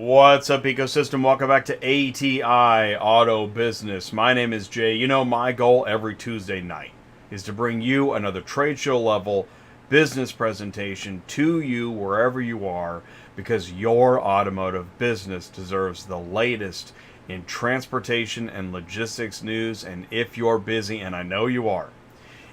What's up, ecosystem? Welcome back to ATI Auto Business. My name is Jay. You know, my goal every Tuesday night is to bring you another trade show level business presentation to you wherever you are, because your automotive business deserves the latest in transportation and logistics news. And if you're busy, and I know you are,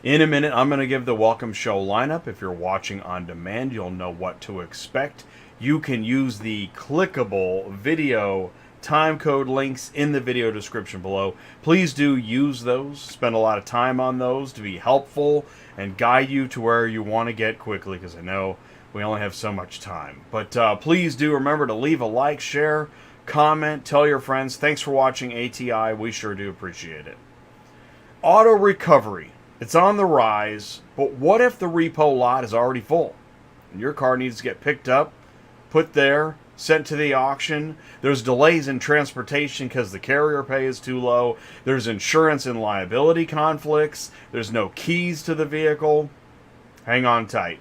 in a minute I'm going to give the welcome show lineup. If you're watching on demand, you'll know what to expect. You can use the clickable video time code links in the video description below. Please do use those. Spend a lot of time on those to be helpful and guide you to where you want to get quickly, because I know we only have so much time. But please do remember to leave a like, share, comment, tell your friends. Thanks for watching ATI. We sure do appreciate it. Auto recovery. It's on the rise, but what if the repo lot is already full and your car needs to get picked up, put there, sent to the auction? There's delays in transportation because the carrier pay is too low. There's insurance and liability conflicts. There's no keys to the vehicle. Hang on tight.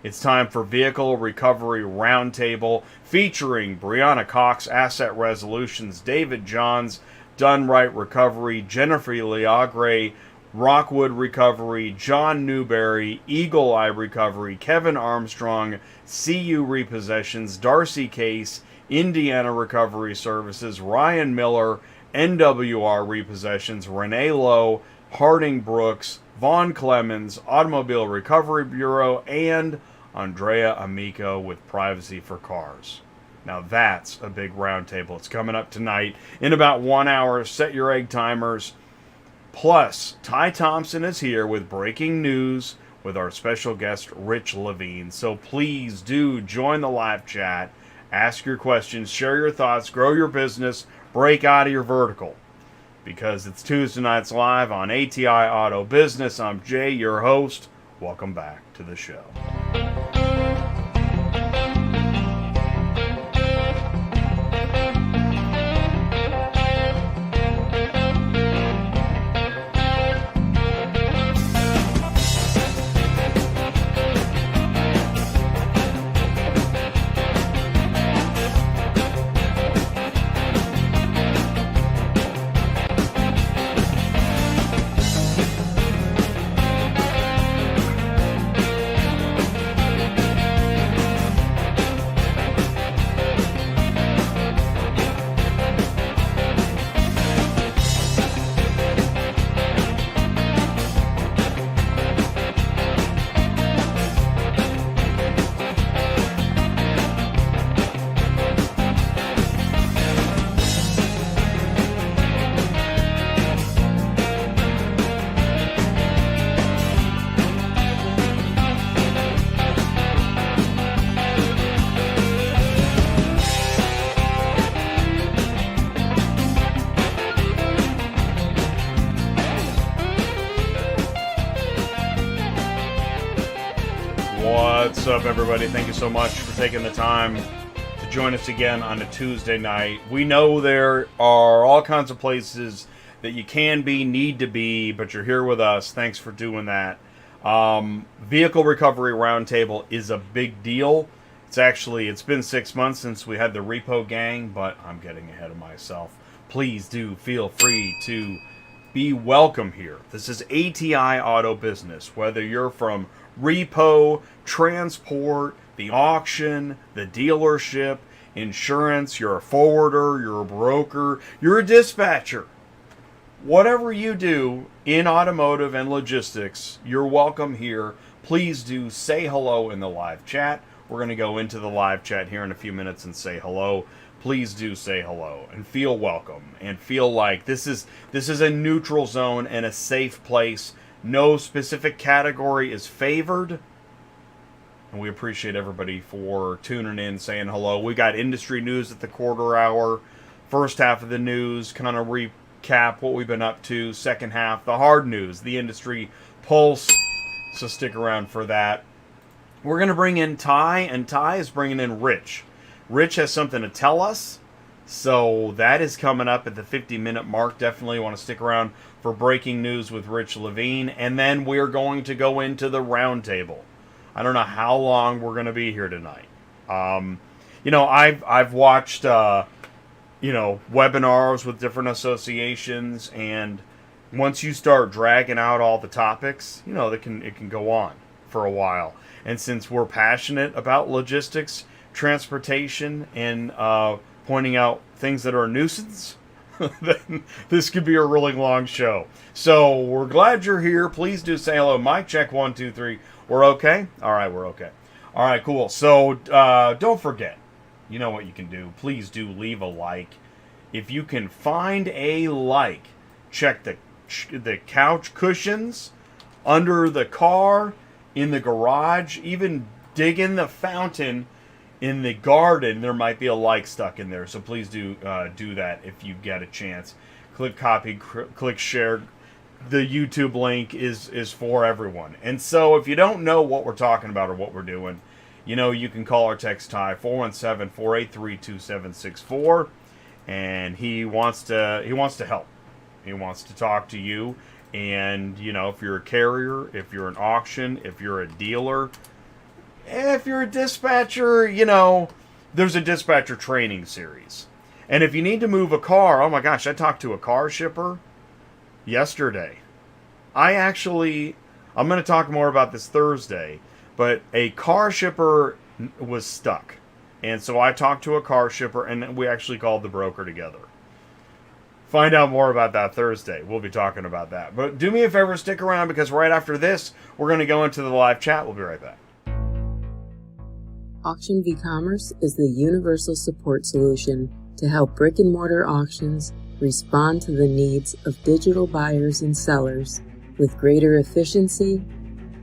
It's time for Vehicle Recovery Roundtable featuring Bryanna Cox, Asset Resolutions, David Johns, Done Right Recovery, Jennifer Liagre, Rockwood Recovery, John Newberry, Eagle Eye Recovery, Kevin Armstrong, CU Repossessions, Darcy Case, Indiana Recovery Services, Ryan Miller, NWR Repossessions, Renee Lowe, Harding Brooks, Vaughn Clemmons, Automobile Recovery Bureau, and Andrea Amico with Privacy for Cars. Now that's a big roundtable. It's coming up tonight in about 1 hour. Set your egg timers. Plus, Thompson is here with breaking news with our special guest, Levene. So please do join the live chat, ask your questions, share your thoughts, grow your business, break out of your vertical. Because it's Tuesday nights live on ATI Auto Business. I'm Jay, your host. Welcome back to the show. What's up, everybody? Thank you so much for taking the time to join us again on a Tuesday night. We know there are all kinds of places that you can be, need to be, but you're here with us. Thanks for doing that. Vehicle Recovery Roundtable is a big deal. It's been 6 months since we had the Repo gang, but I'm getting ahead of myself. Please do feel free to be welcome here. This is ATI Auto Business. Whether you're from repo, transport, the auction, the dealership, insurance, you're a forwarder, you're a broker, you're a dispatcher. Whatever you do in automotive and logistics, you're welcome here. Please do say hello in the live chat. We're going to go into the live chat here in a few minutes and say hello. Please do say hello and feel welcome and feel like this is a neutral zone and a safe place. No specific category is favored. And we appreciate everybody for tuning in, saying hello. We got industry news at the quarter hour. First half of the news, kind of recap what we've been up to. Second half, the hard news, the industry pulse. So stick around for that. We're going to bring in Ty, and Ty is bringing in Rich. Rich has something to tell us. So that is coming up at the 50-minute mark. Definitely want to stick around for breaking news with Levene. And then we're going to go into the roundtable. I don't know how long we're going to be here tonight. I've watched webinars with different associations, and once you start dragging out all the topics, it can go on for a while. And since we're passionate about logistics, transportation, and pointing out things that are a nuisance, then this could be a really long show. So we're glad you're here. Please do say hello. Mic check 1, 2, 3. We're okay? All right, we're okay. All right, cool. So don't forget, you know what you can do. Please do leave a like. If you can find a like, check the couch cushions, under the car, in the garage, even dig in the fountain in the garden. There might be a like stuck in there. So please do that if you get a chance. Click copy, click share. The YouTube link is for everyone. And so if you don't know what we're talking about or what we're doing, you can call or text Ty 417-483-2764, and he wants to help. He wants to talk to you. And if you're a carrier, if you're an auction, if you're a dealer, if you're a dispatcher, there's a dispatcher training series. And if you need to move a car, oh my gosh, I talked to a car shipper yesterday. I'm going to talk more about this Thursday, but a car shipper was stuck. And so I talked to a car shipper, and we actually called the broker together. Find out more about that Thursday. We'll be talking about that. But do me a favor, stick around, because right after this, we're going to go into the live chat. We'll be right back. AuctionVCommerce is the universal support solution to help brick-and-mortar auctions respond to the needs of digital buyers and sellers with greater efficiency,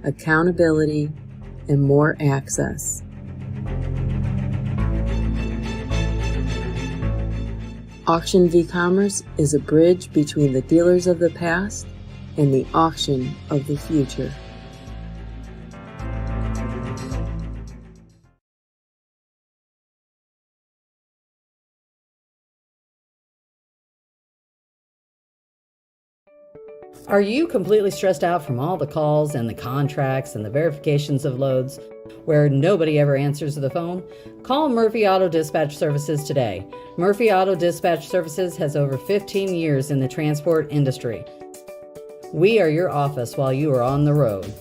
accountability, and more access. AuctionVCommerce is a bridge between the dealers of the past and the auction of the future. Are you completely stressed out from all the calls and the contracts and the verifications of loads where nobody ever answers the phone? Call Murphy Auto Dispatch Services today. Murphy Auto Dispatch Services has over 15 years in the transport industry. We are your office while you are on the road.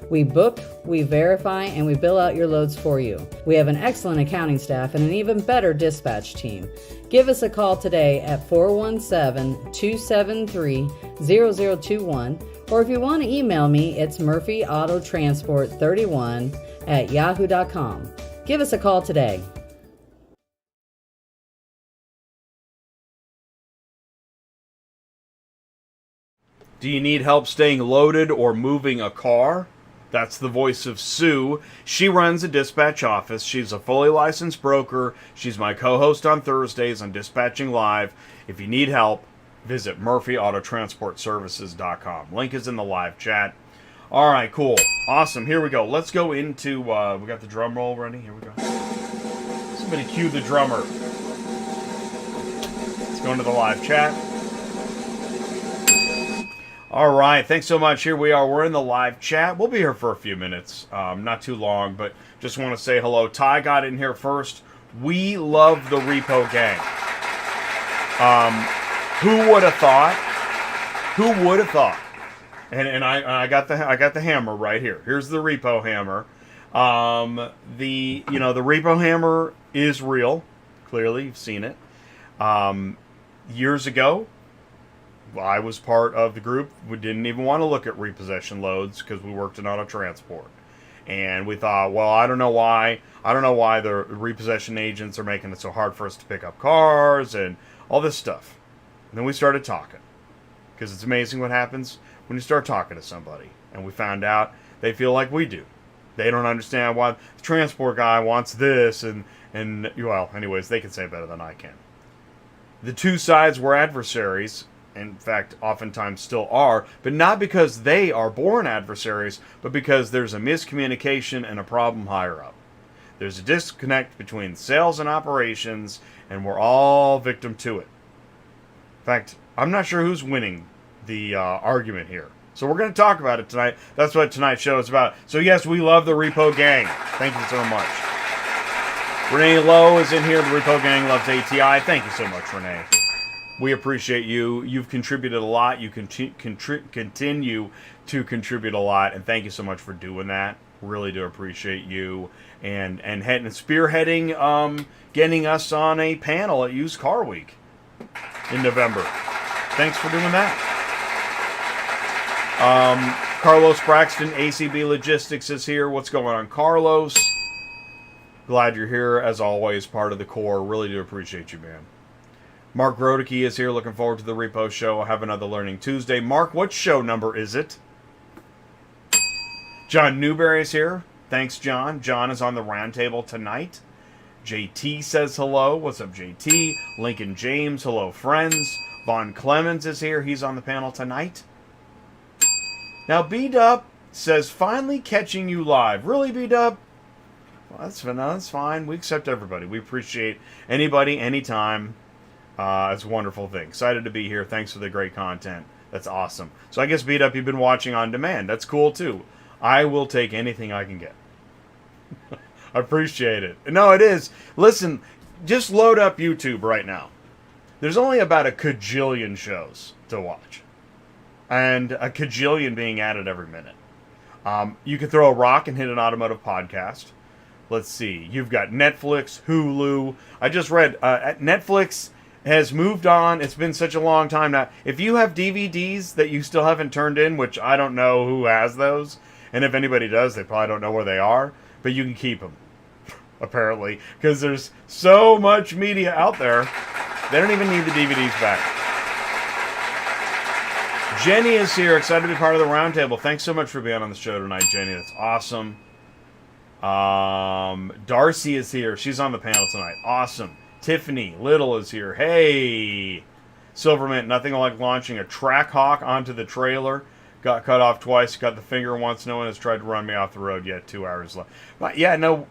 We book, we verify, and we bill out your loads for you. We have an excellent accounting staff and an even better dispatch team. Give us a call today at 417-273-0021, or if you want to email me, it's murphyautotransport31@yahoo.com. Give us a call today. Do you need help staying loaded or moving a car? That's the voice of Sue. She runs a dispatch office. She's a fully licensed broker. She's my co-host on Thursdays on Dispatching Live. If you need help, visit murphyautotransportservices.com. Link is in the live chat. All right, cool. Awesome. Here we go. Let's go into, we got the drum roll ready. Here we go. Somebody cue the drummer. Let's go into the live chat. All right, thanks so much. Here we are. We're in the live chat. We'll be here for a few minutes, not too long, but just want to say hello. Ty got in here first. We love the Repo gang. Who would have thought? Who would have thought? And I got the hammer right here. Here's the Repo hammer. The Repo hammer is real. Clearly, you've seen it. Years ago, I was part of the group. We didn't even want to look at repossession loads because we worked in auto transport. And we thought, well, I don't know why the repossession agents are making it so hard for us to pick up cars and all this stuff. And then we started talking, because it's amazing what happens when you start talking to somebody. And we found out they feel like we do. They don't understand why the transport guy wants this, and well, anyways, they can say it better than I can. The two sides were adversaries. In fact, oftentimes still are, but not because they are born adversaries, but because there's a miscommunication and a problem higher up. There's a disconnect between sales and operations, and we're all victim to it. In fact, I'm not sure who's winning the argument here. So we're going to talk about it tonight. That's what tonight's show is about. So yes, we love the Repo gang. Thank you so much. Renee Lowe is in here. The Repo Gang loves ATI. Thank you so much, Renee. We appreciate you. You've contributed a lot. You continue to contribute a lot, and thank you so much for doing that. Really do appreciate you and spearheading getting us on a panel at Used Car Week in November. Thanks for doing that. Carlos Braxton, ACB Logistics is here. What's going on, Carlos? Glad you're here, as always, part of the core. Really do appreciate you, man. Mark Grodicke is here. Looking forward to the Repo Show. I'll have another Learning Tuesday. Mark, what show number is it? John Newberry is here. Thanks, John. John is on the Roundtable tonight. JT says hello. What's up, JT? Lincoln James, hello, friends. Vaughn Clemmons is here. He's on the panel tonight. Now, B-Dub says, finally catching you live. Really, B-Dub? Well, that's fine. We accept everybody. We appreciate anybody, anytime. It's a wonderful thing. Excited to be here. Thanks for the great content. That's awesome. So I guess B-Dub, you've been watching on demand. That's cool, too. I will take anything I can get. I appreciate it. No, it is. Listen, just load up YouTube right now. There's only about a cajillion shows to watch. And a cajillion being added every minute. You can throw a rock and hit an automotive podcast. Let's see. You've got Netflix, Hulu. I just read Netflix has moved on. It's been such a long time now. If you have DVDs that you still haven't turned in, which I don't know who has those, and if anybody does, they probably don't know where they are, but you can keep them, apparently, because there's so much media out there. They don't even need the DVDs back. Jenny is here, excited to be part of the Roundtable. Thanks so much for being on the show tonight, Jenny. That's awesome. Darcy is here. She's on the panel tonight. Awesome. Tiffany Little is here. Hey! Silvermint, nothing like launching a Trackhawk onto the trailer. Got cut off twice. Got the finger once. No one has tried to run me off the road yet. 2 hours left. But yeah, no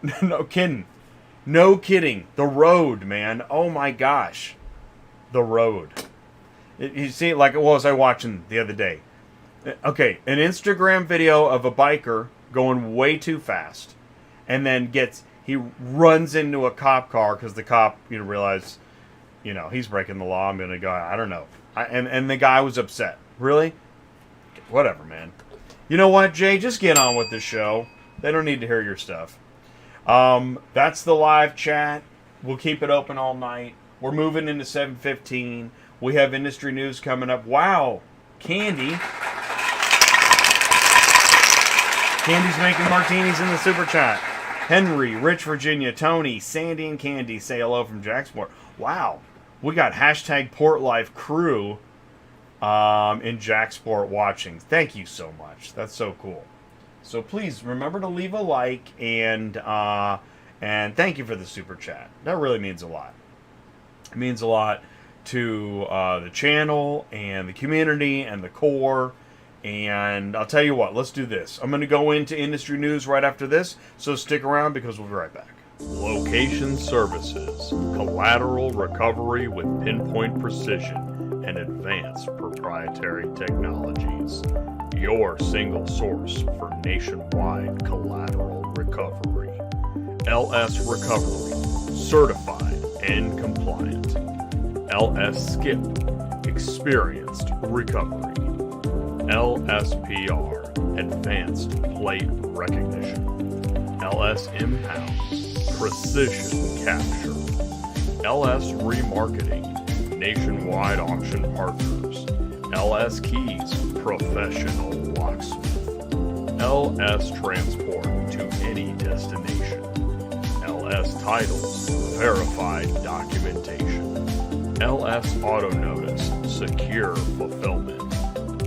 kidding. No kidding. The road, man. Oh my gosh. The road. You see, like, what was I watching the other day? Okay, an Instagram video of a biker going way too fast. And then he runs into a cop car because the cop, realized, he's breaking the law. I'm going to go, I don't know. And the guy was upset. Really? Whatever, man. You know what, Jay? Just get on with the show. They don't need to hear your stuff. That's the live chat. We'll keep it open all night. We're moving into 7:15. We have industry news coming up. Wow. Candy. Candy's making martinis in the super chat. Henry, Rich, Virginia, Tony, Sandy, and Candy say hello from Jacksport. Wow. We got #PortLife crew in Jacksport watching. Thank you so much. That's so cool. So please remember to leave a like and thank you for the super chat. That really means a lot. It means a lot to the channel and the community and the core. And I'll tell you what, let's do this. I'm going to go into industry news right after this, so stick around because we'll be right back. Location Services, collateral recovery with pinpoint precision and advanced proprietary technologies. Your single source for nationwide collateral recovery. LS Recovery, certified and compliant. LS Skip, experienced recovery. LSPR, advanced plate recognition. LS Impound, precision capture. LS Remarketing, nationwide auction partners. LS Keys, professional locksmith. LS Transport to any destination. LS Titles, verified documentation. LS Auto Notice, secure fulfillment.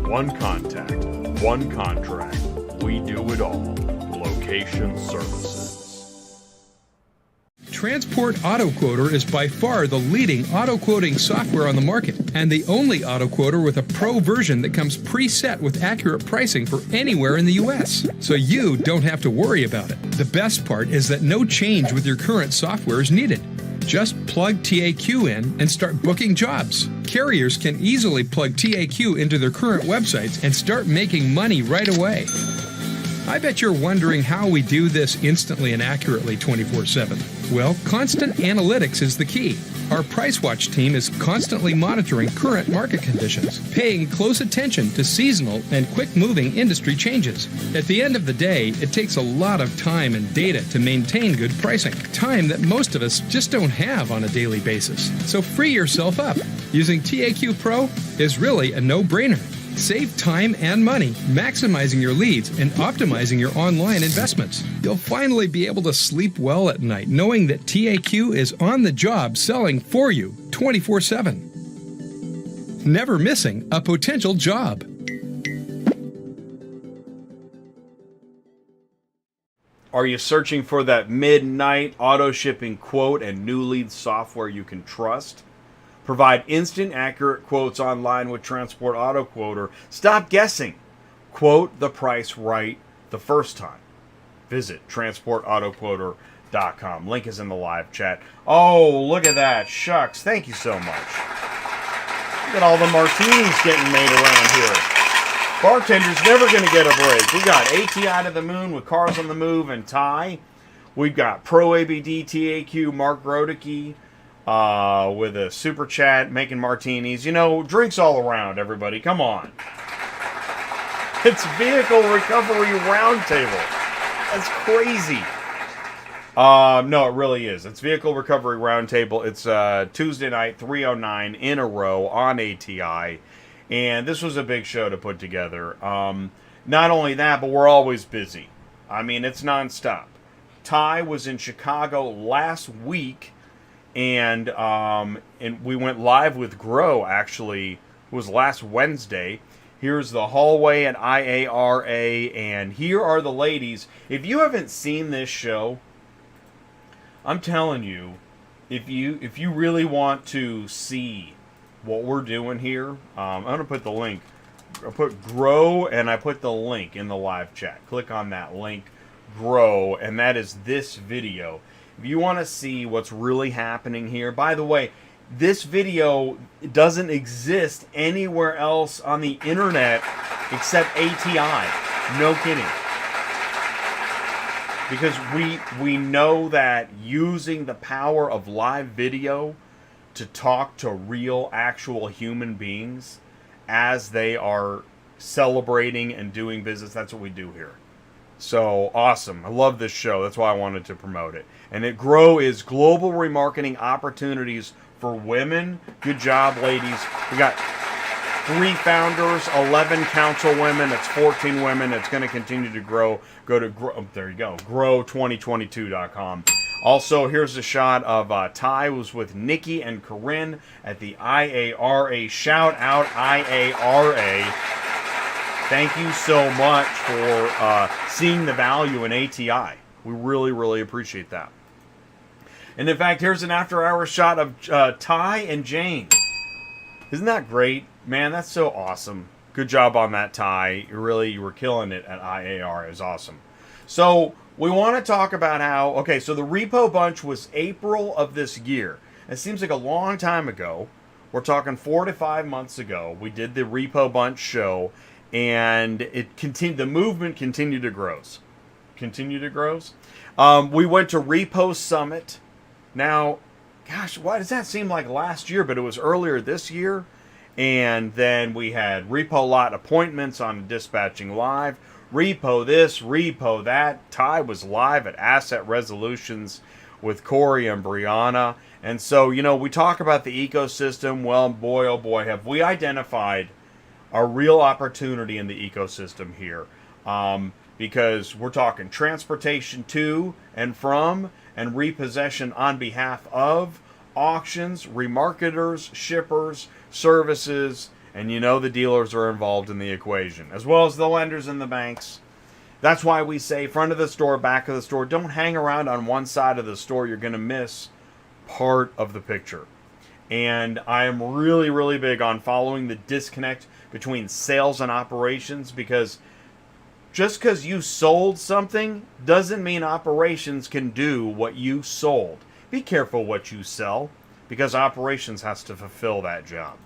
One contact, one contract. We do it all. Location Services. Transport Auto Quoter is by far the leading auto quoting software on the market, and the only auto quoter with a pro version that comes preset with accurate pricing for anywhere in the U.S. So you don't have to worry about it. The best part is that no change with your current software is needed. Just plug TAQ in and start booking jobs. Carriers can easily plug TAQ into their current websites and start making money right away. I bet you're wondering how we do this instantly and accurately 24/7. Well, constant analytics is the key. Our Price Watch team is constantly monitoring current market conditions, paying close attention to seasonal and quick-moving industry changes. At the end of the day, it takes a lot of time and data to maintain good pricing, time that most of us just don't have on a daily basis. So free yourself up. Using TAQ Pro is really a no-brainer. Save time and money, maximizing your leads and optimizing your online investments. You'll finally be able to sleep well at night knowing that TAQ is on the job selling for you 24/7. Never missing a potential job. Are you searching for that midnight auto shipping quote and new lead software you can trust? Provide instant, accurate quotes online with Transport Auto Quoter. Stop guessing. Quote the price right the first time. Visit transportautoquoter.com. Link is in the live chat. Oh, look at that. Shucks. Thank you so much. Look at all the martinis getting made around here. Bartender's never going to get a break. We got ATI to the moon with Cars on the Move and Ty. We've got Pro ABD TAQ Mark Rodicke. With a super chat, making martinis. You know, drinks all around, everybody. Come on. It's Vehicle Recovery Roundtable. That's crazy. No, it really is. It's Vehicle Recovery Roundtable. It's Tuesday night, 3:09 in a row on ATI. And this was a big show to put together. Not only that, but we're always busy. I mean, it's nonstop. Ty was in Chicago last week. And we went live with Grow, actually. It was last Wednesday. Here's the hallway at IARA, and here are the ladies. If you haven't seen this show, I'm telling you, if you really want to see what we're doing here, I'm going to put the link. I put Grow, and I put the link in the live chat. Click on that link, Grow, and that is this video. If you want to see what's really happening here, by the way, this video doesn't exist anywhere else on the internet except ATI. No kidding. Because we know that using the power of live video to talk to real, actual human beings as they are celebrating and doing business, that's what we do here. So awesome. I love this show. That's why I wanted to promote it. And it Grow is global remarketing opportunities for women. Good job, ladies. We got 3 founders, 11 councilwomen. That's 14 women. It's going to continue to grow. Go to there you go. Grow2022.com. Also, here's a shot of Ty was with Nikki and Corinne at the IARA. Shout out IARA. Thank you so much for seeing the value in ATI. We really, really appreciate that. And in fact, here's an after-hours shot of Ty and Jane. Isn't that great? Man, that's so awesome. Good job on that, Ty. You were killing it at IAR. It was awesome. So we want to talk about how, okay, so the Repo Bunch was April of this year. It seems like a long time ago. We're talking 4 to 5 months ago. We did the Repo Bunch show. And it continued. The movement continued to grow. We went to Repo Summit. Now, gosh, why does that seem like last year? But it was earlier this year. And then we had Repo Lot appointments on Dispatching Live. Repo this, Repo that. Ty was live at Asset Resolutions with Corey and Bryanna. And so, you know, we talk about the ecosystem. Well, boy, oh boy, have we identified a real opportunity in the ecosystem here, because we're talking transportation to and from and repossession on behalf of, auctions, remarketers, shippers, services, and you know the dealers are involved in the equation, as well as the lenders and the banks. That's why we say front of the store, back of the store. Don't hang around on one side of the store. You're going to miss part of the picture. And I am really, really big on following the disconnect between sales and operations, because just because you sold something doesn't mean operations can do what you sold. Be careful what you sell, because operations has to fulfill that job.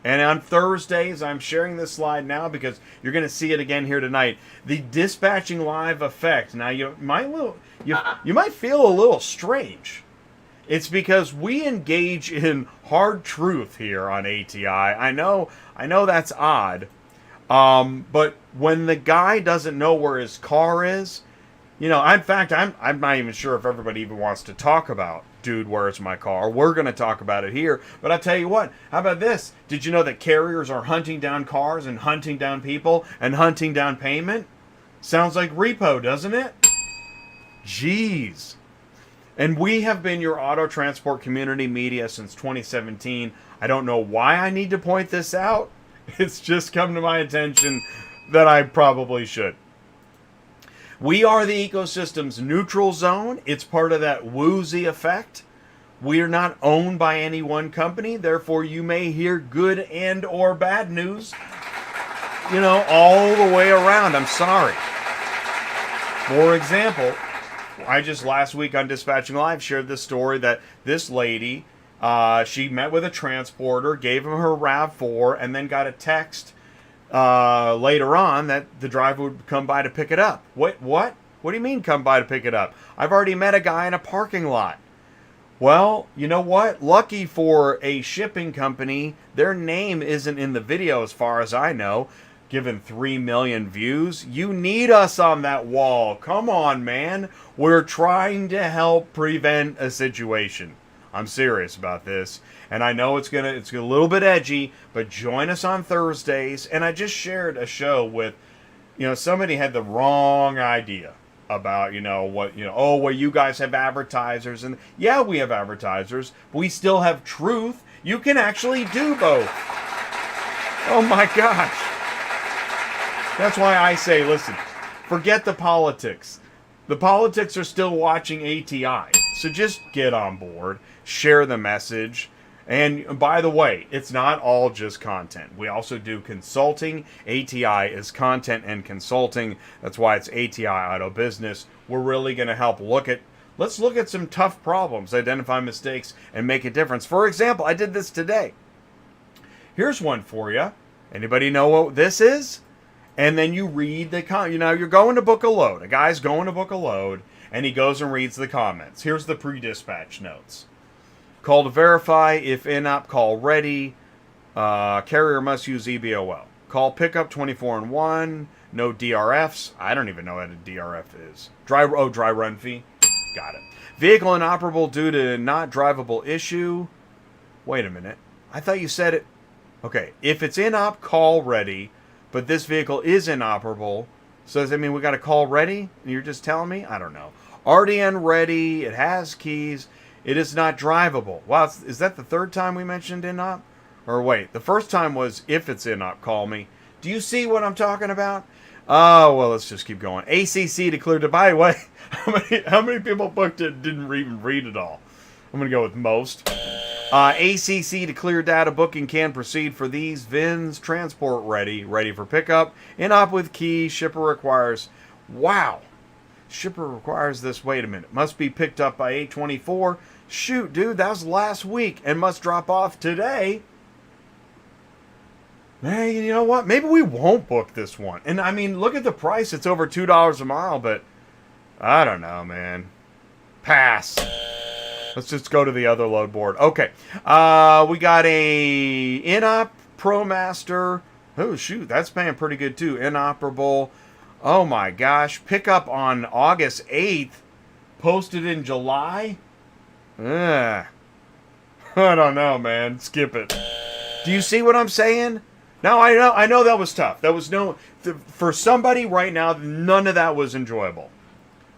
And on Thursdays, I'm sharing this slide now because you're going to see it again here tonight. The dispatching live effect. Now you might feel a little strange. It's because we engage in hard truth here on ATI. I know that's odd. But when the guy doesn't know where his car is, in fact, I'm not even sure if everybody even wants to talk about, dude, where's my car? We're going to talk about it here. But I'll tell you what, how about this? Did you know that carriers are hunting down cars and hunting down people and hunting down payment? Sounds like Repo, doesn't it? Jeez. And we have been your auto transport community media since 2017. I don't know why I need to point this out. It's just come to my attention that I probably should. We are the ecosystem's neutral zone. It's part of that woozy effect. We are not owned by any one company. Therefore, you may hear good and or bad news, all the way around. I'm sorry. For example, I just last week on Dispatching Live shared this story that this lady, she met with a transporter, gave him her RAV4, and then got a text later on that the driver would come by to pick it up. What? What do you mean come by to pick it up? I've already met a guy in a parking lot. Well, you know what? Lucky for a shipping company, their name isn't in the video as far as I know. Given 3 million views, you need us on that wall. Come on, man. We're trying to help prevent a situation. I'm serious about this. And I know it's a little bit edgy, but join us on Thursdays. And I just shared a show with, somebody had the wrong idea about, well, you guys have advertisers. And yeah, we have advertisers, but we still have truth. You can actually do both. Oh my gosh. That's why I say, listen, forget the politics. The politics are still watching ATI. So just get on board, share the message. And by the way, it's not all just content. We also do consulting. ATI is content and consulting. That's why it's ATI Auto Business. We're really going to help let's look at some tough problems, identify mistakes, and make a difference. For example, I did this today. Here's one for you. Anybody know what this is? And then you read you're going to book a load. A guy's going to book a load, and he goes and reads the comments. Here's the pre-dispatch notes. Call to verify. If in-app call ready. Carrier must use EBOL. Call pickup 24/1. No DRFs. I don't even know what a DRF is. Dry run fee. Got it. Vehicle inoperable due to not drivable issue. Wait a minute. I thought you said it. Okay. If it's in-op, call ready. But this vehicle is inoperable. So does that mean we got a call ready? And you're just telling me? I don't know. RDN ready. It has keys. It is not drivable. Wow, is that the third time we mentioned in-op? Or wait, the first time was if it's in-op, call me. Do you see what I'm talking about? Oh, well, let's just keep going. ACC to ClearData. By the way, how many people booked it and didn't even read it all? I'm going to go with most. ACC to ClearData booking can proceed for these VINs. Transport ready for pickup. In-op with key. Shipper requires. Wow. Shipper requires this. Wait a minute. Must be picked up by 8/24. Shoot, dude, that was last week and must drop off today. Man, you know what? Maybe we won't book this one. And I mean, look at the price. It's over $2 a mile, but I don't know, man. Pass. Let's just go to the other load board. Okay. We got a in-op ProMaster. Oh, shoot. That's paying pretty good, too. Inoperable. Oh, my gosh. Pickup on August 8th. Posted in July. I don't know, man. Skip it. Do you see what I'm saying? Now, I know that was tough. That was for somebody right now, none of that was enjoyable.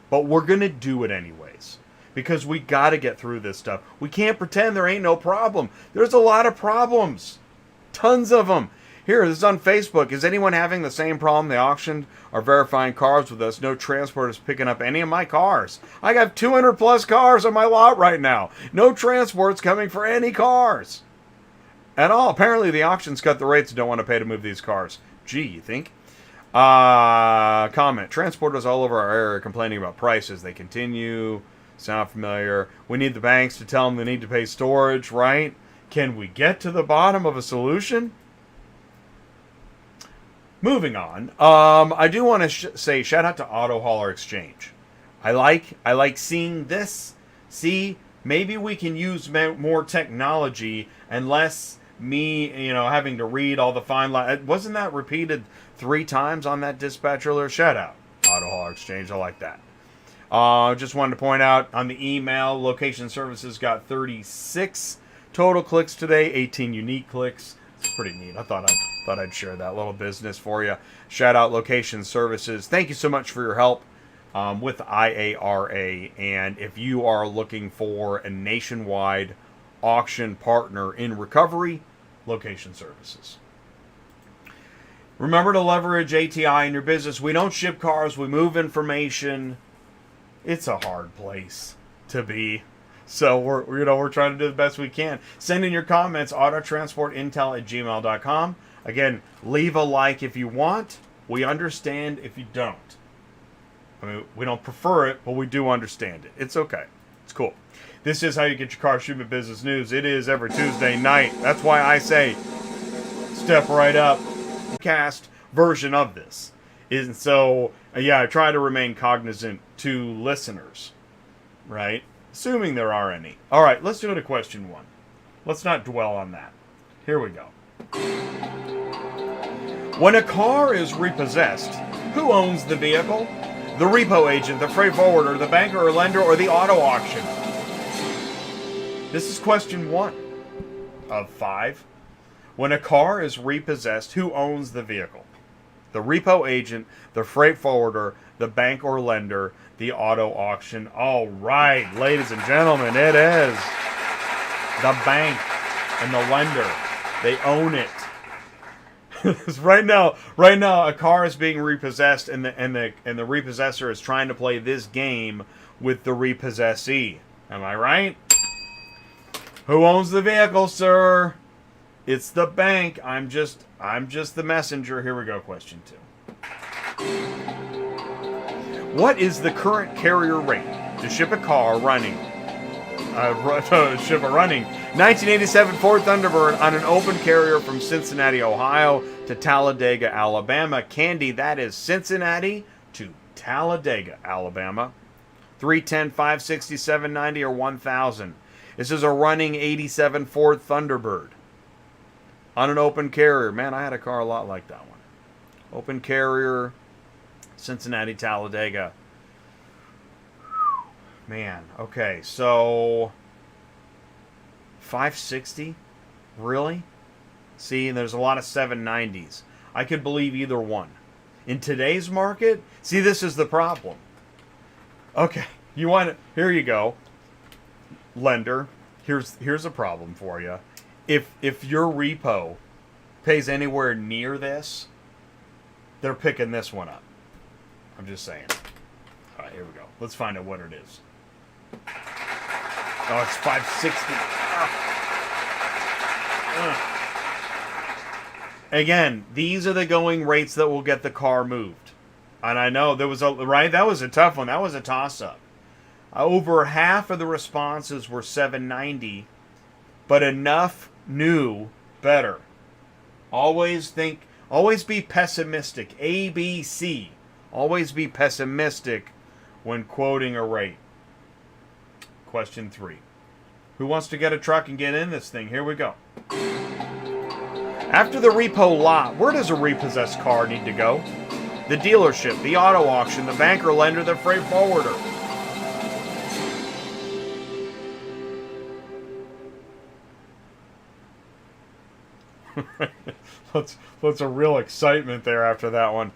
But we're going to do it anyways. Because we got to get through this stuff. We can't pretend there ain't no problem. There's a lot of problems. Tons of them. Here, this is on Facebook. Is anyone having the same problem? The auction are verifying cars with us. No transport is picking up any of my cars. I got 200 plus cars on my lot right now. No transport's coming for any cars at all. Apparently, the auctions cut the rates and don't want to pay to move these cars. Gee, you think? Comment. Transporters all over our area complaining about prices. They continue. Sound familiar? We need the banks to tell them they need to pay storage, right? Can we get to the bottom of a solution? Moving on, I do want to say shout out to Auto Hauler Exchange. I like seeing this. See, maybe we can use more technology and less me, having to read all the fine line. Wasn't that repeated 3 times on that dispatch earlier? Shout out Auto Hauler Exchange. I like that. Just wanted to point out on the email, Location Services got 36 total clicks today, 18 unique clicks. It's pretty neat. I thought I'd share that little business for you. Shout out Location Services. Thank you so much for your help with IARA. And if you are looking for a nationwide auction partner in recovery, Location Services. Remember to leverage ATI in your business. We don't ship cars. We move information. It's a hard place to be. So we're trying to do the best we can. Send in your comments, autotransportintel@gmail.com. Again, leave a like if you want. We understand if you don't. I mean, we don't prefer it, but we do understand it. It's okay. It's cool. This is how you get your car shipment business news. It is every Tuesday night. That's why I say step right up. Cast version of this. And so, I try to remain cognizant to listeners, right? Assuming there are any. All right, let's do it to question 1. Let's not dwell on that. Here we go. When a car is repossessed, who owns the vehicle? The repo agent, the freight forwarder, the banker or lender, or the auto auction? This is question 1 of 5. When a car is repossessed, who owns the vehicle? The repo agent, the freight forwarder, the bank or lender, the auto auction. All right, ladies and gentlemen, it is the bank and the lender. They own it. right now, a car is being repossessed, and the repossessor is trying to play this game with the repossessee. Am I right? Who owns the vehicle, sir? It's the bank. I'm just the messenger. Here we go. Question 2. What is the current carrier rate to ship a car running? Ship a running 1987 Ford Thunderbird on an open carrier from Cincinnati, Ohio to Talladega, Alabama. Candy, that is Cincinnati to Talladega, Alabama. 310, 560, 790, or 1,000. This is a running 87 Ford Thunderbird on an open carrier. Man, I had a car a lot like that one. Open carrier, Cincinnati, Talladega. Man, okay, so 560? Really? See, there's a lot of 790s. I could believe either one. In today's market, see, this is the problem. Okay, you want it? Here you go. Lender, here's a problem for you. If your repo pays anywhere near this, they're picking this one up. I'm just saying. All right, here we go. Let's find out what it is. Oh, it's 560. Again, these are the going rates that will get the car moved. And I know there was that was a tough one. That was a toss-up. Over half of the responses were 790, but enough knew better. Always be pessimistic. ABC. Always be pessimistic when quoting a rate. Question 3. Who wants to get a truck and get in this thing? Here we go. After the repo lot, where does a repossessed car need to go? The dealership, the auto auction, the banker lender, the freight forwarder. That's a real excitement there after that one.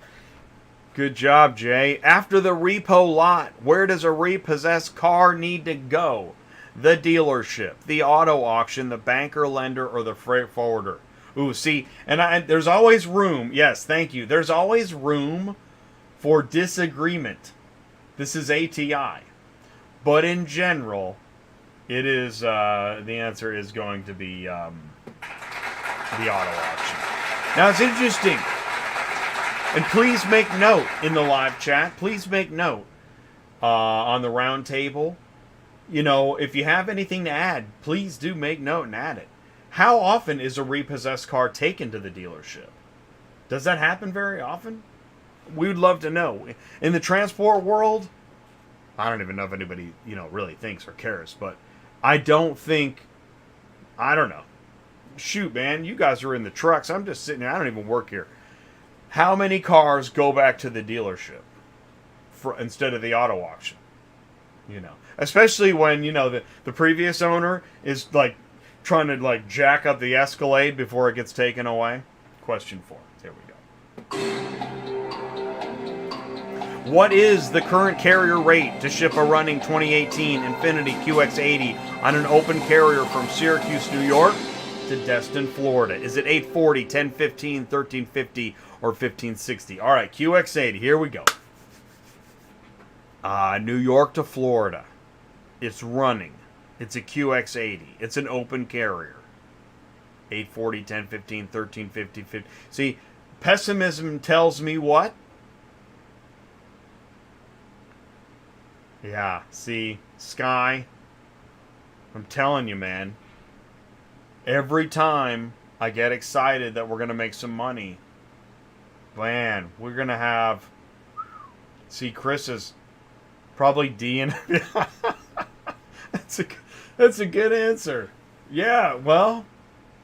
Good job, Jay. After the repo lot, where does a repossessed car need to go? The dealership, the auto auction, the banker lender, or the freight forwarder. Ooh, see, and there's always room. Yes, thank you. There's always room for disagreement. This is ATI. But in general, it is, the answer is going to be the auto auction. Now, it's interesting. And please make note in the live chat. Please make note on the round table. You know, if you have anything to add, please do make note and add it. How often is a repossessed car taken to the dealership? Does that happen very often? We would love to know. In the transport world, I don't even know if anybody, really thinks or cares, but I don't know. Shoot, man, you guys are in the trucks. I'm just sitting here. I don't even work here. How many cars go back to the dealership instead of the auto auction? Especially when, the previous owner is like trying to like jack up the Escalade before it gets taken away. Question 4. Here we go. What is the current carrier rate to ship a running 2018 Infiniti QX80 on an open carrier from Syracuse, New York to Destin, Florida? Is it $840, $1015, $1350, or $1560? All right, QX80, here we go. New York to Florida. It's running. It's a QX80. It's an open carrier. $840, $1015, $1350, $15. See, pessimism tells me what? Yeah, see, Sky, I'm telling you, man. Every time I get excited that we're going to make some money, man, we're going to have... See, Chris is probably D and... That's a good answer. Yeah, well,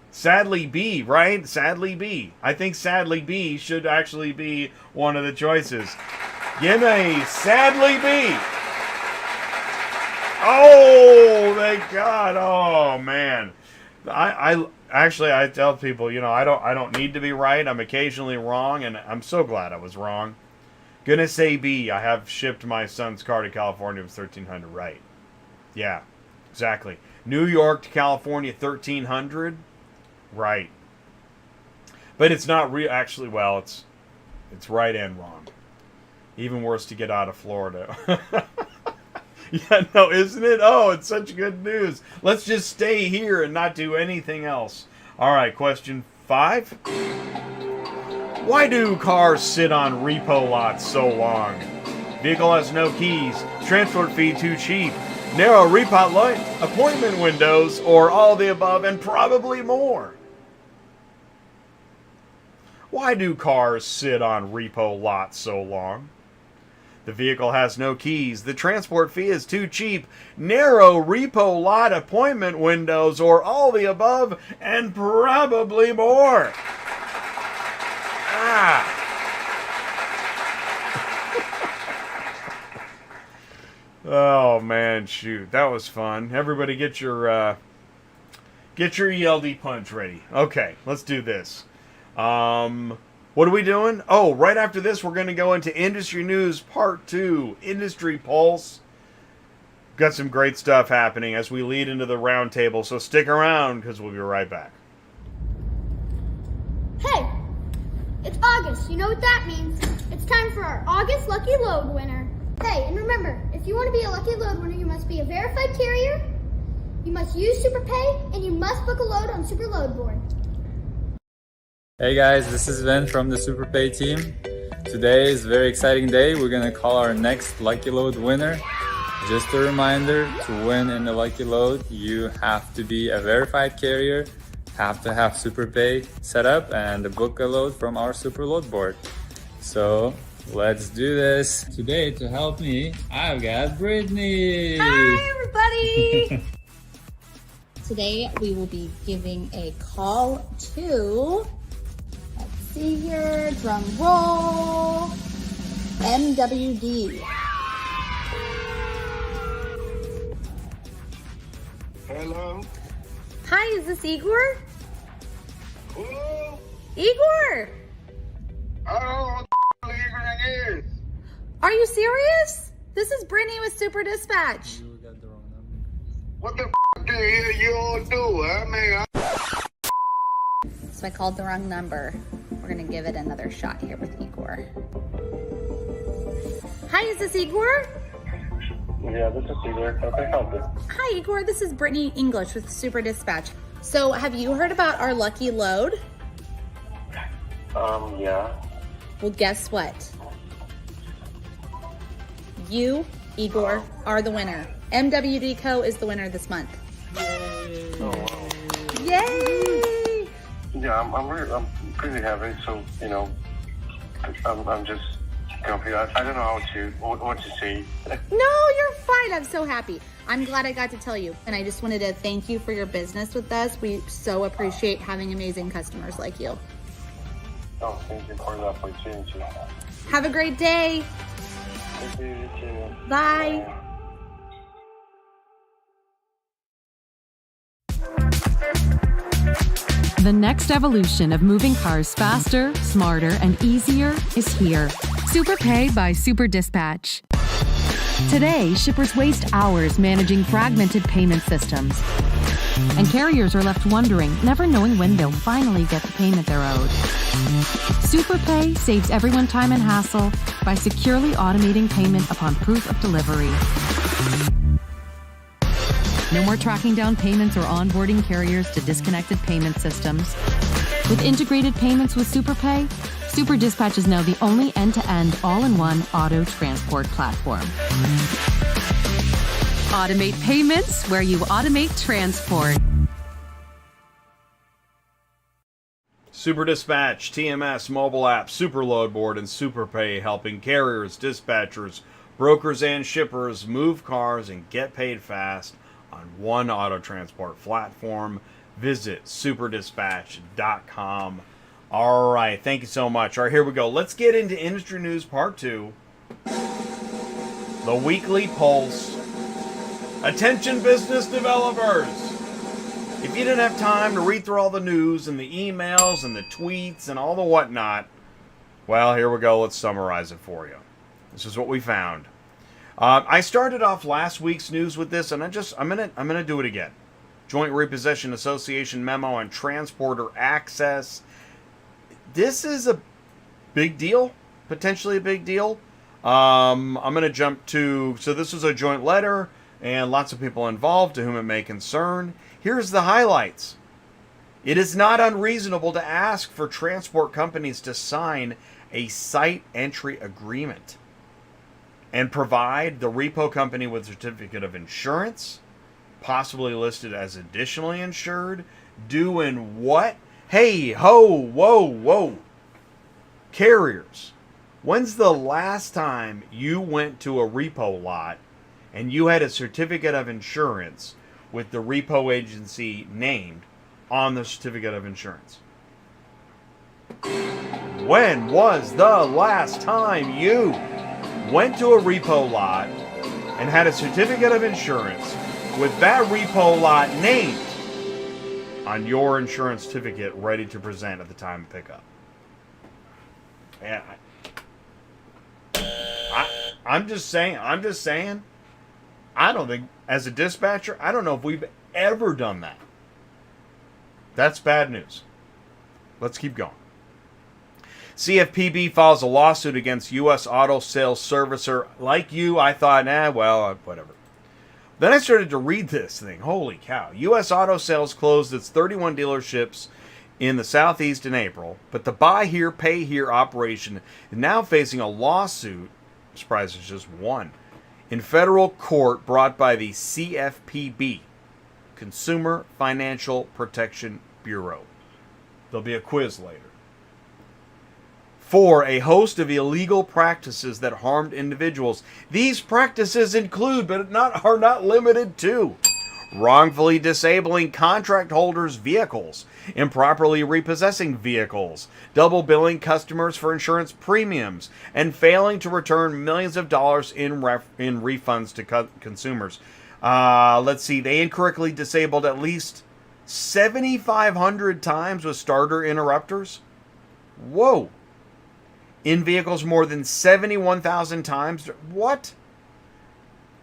sadly B, right? Sadly B. I think sadly B should actually be one of the choices. Give me sadly B. Oh, thank God. Oh, man. I tell people, I don't need to be right. I'm occasionally wrong, and I'm so glad I was wrong. Gonna say B. I have shipped my son's car to California. It was $1,300. Right. Yeah, exactly. New York to California, $1,300. Right. But it's not real. Actually, well, it's right and wrong. Even worse to get out of Florida. Yeah, no, isn't it? Oh, it's such good news. Let's just stay here and not do anything else. All right, question 5. Why do cars sit on repo lots so long? Vehicle has no keys, transport fee too cheap, narrow repo light, appointment windows, or all the above and probably more. Why do cars sit on repo lots so long? The vehicle has no keys, the transport fee is too cheap, narrow repo lot appointment windows, or all the above and probably more. Oh man, shoot, that was fun. Everybody get your ELD punch ready. Okay, let's do this. What are we doing? Oh, right after this, we're going to go into Industry News Part 2, Industry Pulse. Got some great stuff happening as we lead into the roundtable, so stick around because we'll be right back. Hey, it's August. You know what that means. It's time for our August Lucky Load winner. Hey, and remember, if you want to be a Lucky Load winner, you must be a verified carrier, you must use SuperPay, and you must book a load on Super Load Board. Hey guys, this is Ben from the SuperPay team. Today is a very exciting day. We're gonna call our next Lucky Load winner. Just a reminder, to win in the Lucky Load, you have to be a verified carrier, have to have SuperPay set up, and book a load from our Super Load Board. So let's do this. Today, to help me, I've got Brittany. Hi everybody! Today we will be giving a call to, let's see here, drum roll, MWD. Hello? Hi, is this Igor? Who? Igor! I don't know what the Igor is. Are you serious? This is Brittany with Super Dispatch. You got the wrong number. What the the hell you all do? I mean, So I called the wrong number. We're gonna give it another shot here with Igor. Hi, is this Igor? Yeah, this is Igor. How can I help you? Hi, Igor. This is Brittany English with Super Dispatch. So, have you heard about our Lucky Load? Yeah. Well, guess what? You, Igor, are the winner. MWD Co. is the winner this month. Oh, wow. Yay! Yeah, I'm pretty happy. So, you know, I'm just confused. I don't know what to say. No, you're fine. I'm so happy. I'm glad I got to tell you. And I just wanted to thank you for your business with us. We so appreciate having amazing customers like you. Oh, thank you for the opportunity. Have a great day. Thank you, you too. Bye. The next evolution of moving cars faster, smarter, and easier is here. SuperPay by Super Dispatch. Today, shippers waste hours managing fragmented payment systems. And carriers are left wondering, never knowing when they'll finally get the payment they're owed. SuperPay saves everyone time and hassle by securely automating payment upon proof of delivery. No more tracking down payments or onboarding carriers to disconnected payment systems. With integrated payments with SuperPay, Super Dispatch is now the only end-to-end, all-in-one auto transport platform. Automate payments where you automate transport. Super Dispatch, TMS, mobile app, Super Loadboard, and SuperPay helping carriers, dispatchers, brokers, and shippers move cars and get paid fast on one auto transport platform. Visit superdispatch.com. All right, thank you so much. All right, here we go. Let's get into industry news part 2. The weekly pulse. Attention business developers. If you didn't have time to read through all the news and the emails and the tweets and all the whatnot, well, here we go. Let's summarize it for you. This is what we found. I started off last week's news with this, and I'm gonna do it again. Joint Repossession Association memo on transporter access. This is a big deal, potentially a big deal. I'm gonna jump to, so this was a joint letter and lots of people involved to whom it may concern. Here's the highlights. It is not unreasonable to ask for transport companies to sign a site entry agreement and provide the repo company with a certificate of insurance, possibly listed as additionally insured, doing what? Hey, ho, whoa, whoa. Carriers, when's the last time you went to a repo lot and you had a certificate of insurance with the repo agency named on the certificate of insurance? When was the last time you went to a repo lot and had a certificate of insurance with that repo lot named on your insurance certificate ready to present at the time of pickup? And I'm just saying, I don't think, as a dispatcher, I don't know if we've ever done that. That's bad news. Let's keep going. CFPB files a lawsuit against U.S. auto sales servicer. Like you, I thought, whatever. Then I started to read this thing. Holy cow. U.S. Auto Sales closed its 31 dealerships in the Southeast in April, but the buy here, pay here operation is now facing a lawsuit, I'm surprised it's just one, in federal court brought by the CFPB, Consumer Financial Protection Bureau. There'll be a quiz later. For a host of illegal practices that harmed individuals. These practices include, but are not limited to, wrongfully disabling contract holders' vehicles, improperly repossessing vehicles, double billing customers for insurance premiums, and failing to return millions of dollars in refunds to consumers. Let's see, they incorrectly disabled at least 7,500 times with starter interrupters. Whoa. In vehicles more than 71,000 times. What?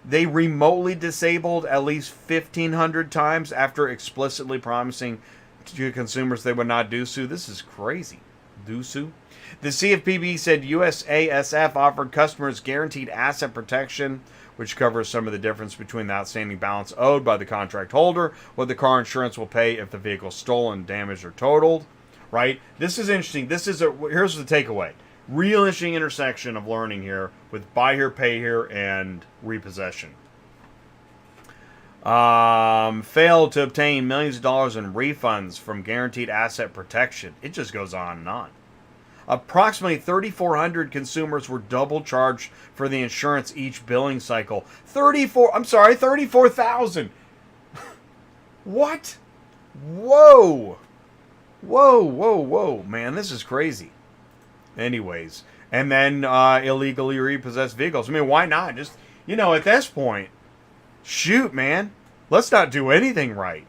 They remotely disabled at least 1,500 times after explicitly promising to consumers they would not do so. This is crazy. Do so? The CFPB said USASF offered customers guaranteed asset protection, which covers some of the difference between the outstanding balance owed by the contract holder, what the car insurance will pay if the vehicle is stolen, damaged, or totaled. Right? This is interesting. Here's the takeaway. Real interesting intersection of learning here with buy here, pay here, and repossession. Failed to obtain millions of dollars in refunds from guaranteed asset protection. It just goes on and on. Approximately 3,400 consumers were double charged for the insurance each billing cycle. 34,000. What? Whoa. Whoa. Man, this is crazy. Anyways. And then illegally repossessed vehicles. I mean, why not? Just, at this point, shoot, man. Let's not do anything right.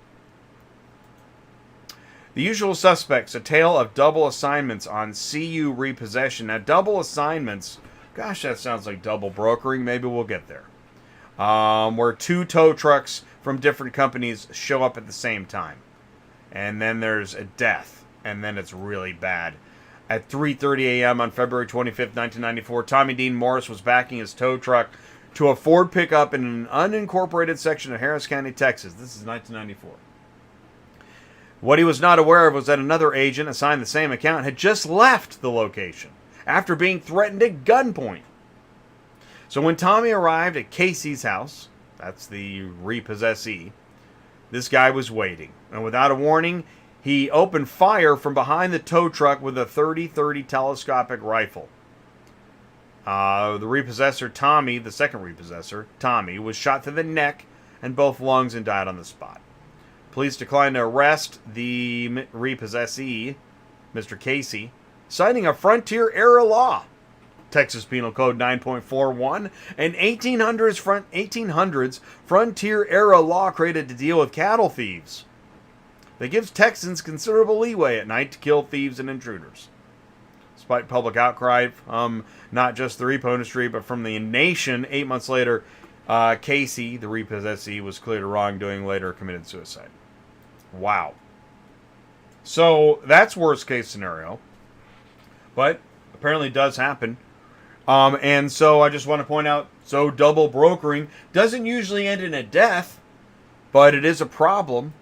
The usual suspects, a tale of double assignments on CU repossession. Now, double assignments, gosh, that sounds like double brokering. Maybe we'll get there. Where 2 tow trucks from different companies show up at the same time. And then there's a death. And then it's really bad. At 3:30 a.m. on February 25th, 1994, Tommy Dean Morris was backing his tow truck to a Ford pickup in an unincorporated section of Harris County, Texas. This is 1994. What he was not aware of was that another agent assigned the same account had just left the location after being threatened at gunpoint. So when Tommy arrived at Casey's house, that's the repossessee, this guy was waiting. And without a warning, he opened fire from behind the tow truck with a .30-30 telescopic rifle. The repossessor, Tommy, the second repossessor, Tommy, was shot through the neck and both lungs and died on the spot. Police declined to arrest the repossessee, Mr. Casey, citing a frontier-era law, Texas Penal Code 9.41, an 1800s frontier-era law created to deal with cattle thieves that gives Texans considerable leeway at night to kill thieves and intruders. Despite public outcry from not just the repo industry, but from the nation, 8 months later, Casey, the repossessee, was cleared of wrongdoing, later committed suicide. Wow. So that's worst case scenario, but apparently does happen. And so I just want to point out, so double brokering doesn't usually end in a death, but it is a problem.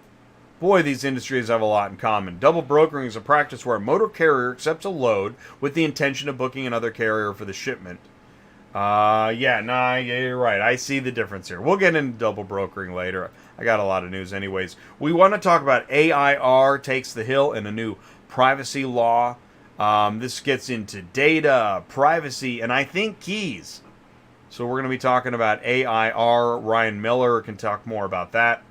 Boy, these industries have a lot in common. Double brokering is a practice where a motor carrier accepts a load with the intention of booking another carrier for the shipment. You're right. I see the difference here. We'll get into double brokering later. I got a lot of news anyways. We want to talk about A.I.R. takes the hill in a new privacy law. This gets into data, privacy, and I think keys. So we're going to be talking about A.I.R. Ryan Miller can talk more about that.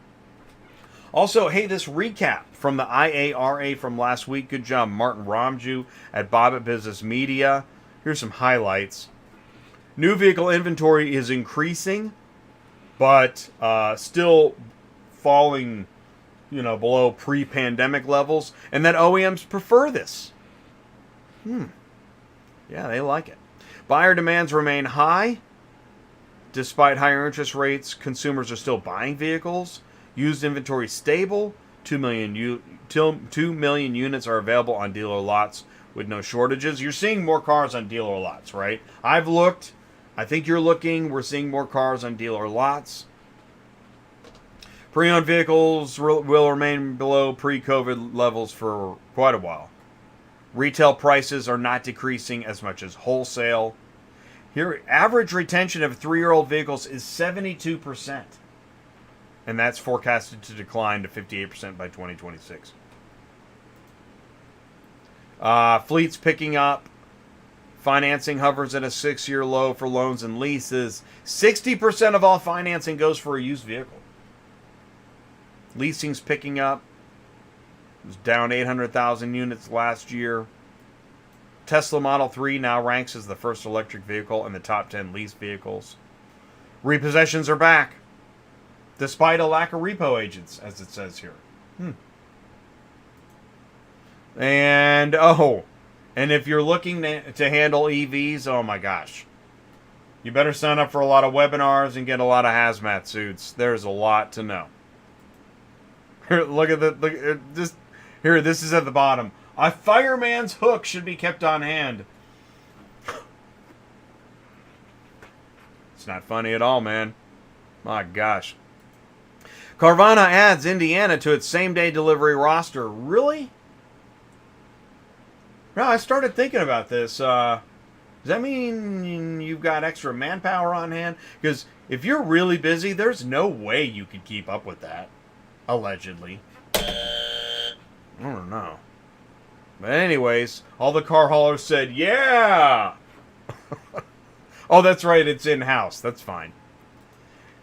Also, hey, this recap from the IARA from last week. Good job, Martin Romju at Bobbitt Business Media. Here's some highlights. New vehicle inventory is increasing, but still falling, below pre-pandemic levels, and that OEMs prefer this. Yeah, they like it. Buyer demands remain high. Despite higher interest rates, consumers are still buying vehicles. Used inventory stable. 2 million units are available on dealer lots with no shortages. You're seeing more cars on dealer lots, right? I've looked. I think you're looking. We're seeing more cars on dealer lots. Pre-owned vehicles will remain below pre-COVID levels for quite a while. Retail prices are not decreasing as much as wholesale. Here, average retention of 3-year-old vehicles is 72%. And that's forecasted to decline to 58% by 2026. Fleets picking up. Financing hovers at a 6-year low for loans and leases. 60% of all financing goes for a used vehicle. Leasing's picking up. It was down 800,000 units last year. Tesla Model 3 now ranks as the first electric vehicle in the top 10 leased vehicles. Repossessions are back, despite a lack of repo agents, as it says here. And if you're looking to handle EVs, oh my gosh. You better sign up for a lot of webinars and get a lot of hazmat suits. There's a lot to know. Here, this is at the bottom. A fireman's hook should be kept on hand. It's not funny at all, man. My gosh. Carvana adds Indiana to its same-day delivery roster. Really? No, I started thinking about this. Does that mean you've got extra manpower on hand? Because if you're really busy, there's no way you could keep up with that. Allegedly. I don't know. But anyways, all the car haulers said, yeah! Oh, that's right, it's in-house. That's fine.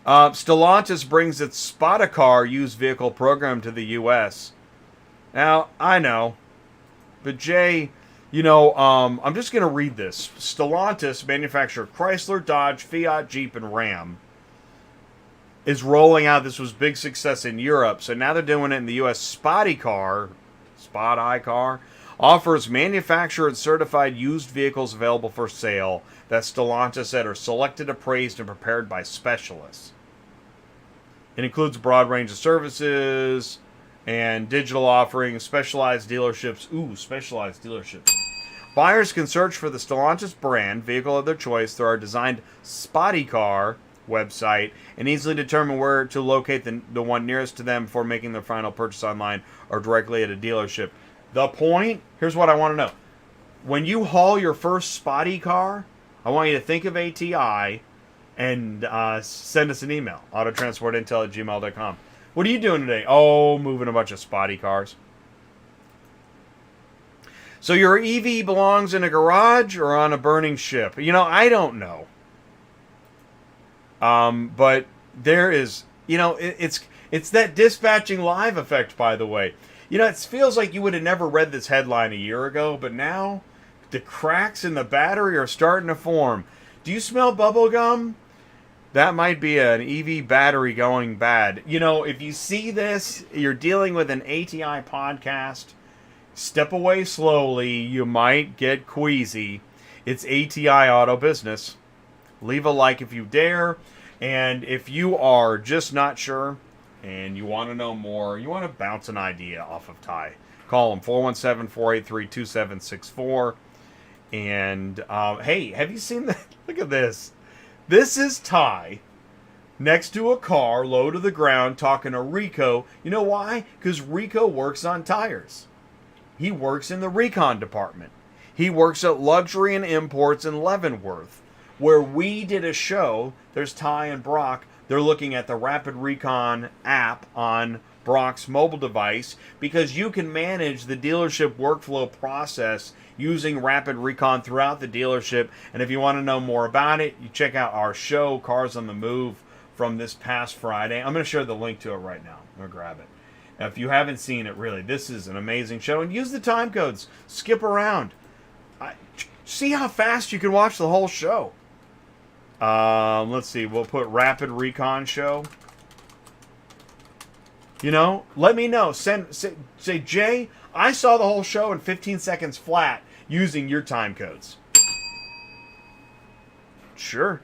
Stellantis brings its Spot-A-Car used vehicle program to the U.S. Now, I know. But Jay, you know, I'm just going to read this. Stellantis, manufacturer Chrysler, Dodge, Fiat, Jeep, and Ram, is rolling out. This was big success in Europe, so now they're doing it in the U.S. Spot-A-Car offers manufacturer and certified used vehicles available for sale that Stellantis said are selected, appraised, and prepared by specialists. It includes a broad range of services and digital offerings, specialized dealerships. Ooh, specialized dealerships. Buyers can search for the Stellantis brand vehicle of their choice through our designed Spot-A-Car website and easily determine where to locate the one nearest to them before making their final purchase online or directly at a dealership. The point, here's what I want to know. When you haul your first Spot-A-Car, I want you to think of ATI and send us an email, autotransportintel@gmail.com. What are you doing today? Oh, moving a bunch of Spot-A-Cars. So your EV belongs in a garage or on a burning ship? You know, I don't know. But there is, you know, it's that dispatching live effect, by the way. You know, it feels like you would have never read this headline a year ago, but now the cracks in the battery are starting to form. Do you smell bubble gum? That might be an EV battery going bad. You know, if you see this, you're dealing with an ATI podcast. Step away slowly. You might get queasy. It's ATI Auto Business. Leave a like if you dare. And if you are just not sure and you want to know more, you want to bounce an idea off of Ty, call him 417-483-2764. And hey, have you seen that? Look at this. This is Ty next to a car low to the ground talking to Reco. You know why? Because Reco works on tires. He works in the Recon department. He works at Luxury and Imports in Leavenworth, where we did a show. There's Ty and Brock. They're looking at the Rapid Recon app on Brock's mobile device because you can manage the dealership workflow process using Rapid Recon throughout the dealership. And if you want to know more about it, you check out our show, Cars on the Move, from this past Friday. I'm going to share the link to it right now. I'm going to grab it. Now, if you haven't seen it, really, this is an amazing show. And use the time codes. Skip around. See how fast you can watch the whole show. Let's see. We'll put Rapid Recon show. You know, let me know. Say, Jay, I saw the whole show in 15 seconds flat using your time codes. Sure.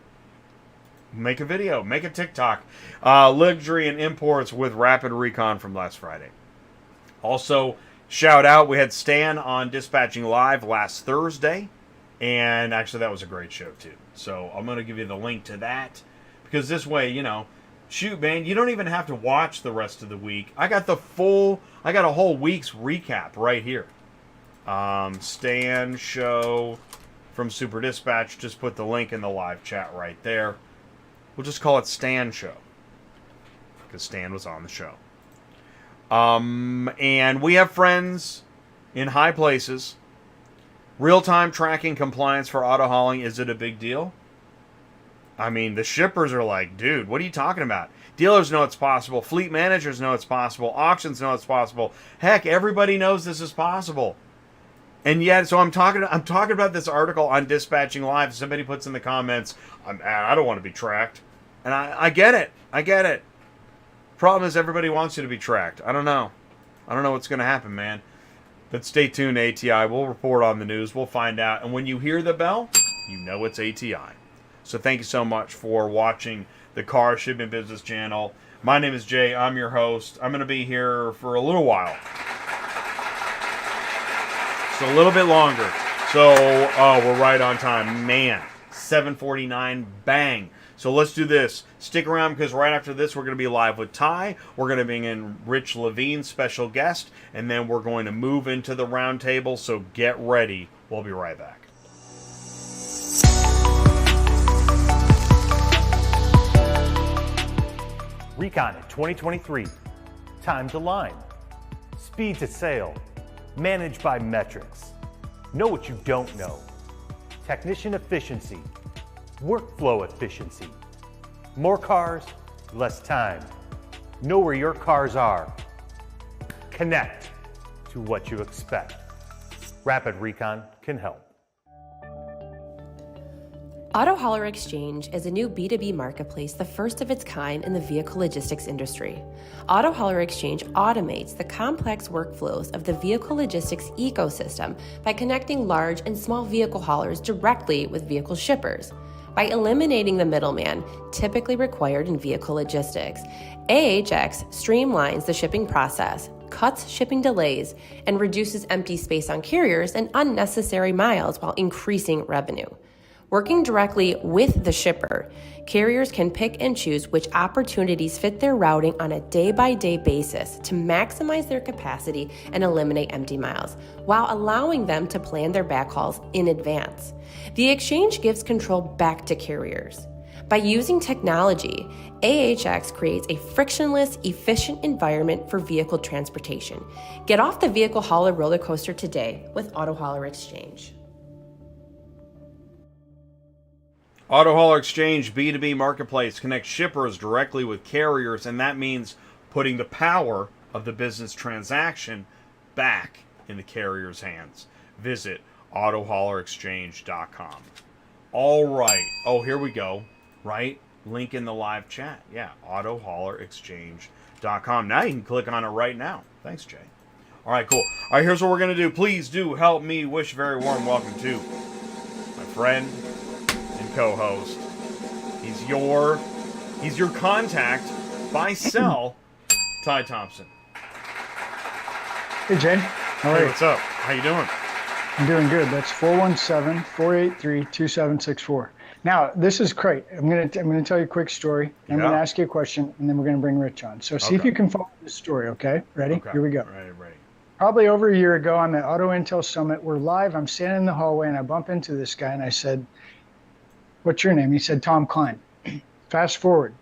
Make a video. Make a TikTok. Luxury and Imports with Rapid Recon from last Friday. Also, shout out, we had Stan on Dispatching Live last Thursday. And actually, that was a great show, too. So, I'm going to give you the link to that. Because this way, you know, shoot, man, you don't even have to watch the rest of the week. I got a whole week's recap right here. Stan show from Super Dispatch. Just put the link in the live chat right there. We'll just call it Stan show. Because Stan was on the show. And we have friends in high places. Real-time tracking compliance for auto hauling. Is it a big deal? I mean, the shippers are like, dude, what are you talking about? Dealers know it's possible. Fleet managers know it's possible. Auctions know it's possible. Heck, everybody knows this is possible. And yet, so I'm talking about this article on Dispatching Live. Somebody puts in the comments, I don't want to be tracked. And I get it. I get it. Problem is, everybody wants you to be tracked. I don't know. I don't know what's going to happen, man. But stay tuned, ATI. We'll report on the news. We'll find out. And when you hear the bell, you know it's ATI. So thank you so much for watching the Car Shipment Business channel. My name is Jay. I'm your host. I'm going to be here for a little while. So a little bit longer. So, we're right on time. Man, 7:49, bang. So let's do this. Stick around because right after this, we're going to be live with Ty. We're going to bring in Levene, special guest. And then we're going to move into the roundtable. So get ready. We'll be right back. Recon 2023. Time to line. Speed to sale. Managed by metrics. Know what you don't know. Technician efficiency. Workflow efficiency. More cars, less time. Know where your cars are. Connect to what you expect. Rapid Recon can help. Auto Hauler Exchange is a new B2B marketplace, the first of its kind in the vehicle logistics industry. Auto Hauler Exchange automates the complex workflows of the vehicle logistics ecosystem by connecting large and small vehicle haulers directly with vehicle shippers. By eliminating the middleman typically required in vehicle logistics, AHX streamlines the shipping process, cuts shipping delays, and reduces empty space on carriers and unnecessary miles while increasing revenue. Working directly with the shipper, carriers can pick and choose which opportunities fit their routing on a day-by-day basis to maximize their capacity and eliminate empty miles, while allowing them to plan their backhauls in advance. The exchange gives control back to carriers. By using technology, AHX creates a frictionless, efficient environment for vehicle transportation. Get off the vehicle hauler roller coaster today with Auto Hauler Exchange. Auto Hauler Exchange B2B marketplace connects shippers directly with carriers, and that means putting the power of the business transaction back in the carrier's hands. Visit autohaulerexchange.com. All right. Oh, here we go. Right? Link in the live chat. Yeah, autohaulerexchange.com. Now you can click on it right now. Thanks, Jay. All right, cool. All right, here's what we're going to do. Please do help me wish a very warm welcome to my friend and co-host. He's your contact. Buy, sell, Ty Thompson. Hey, Jay. How are you? What's up? How you doing? I'm doing good. That's 417-483-2764. Now, this is great. I'm gonna tell you a quick story. I'm gonna ask you a question, and then we're gonna bring Rich on. So see if you can follow this story, okay? Ready? Okay. Here we go. Ready. Probably over a year ago, I'm at Auto Intel Summit. We're live. I'm standing in the hallway, and I bump into this guy, and I said, "What's your name?" He said, "Tom Klein." Fast forward.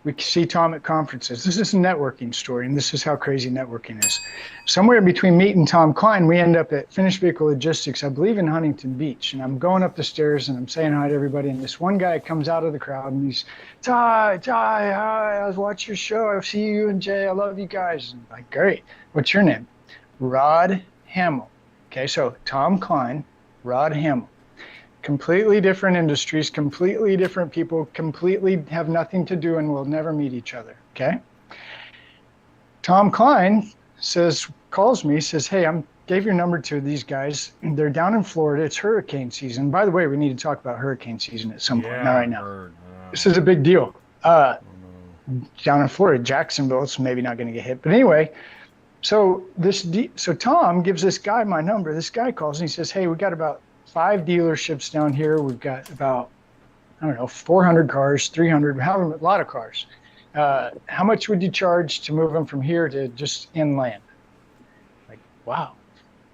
We see Tom at conferences. This is a networking story, and this is how crazy networking is. Somewhere between meeting Tom Klein, we end up at Finished Vehicle Logistics, I believe in Huntington Beach. And I'm going up the stairs, and I'm saying hi to everybody. And this one guy comes out of the crowd, and he's, Ty, hi, I was watching your show. I see you and Jay. I love you guys. And I'm like, great. What's your name? Rod Hamill. Okay, so Tom Klein, Rod Hamill. Completely different industries, completely different people, completely have nothing to do and will never meet each other, okay? Tom Klein calls me, says, hey, gave your number to these guys. They're down in Florida. It's hurricane season. By the way, we need to talk about hurricane season at some point, not right now. This is a big deal. Down in Florida, Jacksonville, it's maybe not going to get hit. But anyway, so Tom gives this guy my number. This guy calls and he says, hey, we got about 5 dealerships down here. We've got about, 400 cars, 300, a lot of cars. How much would you charge to move them from here to just inland? Like, wow.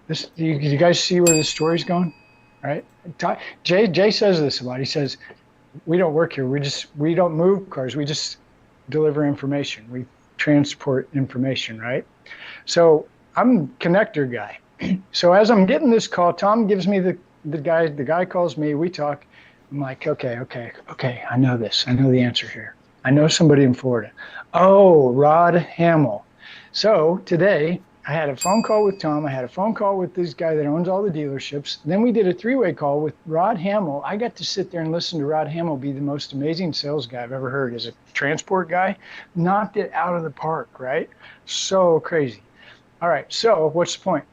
Do you guys see where this story's going? Right? Jay says this a lot. He says, we don't work here. We don't move cars. We just deliver information. We transport information, right? So I'm a connector guy. So as I'm getting this call, Tom gives me the guy calls me, we talk. I'm like, okay, I know this. I know the answer here. I know somebody in Florida. Oh, Rod Hamill. So today I had a phone call with Tom. I had a phone call with this guy that owns all the dealerships. Then we did a 3-way call with Rod Hamill. I got to sit there and listen to Rod Hamill be the most amazing sales guy I've ever heard. As a transport guy, knocked it out of the park, right? So crazy. All right, so what's the point?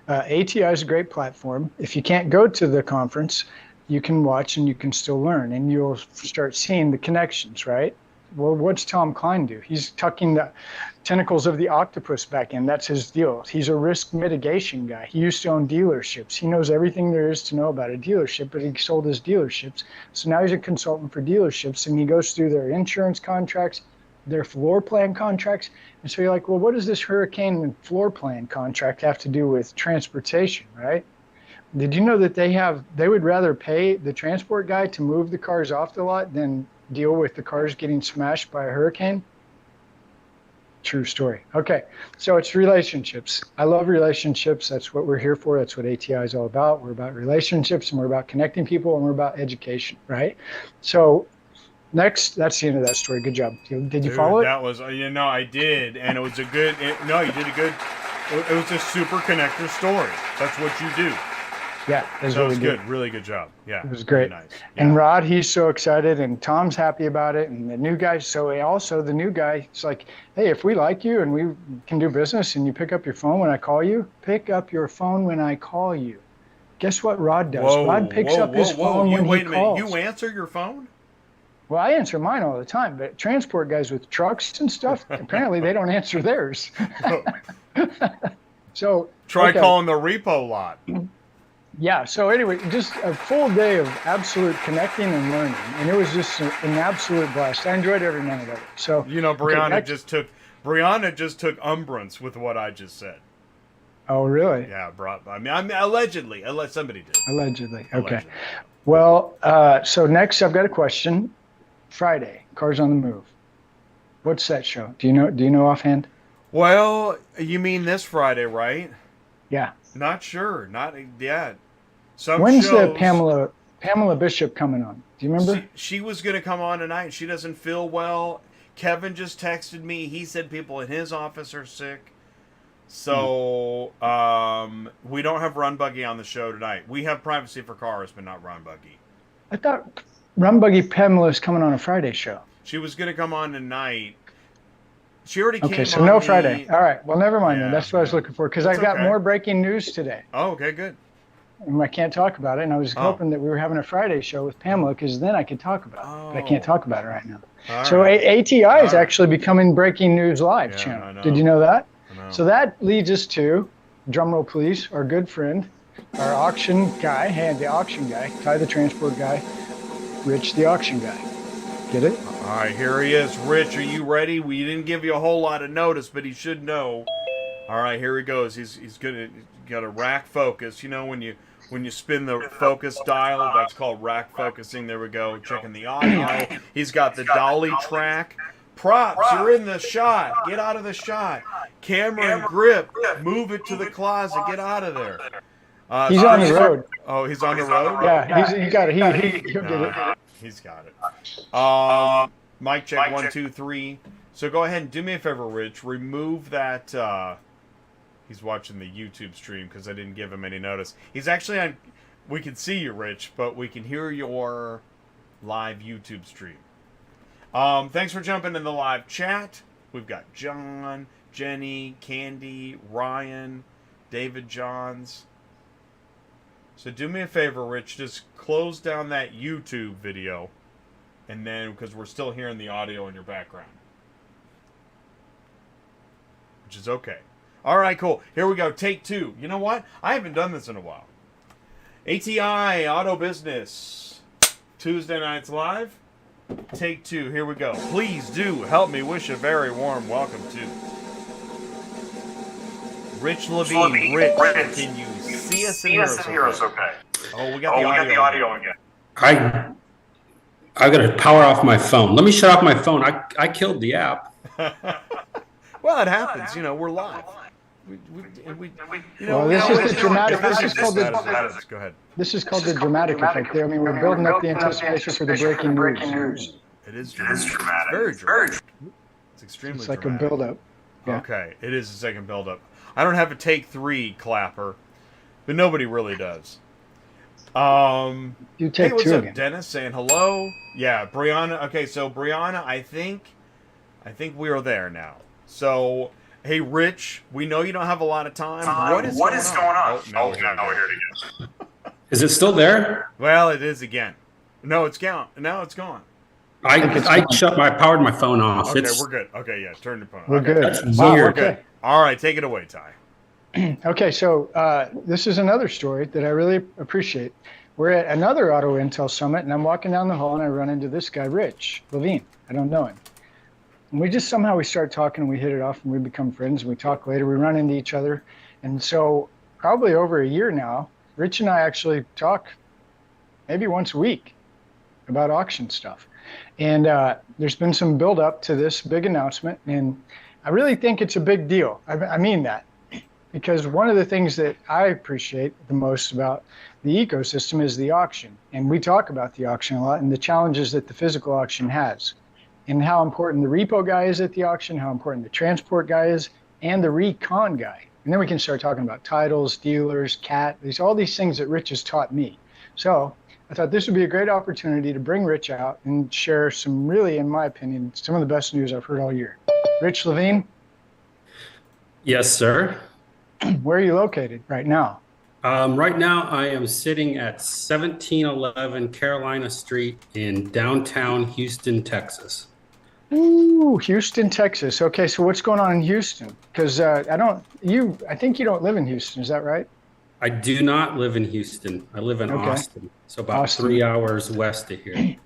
ATI is a great platform. If you can't go to the conference, you can watch and you can still learn, and you'll start seeing the connections, right? Well, what's Tom Klein do? He's tucking the tentacles of the octopus back in. That's his deal. He's a risk mitigation guy. He used to own dealerships. He knows everything there is to know about a dealership, but he sold his dealerships. So now he's a consultant for dealerships, and he goes through their insurance contracts, their floor plan contracts. And so you're like, well, what does this hurricane and floor plan contract have to do with transportation, right? Did you know that they would rather pay the transport guy to move the cars off the lot than deal with the cars getting smashed by a hurricane? True story. Okay, so it's relationships. I love relationships. That's what we're here for. That's what ATI is all about. We're about relationships, and we're about connecting people, and we're about education, right? So next, that's the end of that story. Good job. Did you follow it? That was, I did, and it was a good. No, you did a good. It was a super connector story. That's what you do. Yeah, that was good. Really good job. Yeah, it was great. Really nice. And Rod, he's so excited, and Tom's happy about it, and the new guy. So also the new guy, it's like, hey, if we like you and we can do business, and you pick up your phone when I call you, pick up your phone when I call you. Guess what Rod does? Rod picks up his phone when he calls. You answer your phone? Well, I answer mine all the time, but transport guys with trucks and stuff, apparently they don't answer theirs. So try calling the repo lot. Yeah. So anyway, just a full day of absolute connecting and learning, and it was just an absolute blast. I enjoyed every minute of it. So Bryanna just took umbrance with what I just said. Oh, really? Yeah, I mean, allegedly, somebody did. Allegedly. Okay. Well, so next I've got a question. Friday, Cars on the Move. What's that show? Do you know offhand? Well, you mean this Friday, right? Yeah. Not sure. Not yet. When's the Pamela Bishop coming on? Do you remember? She was going to come on tonight. She doesn't feel well. Kevin just texted me. He said people in his office are sick. So we don't have Run Buggy on the show tonight. We have Privacy for Cars, but not Run Buggy. I thought Run Buggy Pamela's coming on a Friday show. She was going to come on tonight. She already came on. Okay, so no Friday. All right. Well, never mind then. That's what I was looking for, because I got more breaking news today. Oh, okay, good. And I can't talk about it, and I was hoping that we were having a Friday show with Pamela, because then I could talk about it. But I can't talk about it right now. So ATI is actually becoming Breaking News Live channel. Did you know that? So that leads us to, drumroll please, our good friend, our auction guy, the auction guy, Ty the transport guy, Rich the auction guy. Get it? All right, here he is. Rich, are you ready? We didn't give you a whole lot of notice, but he should know. All right, here he goes. He's got a rack focus. You know when you spin the focus dial, that's called rack focusing. There we go. Checking the audio. He's got the dolly track. Props, you're in the shot. Get out of the shot. Camera and grip. Move it to the closet. Get out of there. He's on the road. Oh, he's on the road? Yeah, he got it. He'll get it. He's got it. Mic check 1, 2, 3. So go ahead and do me a favor, Rich. Remove that. He's watching the YouTube stream because I didn't give him any notice. He's actually on. We can see you, Rich, but we can hear your live YouTube stream. Thanks for jumping in the live chat. We've got John, Jenny, Candy, Ryan, David Johns. So do me a favor, Rich. Just close down that YouTube video. And then, because we're still hearing the audio in your background. Which is okay. All right, cool. Here we go. Take 2. You know what? I haven't done this in a while. ATI Auto Business. Tuesday nights live. Take 2. Here we go. Please do help me wish a very warm welcome to Rich Levene. Rich, can you see us and hear us okay? Oh, we got the audio again. I got to power off my phone. Let me shut off my phone. I killed the app. Well, it happens. You know, we're live. This is the dramatic. This is called the. Go ahead. This is called the dramatic effect. I mean, we're building up the anticipation for the breaking news. It is dramatic. Very dramatic. It's extremely. It's like dramatic. A build-up. Yeah. Okay, it is a second build-up. I don't have a take 3 clapper, but nobody really does. You take hey, what's 2 up, again. Dennis? Saying hello. Yeah, Bryanna. Okay, so Bryanna, I think we are there now. So, hey, Rich, we know you don't have a lot of time. What is going on? Oh, no, we're here again. Is it still there? Well, it is again. No, it's gone. Now it's gone. I powered my phone off. Okay, we're good. Okay, yeah, turn the phone off. We're good. That's Wow, weird. We're good. All right, take it away, Ty. Okay, so this is another story that I really appreciate. We're at another Auto Intel Summit, and I'm walking down the hall, and I run into this guy, Rich Levene. I don't know him. And we start talking, and we hit it off, and we become friends, and we talk later. We run into each other. And so probably over a year now, Rich and I actually talk maybe once a week about auction stuff. And there's been some build up to this big announcement, and I really think it's a big deal. I mean that, because one of the things that I appreciate the most about the ecosystem is the auction. And we talk about the auction a lot and the challenges that the physical auction has, and how important the repo guy is at the auction, how important the transport guy is, and the recon guy. And then we can start talking about titles, dealers, CAT, all these things that Rich has taught me. So I thought this would be a great opportunity to bring Rich out and share some really, in my opinion, some of the best news I've heard all year. Rich Levene? Yes, sir. Where are you located right now? Right now, I am sitting at 1711 Carolina Street in downtown Houston, Texas. Ooh, Houston, Texas. Okay, so what's going on in Houston? Because I think you don't live in Houston, is that right? I do not live in Houston. I live in Austin, so about Austin. 3 hours west of here.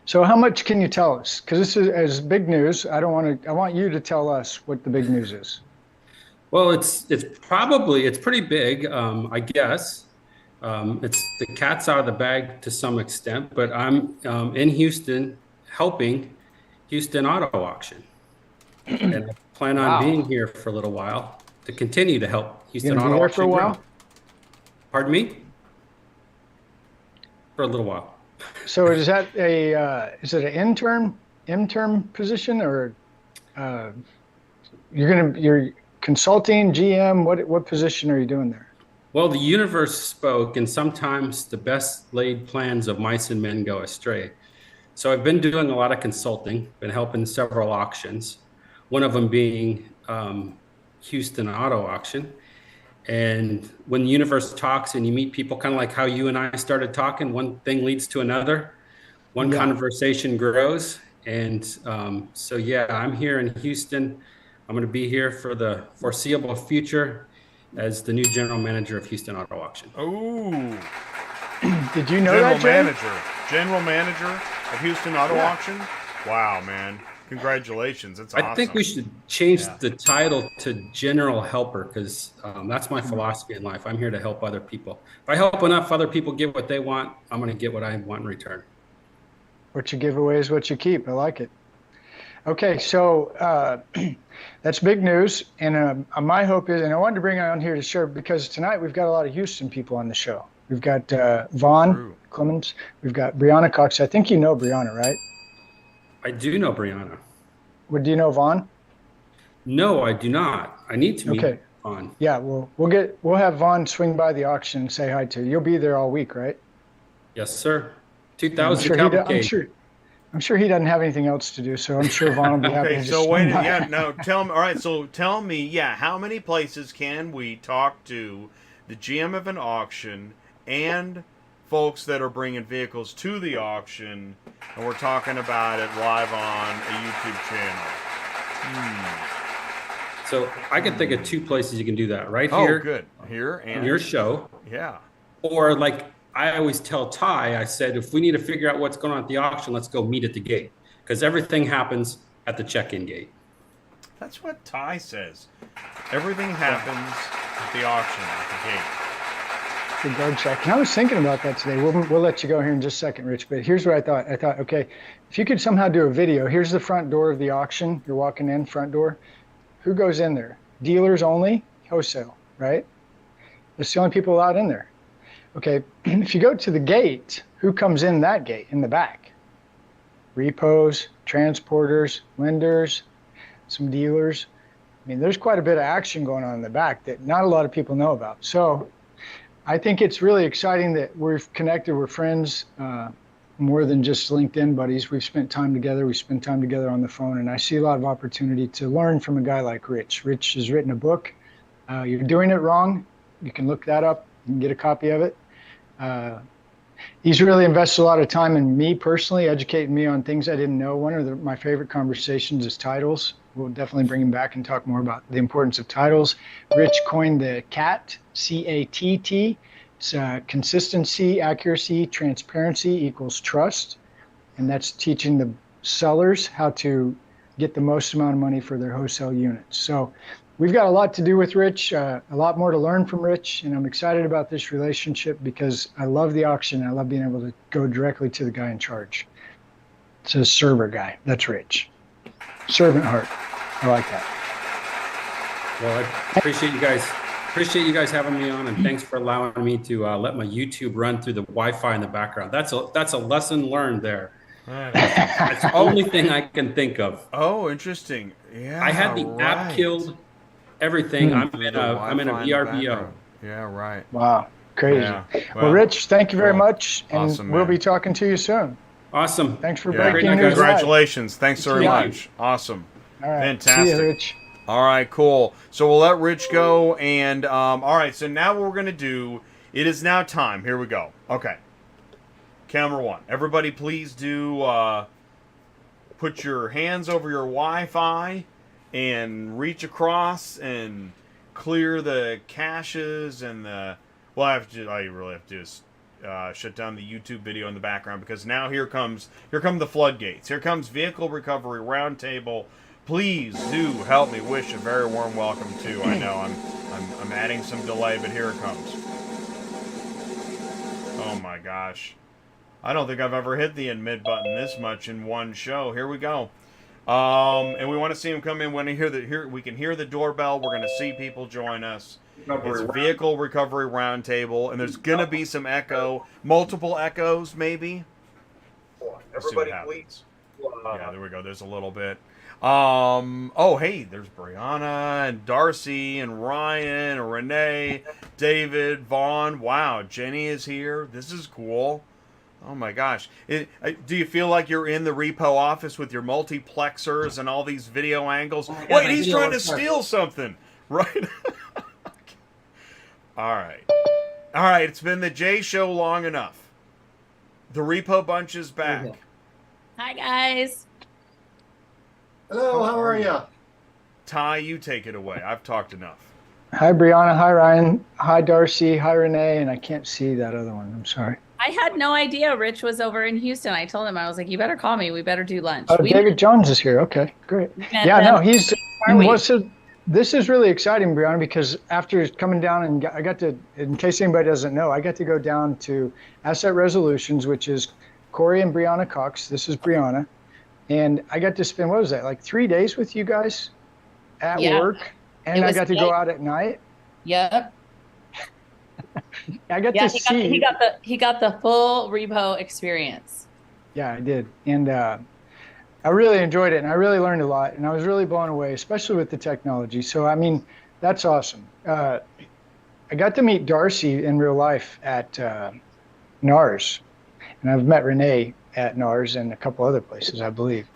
So how much can you tell us? Because this is big news. I want you to tell us what the big news is. Well, it's pretty big, I guess. It's the cat's out of the bag to some extent, but I'm in Houston helping Houston Auto Auction. And I plan on being here for a little while to continue to help Houston Auto Auction. For a while? Pardon me? For a little while. So is that is it an intern position, or you're consulting, GM? What position are you doing there? Well, the universe spoke, and sometimes the best laid plans of mice and men go astray. So I've been doing a lot of consulting, been helping several auctions, one of them being Houston Auto Auction. And when the universe talks and you meet people, kind of like how you and I started talking, one thing leads to another, one conversation grows. And so, yeah, I'm here in Houston. I'm going to be here for the foreseeable future as the new general manager of Houston Auto Auction. Oh, did you know that, Jay? General manager of Houston Auto Auction? Wow, man. Congratulations. It's awesome. I think we should change the title to general helper, because that's my philosophy in life. I'm here to help other people. If I help enough other people get what they want, I'm going to get what I want in return. What you give away is what you keep. I like it. Okay, so that's big news. And my hope is, and I wanted to bring it on here to share, because tonight we've got a lot of Houston people on the show. We've got Vaughn Clemmons. We've got Bryanna Cox. I think you know Bryanna, right? I do know Bryanna. Well, do you know Vaughn? No, I do not. I need to meet Vaughn. Yeah, well, we'll have Vaughn swing by the auction and say hi to you. You'll be there all week, right? Yes, sir. 2,000 I'm sure he doesn't have anything else to do, so I'm sure Vaughn will be happy to so wait, no, tell me. All right, so tell me, how many places can we talk to the GM of an auction and folks that are bringing vehicles to the auction, and we're talking about it live on a YouTube channel? So I can think of 2 places you can do that. Right here. Oh, good. Here and on your show. Yeah. Or like I always tell Ty, I said, if we need to figure out what's going on at the auction, let's go meet at the gate, because everything happens at the check-in gate. That's what Ty says. Everything happens at the auction, at the gate. The guard check. And I was thinking about that today. We'll let you go here in just a second, Rich. But here's what I thought. I thought, okay, if you could somehow do a video, here's the front door of the auction. You're walking in, front door. Who goes in there? Dealers only, wholesale, right? That's the only people allowed in there. Okay, if you go to the gate, who comes in that gate in the back? Repos, transporters, lenders, some dealers. I mean, there's quite a bit of action going on in the back that not a lot of people know about. So I think it's really exciting that we're connected. We're friends, more than just LinkedIn buddies. We've spent time together. We spend time together on the phone, and I see a lot of opportunity to learn from a guy like Rich. Rich has written a book. You're Doing It Wrong. You can look that up. You can get a copy of it. He's really invested a lot of time in me personally, educating me on things I didn't know. One of my favorite conversations is titles. We'll definitely bring him back and talk more about the importance of titles. Rich coined the CAT, C-A-T-T. It's consistency, accuracy, transparency equals trust. And that's teaching the sellers how to get the most amount of money for their wholesale units. So we've got a lot to do with Rich, a lot more to learn from Rich, and I'm excited about this relationship because I love the auction. I love being able to go directly to the guy in charge. says server guy. That's rich. Servant heart. I like that. Well, I appreciate you guys. Appreciate you guys having me on, and thanks for allowing me to let my YouTube run through the Wi-Fi in the background. That's a lesson learned there. That's the only thing I can think of. Oh, interesting. Yeah, I had the app killed. Everything. I'm in a VRBO. Yeah, right. Wow, crazy. Yeah. Well, Rich, thank you very cool. much, and Awesome, we'll man. be talking to you soon. Awesome. Thanks for Yeah. breaking news. Congratulations. Thanks very Yeah. much. Awesome. All right. Fantastic. See you, Rich. All right, cool. So we'll let Rich go, and all right. So now what we're gonna do? It is now time. Here we go. Okay. Camera one. Everybody, please do put your hands over your Wi-Fi and reach across and clear the caches and the. Well, all you really have to do is shut down the YouTube video in the background, because now here come the floodgates. Here comes Vehicle Recovery Roundtable. Please do help me wish a very warm welcome to. I know I'm adding some delay, but here it comes. Oh my gosh. I don't think I've ever hit the admit button this much in one show. Here we go. And we want to see them come in. When we can hear the doorbell. We're going to see people join us. It's Vehicle Recovery Roundtable, and there's going to be some echo, multiple echoes maybe. Everybody, please. Yeah, there we go. There's a little bit. Oh, hey, there's Bryanna and Darcy and Ryan and Renee, David, Vaughn. Wow, Jenny is here. This is cool. Oh my gosh. Do you feel like you're in the repo office with your multiplexers and all these video angles? Wait, he's trying to steal something. Right? All right. All right, it's been the Jay Show long enough. The Repo Bunch is back. Hi, guys. Hello, how are you? Ty, you take it away. I've talked enough. Hi, Bryanna. Hi, Ryan. Hi, Darcy. Hi, Renee. And I can't see that other one. I'm sorry. I had no idea Rich was over in Houston. I told him, I was like, you better call me. We better do lunch. Oh, David Jones is here. Okay, great. Yeah, no, he's. This is really exciting, Bryanna, because after coming down and I got to, in case anybody doesn't know, I got to go down to Asset Resolutions, which is Corey and Bryanna Cox. This is Bryanna. And I got to spend, what was that, like 3 days with you guys at work? And I got to go out at night. Yep. I got to see. He got the full repo experience. Yeah, I did. And I really enjoyed it, and I really learned a lot, and I was really blown away, especially with the technology. So, I mean, that's awesome. I got to meet Darcy in real life at NARS, and I've met Renee at NARS and a couple other places, I believe.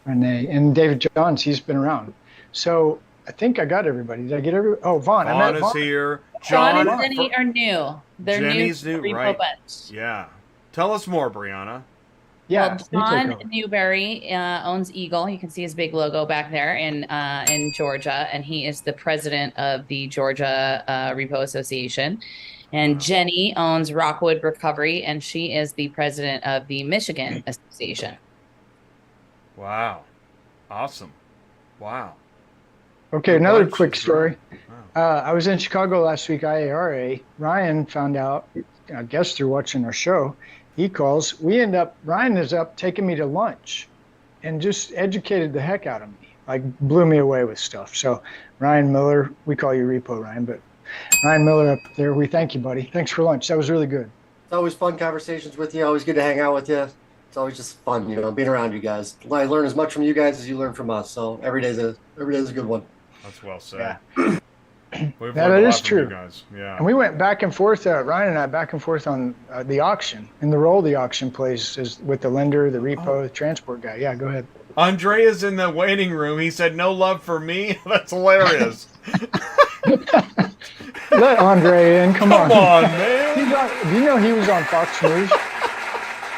Renee and David Johns, he's been around. So I think I got everybody. Did I get everybody? Oh, Vaughn. Vaughn is here. John and Jenny are new. They're Jenny's new, new, Repo right? Bunch. Yeah. Tell us more, Bryanna. Yeah. Well, John Newberry owns Eagle. You can see his big logo back there in Georgia, and he is the president of the Georgia Repo Association. And Jenny owns Rockwood Recovery, and she is the president of the Michigan Association. Wow. Awesome. Wow. Okay, another quick story. I was in Chicago last week, IARA. Ryan found out, I guess through watching our show, he calls. Ryan is up taking me to lunch and just educated the heck out of me, like blew me away with stuff. So Ryan Miller, we call you Repo, Ryan, but Ryan Miller up there, we thank you, buddy. Thanks for lunch. That was really good. It's always fun conversations with you. Always good to hang out with you. It's always just fun, being around you guys. I learn as much from you guys as you learn from us. So every day's a good one. That's well said. Yeah. We've That learned a is lot from true. you guys. Yeah. And we went back and forth, Ryan and I, back and forth on the auction and the role the auction plays is with the lender, the repo, the transport guy. Yeah, go ahead. Andrea's in the waiting room. He said, "No love for me." That's hilarious. Let Andre in. Come on. Come on, man. Do you know he was on Fox News?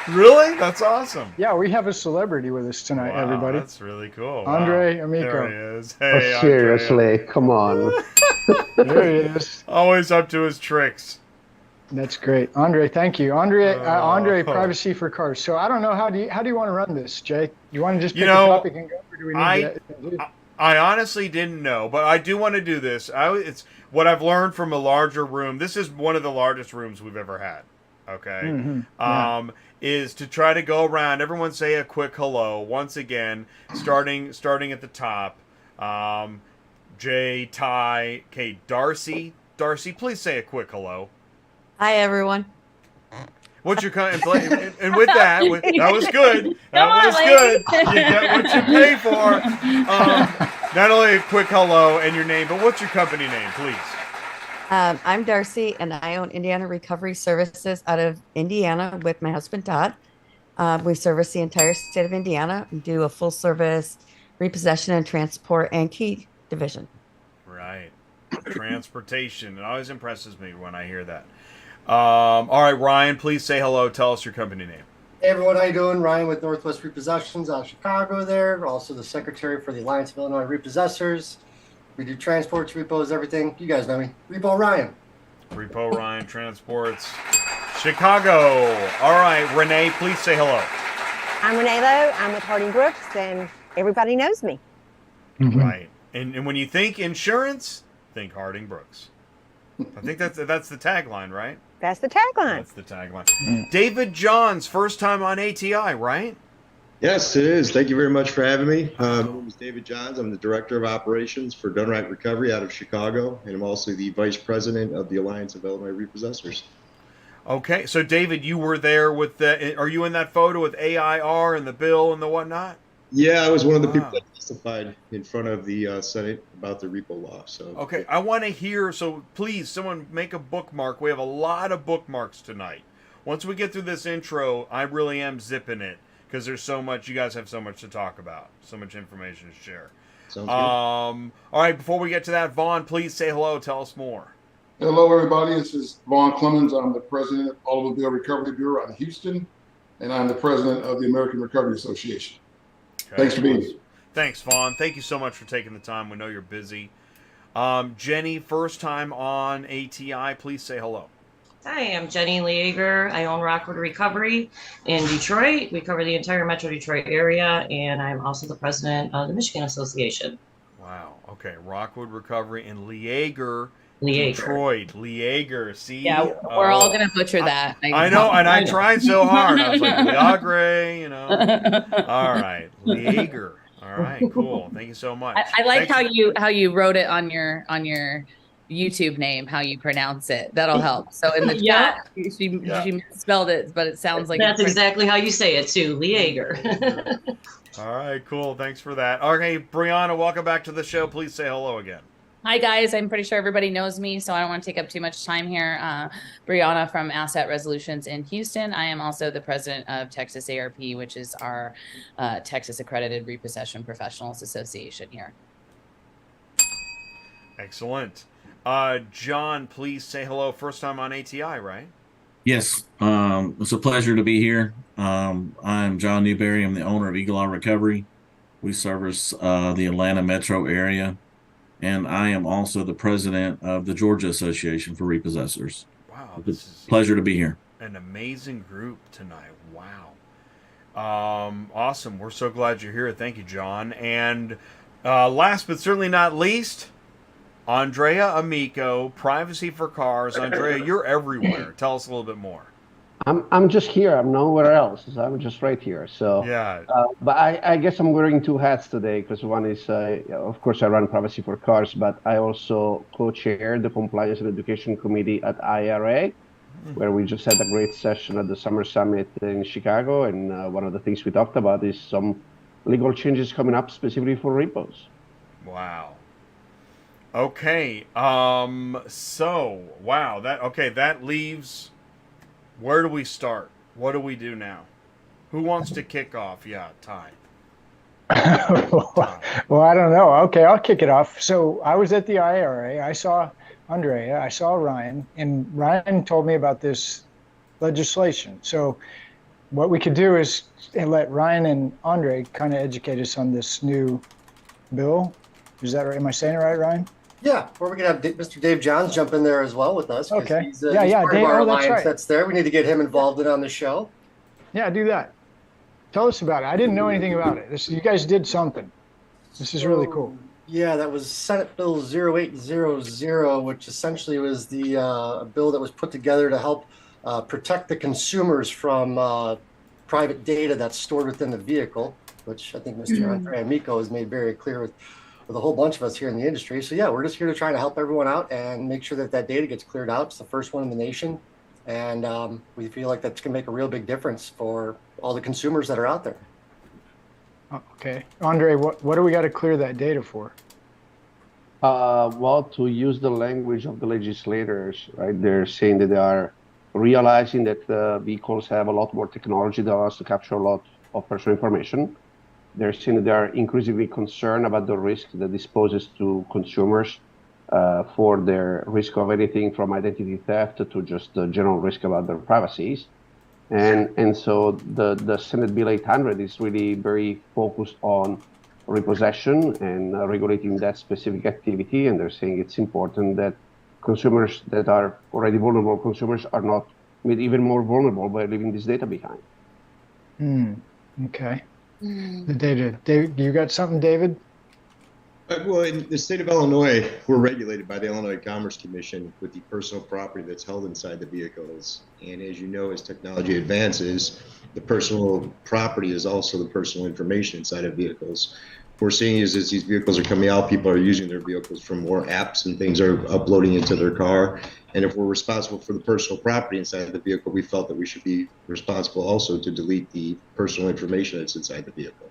Really? That's awesome. Yeah, we have a celebrity with us tonight, Wow, everybody. that's really cool. Andre Wow. Amico. There he is. Hey, Oh, seriously, come on. There he is. Always up to his tricks. That's great. Andre, thank you. Andre, privacy for cars. So I don't know, how do you want to run this, Jay? You want to just pick a topic and go, or do we need I honestly didn't know, but I do want to do this. It's what I've learned from a larger room. This is one of the largest rooms we've ever had. Okay. Mhm. Yeah. is to try to go around. Everyone say a quick hello once again, starting at the top. Jay, Ty, okay, Darcy. Darcy, please say a quick hello. Hi, everyone. What's your and with that, that was good. That was good. You get what you pay for. Not only a quick hello and your name, but what's your company name, please? I'm Darcy, and I own Indiana Recovery Services out of Indiana with my husband, Todd. We service the entire state of Indiana and do a full service repossession and transport and key division. Right. Transportation. It always impresses me when I hear that. All right, Ryan, please say hello. Tell us your company name. Hey everyone, how you doing? Ryan with Northwest Repossessions out of Chicago there. Also the secretary for the Alliance of Illinois Repossessors. We do transports, repos, everything. You guys know me. Repo Ryan. Repo Ryan Transports. Chicago. All right, Renee, please say hello. I'm Renee Lowe. I'm with Harding Brooks, and everybody knows me. Right. And when you think insurance, think Harding Brooks. I think that's the tagline, right? That's the tagline. That's the tagline. David Johns, first time on ATI, right? Yes, it is. Thank you very much for having me. My name is David Johns. I'm the Director of Operations for Done Right Recovery out of Chicago, and I'm also the Vice President of the Alliance of Illinois Repossessors. Okay, so David, you were there with the. Are you in that photo with A.I.R. and the bill and the whatnot? Yeah, I was one of the people that testified in front of the Senate about the repo law. So okay, I want to hear. So please, someone make a bookmark. We have a lot of bookmarks tonight. Once we get through this intro, I really am zipping it because there's so much. You guys have so much to talk about, so much information to share. Sounds good. All right, before we get to that, Vaughn, please say hello. Tell us more. Hello, everybody. This is Vaughn Clemmons. I'm the president of Automobile Recovery Bureau out of Houston, and I'm the president of the American Recovery Association. Okay. Thanks for being here. Thanks, Vaughn. Thank you so much for taking the time. We know you're busy. Jenny, first time on ATI. Please say hello. Hi, I'm Jenny Leager. I own Rockwood Recovery in Detroit. We cover the entire Metro Detroit area, and I'm also the president of the Michigan Association. Wow. Okay. Rockwood Recovery in Leager, Detroit. Leager. See? Yeah, we're all going to butcher that. I know, and I tried so hard. I was like, Leagre, you know. All right. Leager. All right, cool. Thank you so much. I like how you wrote it on your YouTube name, how you pronounce it. That'll help. So in the chat, she spelled it, but it sounds like that's exactly how you say it too, Leager. All right, cool. Thanks for that. Okay, Bryanna, welcome back to the show. Please say hello again. Hi, guys. I'm pretty sure everybody knows me, so I don't want to take up too much time here. Bryanna from Asset Resolutions in Houston. I am also the president of Texas ARP, which is our Texas Accredited Repossession Professionals Association here. Excellent. John, please say hello. First time on ATI, right? Yes. It's a pleasure to be here. I'm John Newberry. I'm the owner of Eagle Eye Recovery. We service the Atlanta metro area. And I am also the president of the Georgia Association for Repossessors. Wow. It's a pleasure to be here. An amazing group tonight. Wow. Awesome. We're so glad you're here. Thank you, John. And last but certainly not least, Andrea Amico, Privacy for Cars. Andrea, you're everywhere. Tell us a little bit more. I'm just here. I'm nowhere else. I'm just right here. So yeah. But I guess I'm wearing two hats today because one is, of course, I run Privacy for Cars, but I also co-chair the Compliance and Education Committee at IARA, where we just had a great session at the Summer Summit in Chicago. And one of the things we talked about is some legal changes coming up specifically for repos. Wow. Okay. So, wow. That leaves... Where do we start? What do we do now? Who wants to kick off? Yeah, Ty. Well, I don't know. Okay, I'll kick it off. So I was at the IARA. I saw Andrea. I saw Ryan. And Ryan told me about this legislation. So what we could do is let Ryan and Andre kind of educate us on this new bill. Is that right? Am I saying it right, Ryan? Yeah, or we could have Mr. Dave Johns jump in there as well with us. Okay. He's Dave, part of our alliance right. that's there. We need to get him involved on the show. Yeah, do that. Tell us about it. I didn't know anything about it. You guys did something. This is really cool. Yeah, that was Senate Bill 0800, which essentially was the bill that was put together to help protect the consumers from private data that's stored within the vehicle, which I think Mr. Andrea Amico has made very clear with a whole bunch of us here in the industry. So yeah, we're just here to try to help everyone out and make sure that that data gets cleared out. It's the first one in the nation. And we feel like that's going to make a real big difference for all the consumers that are out there. Okay. Andre, what do we got to clear that data for? Well, to use the language of the legislators, right? They're saying that they are realizing that vehicles have a lot more technology that allows to capture a lot of personal information. They're saying that they are increasingly concerned about the risk that this poses to consumers for their risk of anything from identity theft to just the general risk about their privacies. And so the Senate Bill 800 is really very focused on repossession and regulating that specific activity. And they're saying it's important that consumers that are already vulnerable consumers are not made even more vulnerable by leaving this data behind. Okay. The data. David, you got something, David? Well, in the state of Illinois, we're regulated by the Illinois Commerce Commission with the personal property that's held inside the vehicles. And as you know, as technology advances, the personal property is also the personal information inside of vehicles. What we're seeing is as these vehicles are coming out, people are using their vehicles for more apps and things are uploading into their car. And if we're responsible for the personal property inside of the vehicle, we felt that we should be responsible also to delete the personal information that's inside the vehicle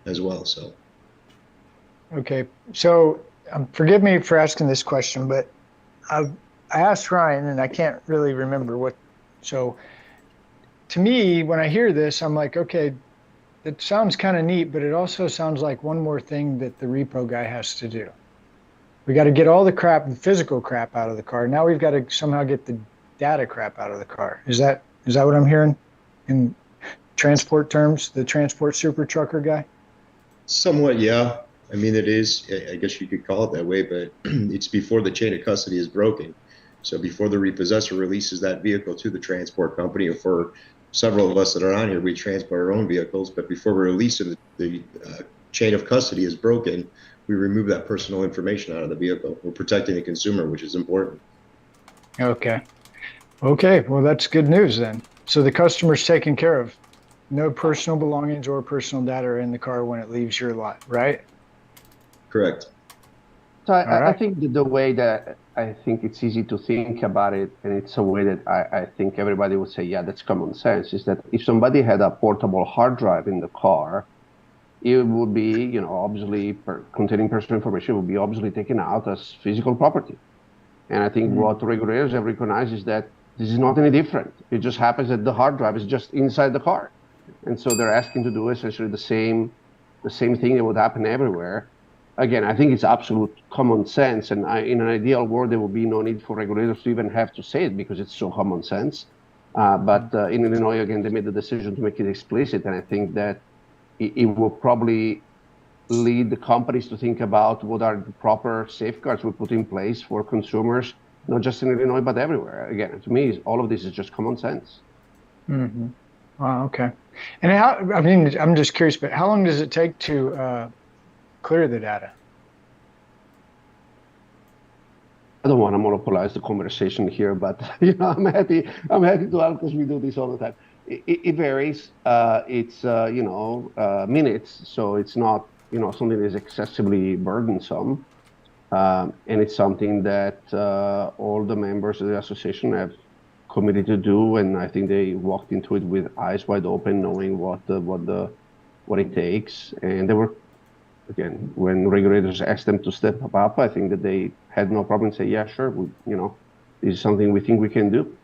as well. So. Okay, so forgive me for asking this question, but I asked Ryan and I can't really remember what. So to me, when I hear this, I'm like, okay, it sounds kind of neat, but it also sounds like one more thing that the repo guy has to do. We got to get all the crap, the physical crap out of the car. Now we've got to somehow get the data crap out of the car. Is that what I'm hearing in transport terms, the transport super trucker guy? Somewhat, yeah. I mean, it is, I guess you could call it that way, but it's before the chain of custody is broken. So before the repossessor releases that vehicle to the transport company, or for several of us that are on here, we transport our own vehicles, but before we release it, the chain of custody is broken, we remove that personal information out of the vehicle. We're protecting the consumer, which is important. Okay. Okay, well, that's good news then. So the customer's taken care of. No personal belongings or personal data are in the car when it leaves your lot, right? Correct. So I think the way that I think it's easy to think about it, and it's a way that I think everybody would say, yeah, that's common sense, is that if somebody had a portable hard drive in the car, it would be, obviously containing personal information would be obviously taken out as physical property. And I think what regulators have recognized is that this is not any different. It just happens that the hard drive is just inside the car. And so they're asking to do essentially the same thing that would happen everywhere. Again, I think it's absolute common sense, and in an ideal world, there would be no need for regulators to even have to say it because it's so common sense. But in Illinois, again, they made the decision to make it explicit, and I think that it will probably lead the companies to think about what are the proper safeguards we put in place for consumers, not just in Illinois, but everywhere. Again, to me, all of this is just common sense. Mm-hmm. Wow, okay. And I'm just curious, but how long does it take to clear the data? I don't want to monopolize the conversation here, but I'm happy to help because we do this all the time. It varies. It's minutes, so it's not something that is excessively burdensome, and it's something that all the members of the association have committed to do, and I think they walked into it with eyes wide open, knowing what it takes, and they were. Again, when regulators asked them to step up, I think that they had no problem saying, yeah, sure, this is something we think we can do.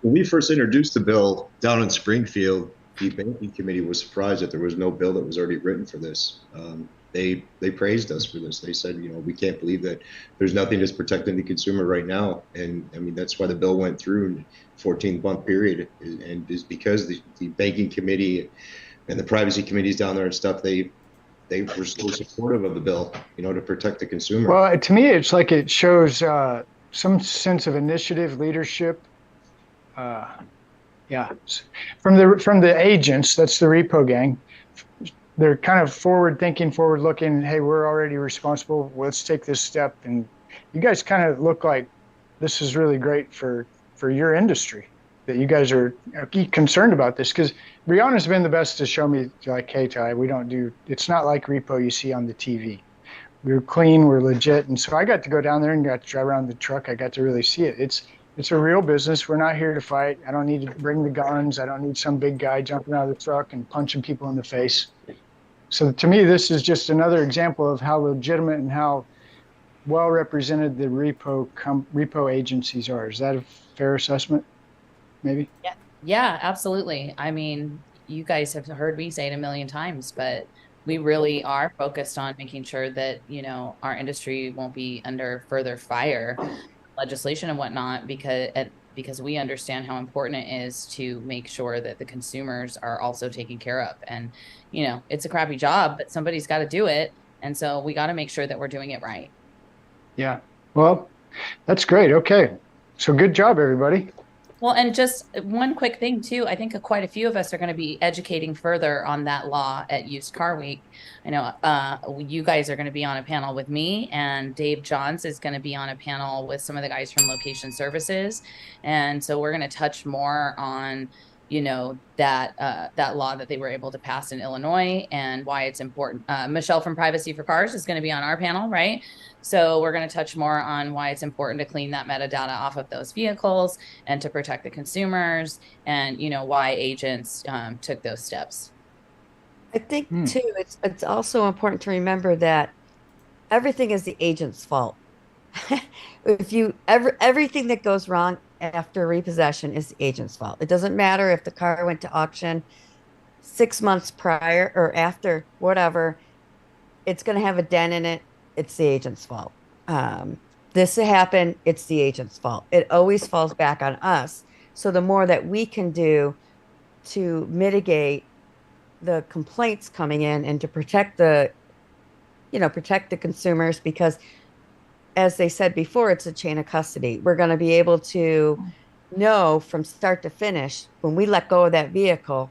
When we first introduced the bill down in Springfield, the banking committee was surprised that there was no bill that was already written for this. They praised us for this. They said, we can't believe that there's nothing that's protecting the consumer right now. And I mean, that's why the bill went through in a 14-month period, and is because the banking committee and the privacy committees down there and stuff, they were so supportive of the bill, to protect the consumer. Well, to me, it's like it shows some sense of initiative, leadership. Yeah, from the agents, that's the repo gang. They're kind of forward-thinking, forward-looking. Hey, we're already responsible. Let's take this step. And you guys kind of look like this is really great for your industry. that you guys are concerned about this, because Bryanna's been the best to show me, like, hey, Ty, we don't do, it's not like Repo you see on the TV. We're clean, we're legit. And so I got to go down there and got to drive around the truck. I got to really see it. It's a real business. We're not here to fight. I don't need to bring the guns. I don't need some big guy jumping out of the truck and punching people in the face. So to me, this is just another example of how legitimate and how well represented the repo agencies are. Is that a fair assessment? Maybe? Yeah, absolutely. I mean, you guys have heard me say it a million times, but we really are focused on making sure that, you know, our industry won't be under further fire, legislation and whatnot, because we understand how important it is to make sure that the consumers are also taken care of. And, you know, it's a crappy job, but somebody's got to do it. And so we got to make sure that we're doing it right. Yeah. Well, that's great. Okay. So good job, everybody. Well, and just one quick thing too, I think quite a few of us are going to be educating further on that law at Used Car Week. I know you guys are going to be on a panel with me, and Dave Johns is going to be on a panel with some of the guys from Location Services. And so we're going to touch more on, you know, that law that they were able to pass in Illinois and why it's important. Michelle from Privacy for Cars is going to be on our panel, right? So we're going to touch more on why it's important to clean that metadata off of those vehicles and to protect the consumers, and, you know, why agents took those steps. I think too, it's also important to remember that everything is the agent's fault. Everything that goes wrong after repossession is the agent's fault. It doesn't matter if the car went to auction 6 months prior or after, whatever. It's going to have a dent in it. It's the agent's fault. This happened, it's the agent's fault. It always falls back on us. So the more that we can do to mitigate the complaints coming in and to protect the consumers, because as they said before, it's a chain of custody. We're going to be able to know from start to finish, when we let go of that vehicle,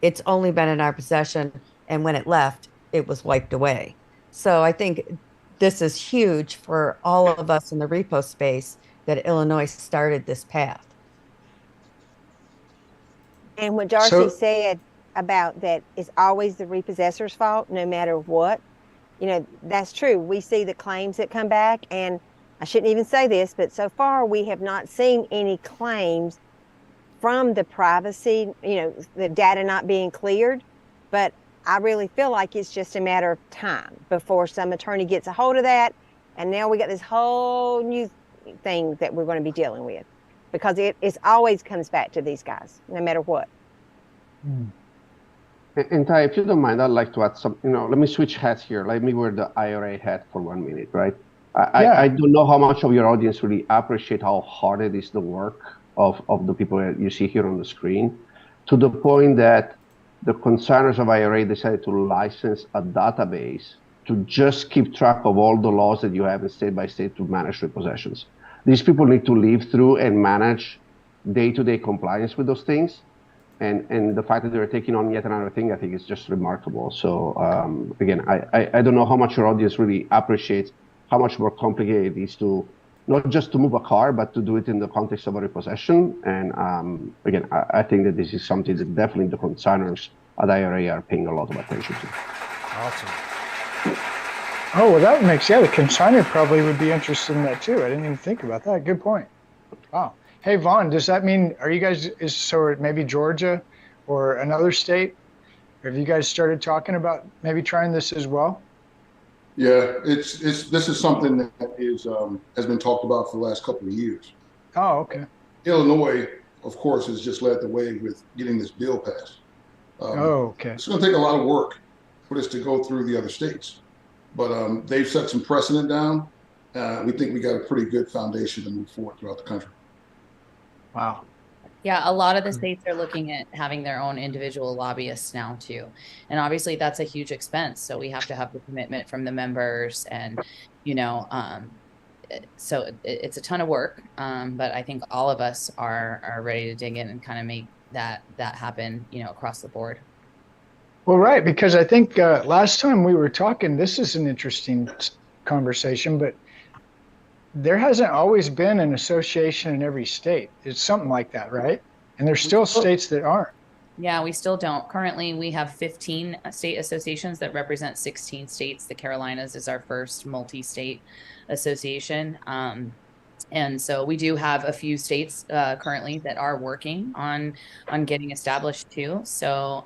it's only been in our possession, and when it left, it was wiped away. So I think this is huge for all of us in the repo space that Illinois started this path. And what Darcy said about that is always the repossessor's fault, no matter what. You know, that's true. We see the claims that come back, and I shouldn't even say this, but so far we have not seen any claims from the privacy, you know, the data not being cleared. But I really feel like it's just a matter of time before some attorney gets a hold of that. And now we got this whole new thing that we're going to be dealing with, because it always comes back to these guys, no matter what. And Ty, if you don't mind, I'd like to add some, let me switch hats here. Let me wear the IRA hat for 1 minute, right? I don't know how much of your audience really appreciate how hard it is, the work of the people that you see here on the screen, to the point that the consigners of IRA decided to license a database to just keep track of all the laws that you have in state by state to manage repossessions. These people need to live through and manage day-to-day compliance with those things. And the fact that they're taking on yet another thing, I think is just remarkable. So again, I don't know how much your audience really appreciates how much more complicated it is to not just to move a car, but to do it in the context of a repossession. And again, I think that this is something that definitely the consigners at IRA are paying a lot of attention to. Awesome. Oh, well, that makes, the consignor probably would be interested in that too. I didn't even think about that. Good point. Wow. Hey, Vaughn, does that mean, are you guys, so maybe Georgia or another state, have you guys started talking about maybe trying this as well? Yeah, this is something that has been talked about for the last couple of years. Oh, okay. Illinois, of course, has just led the way with getting this bill passed. Okay. It's going to take a lot of work for this to go through the other states, but they've set some precedent down. We think we got a pretty good foundation to move forward throughout the country. Wow. Yeah, a lot of the states are looking at having their own individual lobbyists now too. And obviously that's a huge expense. So we have to have the commitment from the members, and, so it's a ton of work. But I think all of us are ready to dig in and kind of make that happen, across the board. Well, right. Because I think last time we were talking, this is an interesting conversation, but there hasn't always been an association in every state. It's something like that, right? And there's still states that aren't. Yeah, we still don't. Currently, we have 15 state associations that represent 16 states. The Carolinas is our first multi-state association. And so we do have a few states currently that are working on getting established too. So,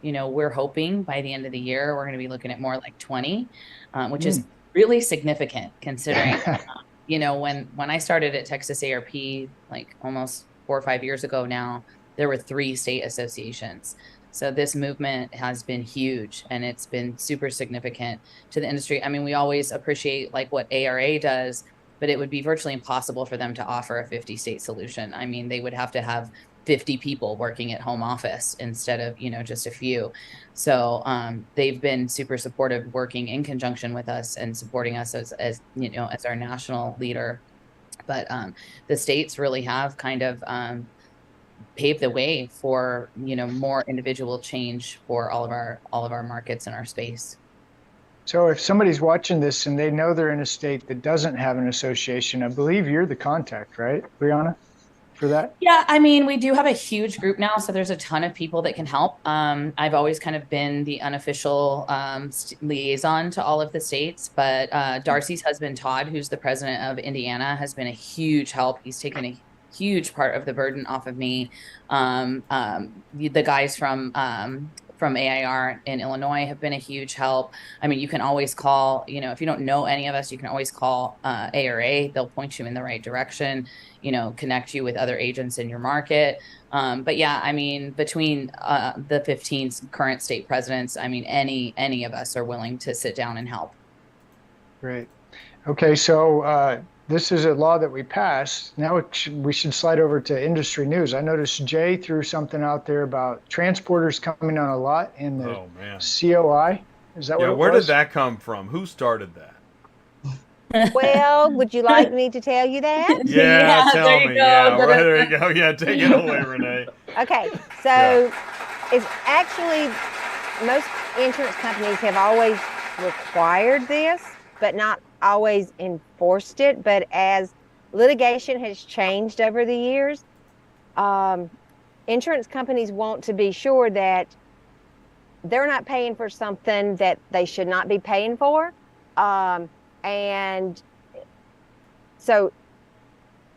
you know, we're hoping by the end of the year, we're going to be looking at more like 20, which is really significant considering, you know, when I started at Texas ARP, like almost 4 or 5 years ago now, there were 3 state associations. So this movement has been huge and it's been super significant to the industry. I mean, we always appreciate like what ARA does, but it would be virtually impossible for them to offer a 50-state solution. I mean, they would have to have 50 people working at home office instead of, you know, just a few. So they've been super supportive, working in conjunction with us and supporting us as you know, as our national leader. But the states really have kind of paved the way for, you know, more individual change for all of our markets in our space. So if somebody's watching this and they know they're in a state that doesn't have an association, I believe you're the contact, right, Bryanna, for that? Yeah, I mean, we do have a huge group now, so there's a ton of people that can help. I've always kind of been the unofficial liaison to all of the states, but Darcy's husband, Todd, who's the president of Indiana, has been a huge help. He's taken a huge part of the burden off of me. The guys from A.I.R. in Illinois have been a huge help. I mean, you can always call, you know, if you don't know any of us, you can always call ARA. They'll point you in the right direction, you know, connect you with other agents in your market. But yeah, I mean, between the 15 current state presidents, I mean, any of us are willing to sit down and help. Great. Okay, so this is a law that we passed. Now we should slide over to industry news. I noticed Jay threw something out there about transporters coming on a lot in the COI. Is that what it was? Where did that come from? Who started that? Well, would you like me to tell you that? Yeah, tell me. Yeah, right, there you go. Yeah, take it away, Renee. Okay, so it's actually, most insurance companies have always required this, but not always enforced it. But as litigation has changed over the years, insurance companies want to be sure that they're not paying for something that they should not be paying for. And so,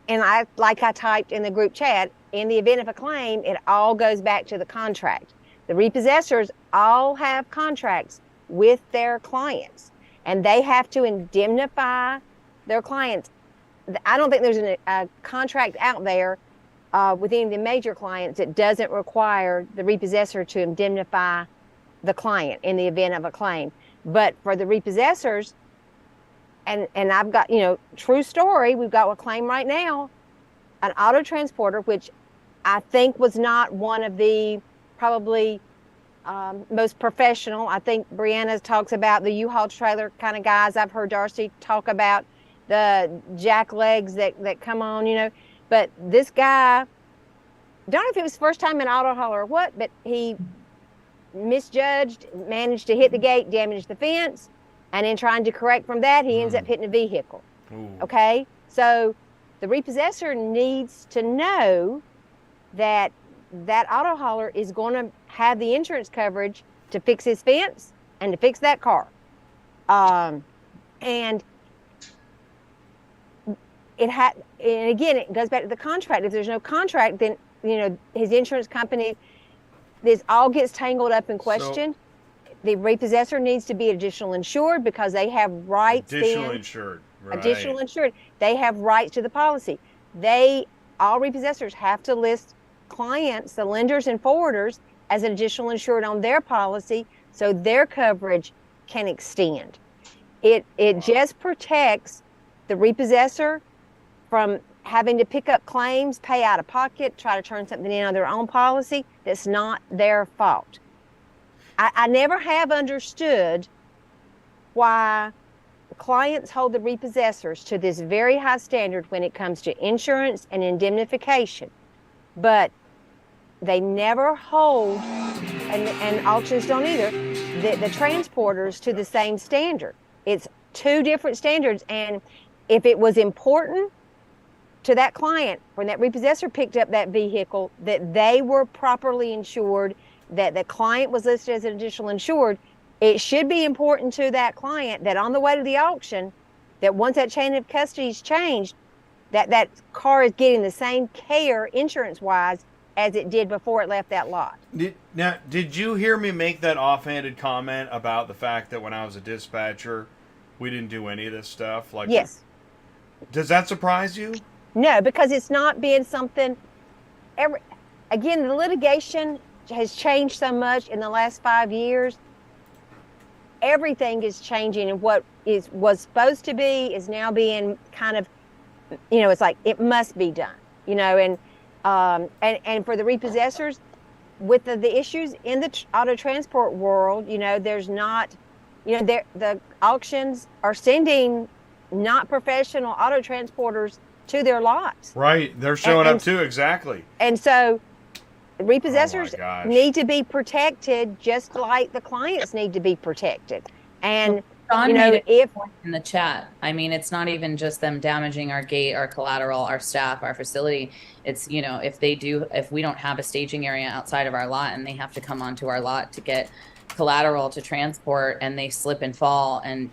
and I typed in the group chat, in the event of a claim, it all goes back to the contract. The repossessors all have contracts with their clients, and they have to indemnify their clients. I don't think there's a contract out there with any of the major clients that doesn't require the repossessor to indemnify the client in the event of a claim. But for the repossessors, and I've got, you know, true story, we've got a claim right now, an auto transporter, which I think was not one of the probably most professional. I think Bryanna talks about the U-Haul trailer kind of guys. I've heard Darcy talk about the jack legs that come on, you know. But this guy, don't know if it was first time in auto haul or what, but he misjudged, managed to hit the gate, damaged the fence, and in trying to correct from that, he ends up hitting a vehicle. Okay? So the repossessor needs to know that that auto hauler is going to have the insurance coverage to fix his fence and to fix that car. And and again, it goes back to the contract. If there's no contract, then, you know, his insurance company, this all gets tangled up in question. The repossessor needs to be additional insured because they have rights. Additional insured. Right. Additional insured. They have rights to the policy. All repossessors have to list clients, the lenders and forwarders, as an additional insured on their policy so their coverage can extend. It just protects the repossessor from having to pick up claims, pay out of pocket, try to turn something in on their own policy that's not their fault. I never have understood why clients hold the repossessors to this very high standard when it comes to insurance and indemnification, but they never hold, and auctions don't either, the transporters to the same standard. It's two different standards, and if it was important, to that client, when that repossessor picked up that vehicle, that they were properly insured, that the client was listed as an additional insured. It should be important to that client that on the way to the auction, that once that chain of custody is changed, that car is getting the same care insurance-wise as it did before it left that lot. Did you hear me make that offhanded comment about the fact that when I was a dispatcher, we didn't do any of this stuff? Like, yes. Does that surprise you? No, because it's not been something. Again, the litigation has changed so much in the last 5 years. Everything is changing, and what was supposed to be is now being kind of, it's like it must be done, and for the repossessors, with the issues in the auto transport world, there's not, the auctions are sending not professional auto transporters to their lots. Right, they're showing up too, exactly. And so repossessors need to be protected just like the clients need to be protected. And John made a point in the chat. I mean, it's not even just them damaging our gate, our collateral, our staff, our facility. It's, if we don't have a staging area outside of our lot and they have to come onto our lot to get collateral to transport, and they slip and fall and,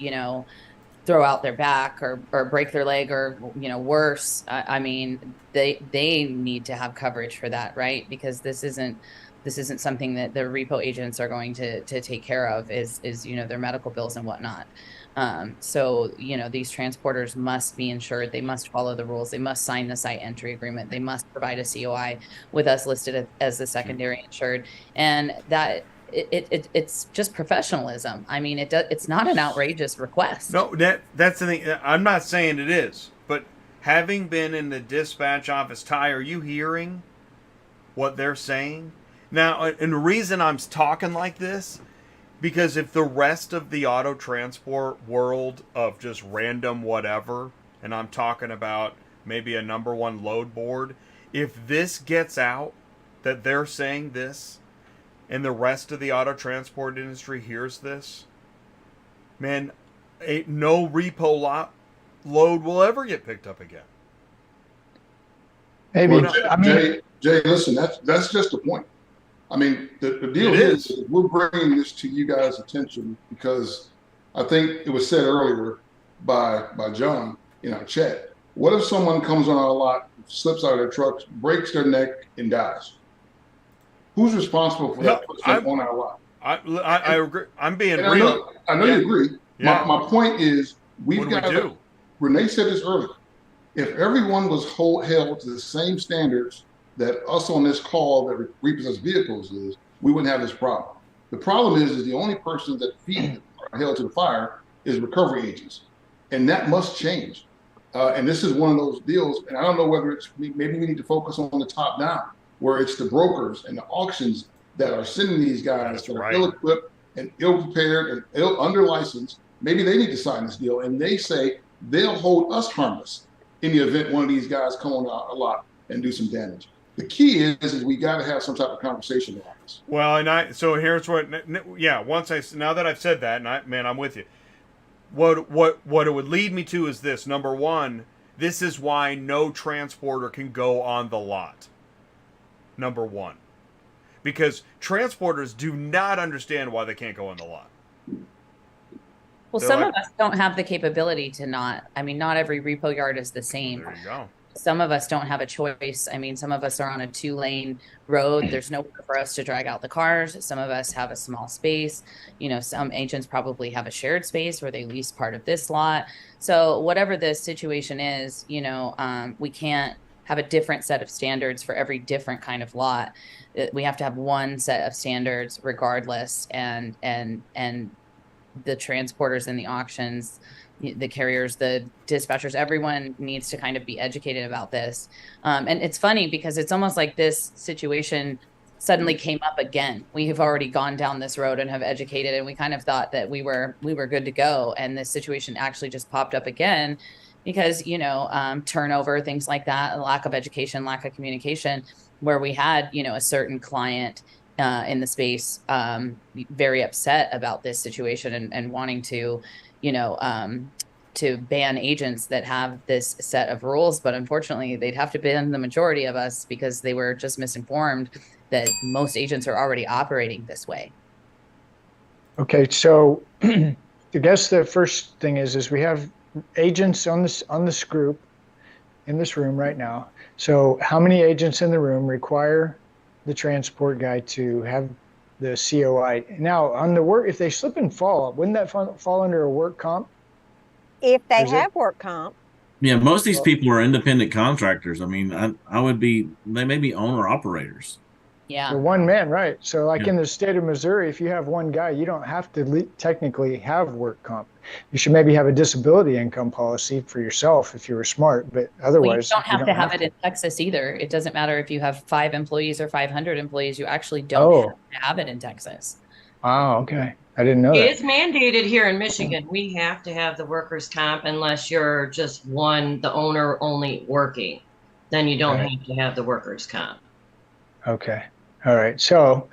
throw out their back or break their leg or, worse, I mean, they need to have coverage for that, right? Because this isn't something that the repo agents are going to take care of, is their medical bills and whatnot. So these transporters must be insured. They must follow the rules. They must sign the site entry agreement. They must provide a COI with us listed as the secondary insured. And that it's just professionalism. I mean, it's not an outrageous request. No, that's the thing. I'm not saying it is, but having been in the dispatch office, Ty, are you hearing what they're saying? Now, and the reason I'm talking like this, because if the rest of the auto transport world of just random whatever, and I'm talking about maybe a number one load board, if this gets out that they're saying this, and the rest of the auto transport industry hears this, man, no repo load will ever get picked up again. Maybe. Jay, listen, that's just the point. I mean, the deal is we're bringing this to you guys' attention because I think it was said earlier by John in our chat. What if someone comes on our lot, slips out of their truck, breaks their neck, and dies? Who's responsible for that person on our lot? I agree. I'm being real. I know you agree. Yeah. My point is, what do we do? Renee said this earlier. If everyone was held to the same standards that us on this call that repossessed vehicles is, we wouldn't have this problem. The problem is the only person that are held to the fire is recovery agents, and that must change. And this is one of those deals, and I don't know whether it's maybe we need to focus on the top down, where it's the brokers and the auctions that are sending these guys that are ill-equipped and ill-prepared and under license. Maybe they need to sign this deal, and they say they'll hold us harmless in the event one of these guys come on a lot and do some damage. The key is we got to have some type of conversation about this. Well, so here's what, now that I've said that, and I'm with you. What it would lead me to is this. Number one, this is why no transporter can go on the lot. Number one, because transporters do not understand why they can't go on the lot. Well, some of us don't have the capability to not. I mean, not every repo yard is the same. There you go. Some of us don't have a choice. I mean, some of us are on a 2-lane road. There's nowhere for us to drag out the cars. Some of us have a small space. Some agents probably have a shared space where they lease part of this lot. So whatever the situation is, we can't have a different set of standards for every different kind of lot. We have to have one set of standards regardless. And the transporters and the auctions, the carriers, the dispatchers, everyone needs to kind of be educated about this. And it's funny because it's almost like this situation suddenly came up again. We have already gone down this road and have educated, and we kind of thought that we were good to go. And this situation actually just popped up again because, turnover, things like that, lack of education, lack of communication, where we had, a certain client in the space very upset about this situation and wanting to, to ban agents that have this set of rules, but unfortunately they'd have to ban the majority of us because they were just misinformed that most agents are already operating this way. Okay, so I guess the first thing is we have agents on this group in this room right now. So how many agents in the room require the transport guy to have the COI? Now on the work, if they slip and fall, wouldn't that fall under a work comp? If they have work comp. Yeah, most of these people are independent contractors. I mean, they may be owner operators. Yeah. The one man, right. So like in the state of Missouri, if you have one guy, you don't have to technically have work comp. You should maybe have a disability income policy for yourself if you were smart, but otherwise. Well, you don't have to have it in Texas either. It doesn't matter if you have 5 employees or 500 employees. You actually don't have to have it in Texas. Oh, okay. I didn't know that. It's mandated here in Michigan. We have to have the workers' comp unless you're just the owner only working. Then you don't have to have the workers' comp. Okay. All right. So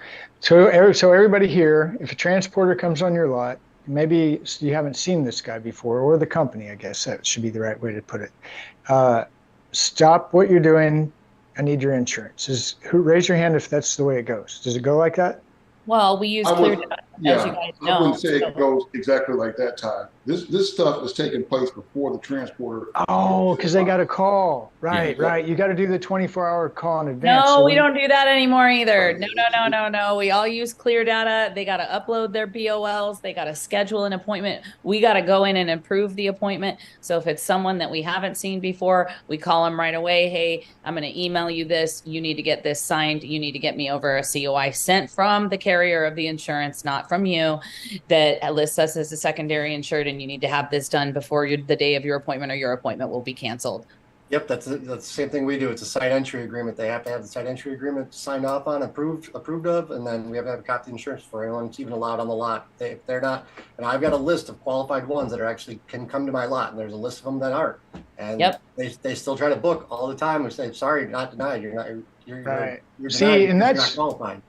everybody here, if a transporter comes on your lot, maybe you haven't seen this guy before, or the company, I guess that should be the right way to put it. Stop what you're doing. I need your insurance. Raise your hand if that's the way it goes. Does it go like that? Well, we use ClearData, as you guys know. I wouldn't say it goes exactly like that, Ty. This stuff is taking place before the transporter. Oh, because they got a call. Right. You got to do the 24-hour call in advance. No, we don't do that anymore either. No. We all use ClearData. They got to upload their BOLs. They got to schedule an appointment. We got to go in and approve the appointment. So if it's someone that we haven't seen before, we call them right away. Hey, I'm going to email you this. You need to get this signed. You need to get me over a COI sent from the carrier of the insurance, not from you, that lists us as a secondary insured, and you need to have this done before the day of your appointment, or your appointment will be canceled. Yep, that's the same thing we do. It's a site entry agreement. They have to have the site entry agreement signed off on, approved of, and then we have to have a copy of the insurance for anyone that's even allowed on the lot. If they're not, and I've got a list of qualified ones that are actually can come to my lot, and there's a list of them that aren't. And they still try to book all the time and say, sorry, not denied. You're not. You're right. You're See, denied and because that's you're not qualified.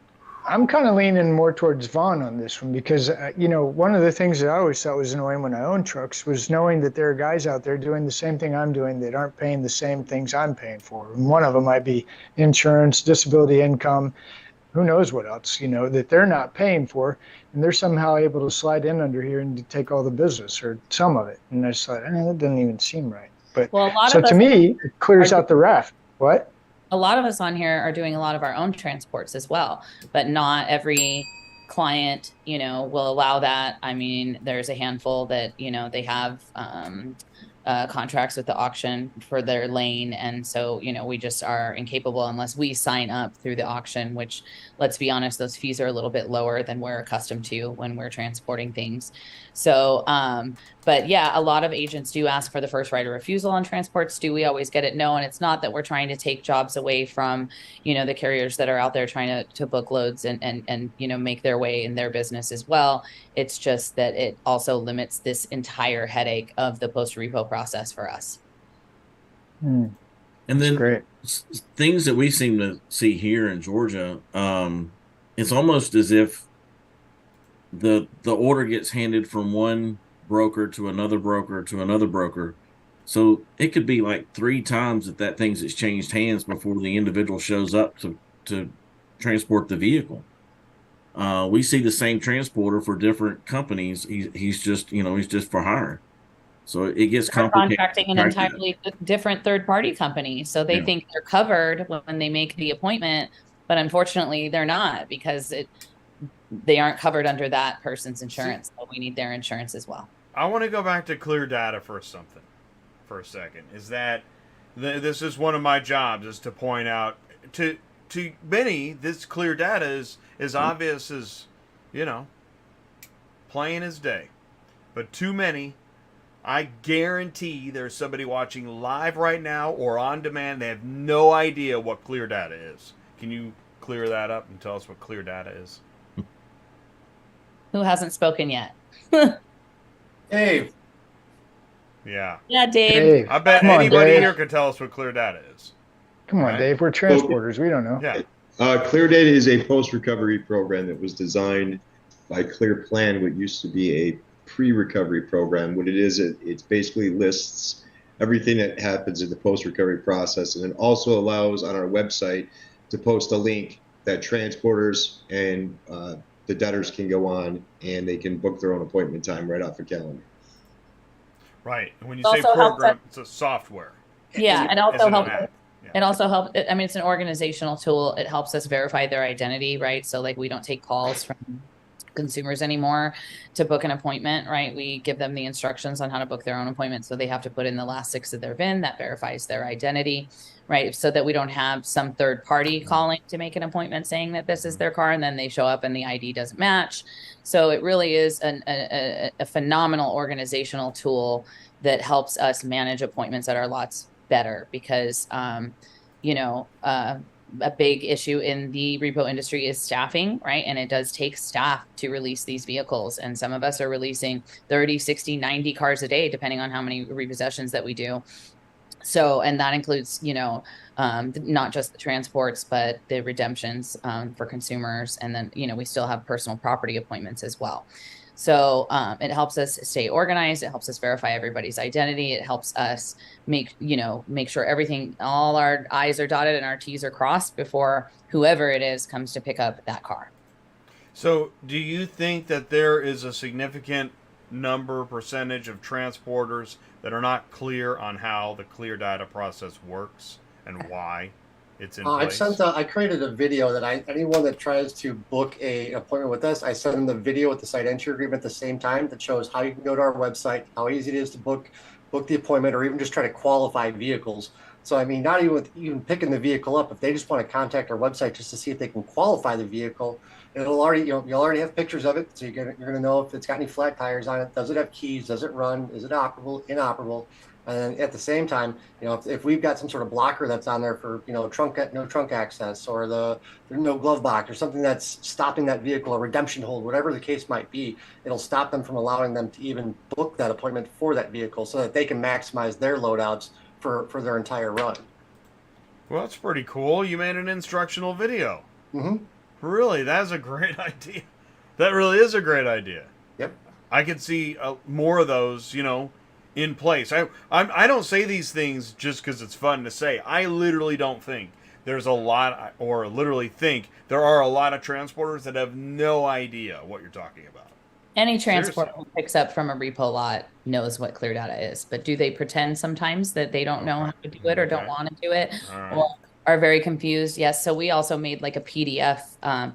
I'm kind of leaning more towards Vaughn on this one because, one of the things that I always thought was annoying when I owned trucks was knowing that there are guys out there doing the same thing I'm doing that aren't paying the same things I'm paying for. And one of them might be insurance, disability income, who knows what else, that they're not paying for. And they're somehow able to slide in under here and to take all the business or some of it. And I just thought, that doesn't even seem right. But so to me, it clears out the raft. What? A lot of us on here are doing a lot of our own transports as well, but not every client, will allow that. I mean, there's a handful that, they have contracts with the auction for their lane. And so, we just are incapable unless we sign up through the auction, which, let's be honest, those fees are a little bit lower than we're accustomed to when we're transporting things. So, but yeah, a lot of agents do ask for the first right of refusal on transports. Do we always get it? No. And it's not that we're trying to take jobs away from, the carriers that are out there trying to book loads and make their way in their business as well. It's just that it also limits this entire headache of the post-repo process for us. And then things that we seem to see here in Georgia, it's almost as if the order gets handed from one broker to another broker to another broker. So it could be like 3 times that thing's exchanged hands before the individual shows up to transport the vehicle. We see the same transporter for different companies. He's just for hire. So it gets complicated. Contracting an entirely different third-party company. So they think they're covered when they make the appointment, but unfortunately they're not, because they aren't covered under that person's insurance. So we need their insurance as well. I want to go back to ClearData for a second. Is that this is one of my jobs, is to point out to many, this ClearData is as obvious as, plain as day. But too many, I guarantee there's somebody watching live right now or on demand. They have no idea what ClearData is. Can you clear that up and tell us what ClearData is? Who hasn't spoken yet? Dave. Yeah. Yeah, Dave. I bet anybody here can tell us what ClearData is. Come on, Dave. We're transporters. We don't know. Yeah. ClearData is a post-recovery program that was designed by ClearPlan, what used to be pre-recovery program. What it is, it basically lists everything that happens in the post-recovery process, and it also allows on our website to post a link that transporters and the debtors can go on, and they can book their own appointment time right off the calendar. Right. And when you It say also helps program, it's a software. Yeah, and also Isn't helps. an app. It also helps. I mean, it's an organizational tool. It helps us verify their identity, right? So, like, we don't take calls from consumers anymore to book an appointment, right? We give them the instructions on how to book their own appointment. So they have to put in the last 6 of their VIN that verifies their identity, right? So that we don't have some third party calling to make an appointment saying that this is their car, and then they show up and the ID doesn't match. So it really is a phenomenal organizational tool that helps us manage appointments at our lots better, because a big issue in the repo industry is staffing, right? And it does take staff to release these vehicles. And some of us are releasing 30, 60, 90 cars a day, depending on how many repossessions that we do. So, and that includes, not just the transports, but the redemptions for consumers. And then, we still have personal property appointments as well. So it helps us stay organized. It helps us verify everybody's identity. It helps us make sure everything, all our I's are dotted and our T's are crossed before whoever it is comes to pick up that car. So do you think that there is a significant percentage of transporters that are not clear on how the ClearData process works and why it's in place? I created a video that anyone that tries to book an appointment with us, I send them the video with the site entry agreement at the same time that shows how you can go to our website, how easy it is to book the appointment, or even just try to qualify vehicles. So I mean, not even with picking the vehicle up, if they just want to contact our website just to see if they can qualify the vehicle, it'll already you'll already have pictures of it, so you're gonna know if it's got any flat tires on it, does it have keys, does it run, is it operable, inoperable. And at the same time, if we've got some sort of blocker that's on there for, no trunk access, or there's no glove box, or something that's stopping that vehicle, a redemption hold, whatever the case might be, it'll stop them from allowing them to even book that appointment for that vehicle, so that they can maximize their loadouts for their entire run. Well, that's pretty cool. You made an instructional video. Mm-hmm. Really, that's a great idea. That really is a great idea. Yep. I could see more of those, in place. I don't say these things just because it's fun to say. I literally don't think there's a lot, or literally think there are a lot of transporters that have no idea what you're talking about. Any transporter who picks up from a repo lot knows what ClearData is, but do they pretend sometimes that they don't know how to do it or don't want to do it, or are very confused? Yes. So we also made like a PDF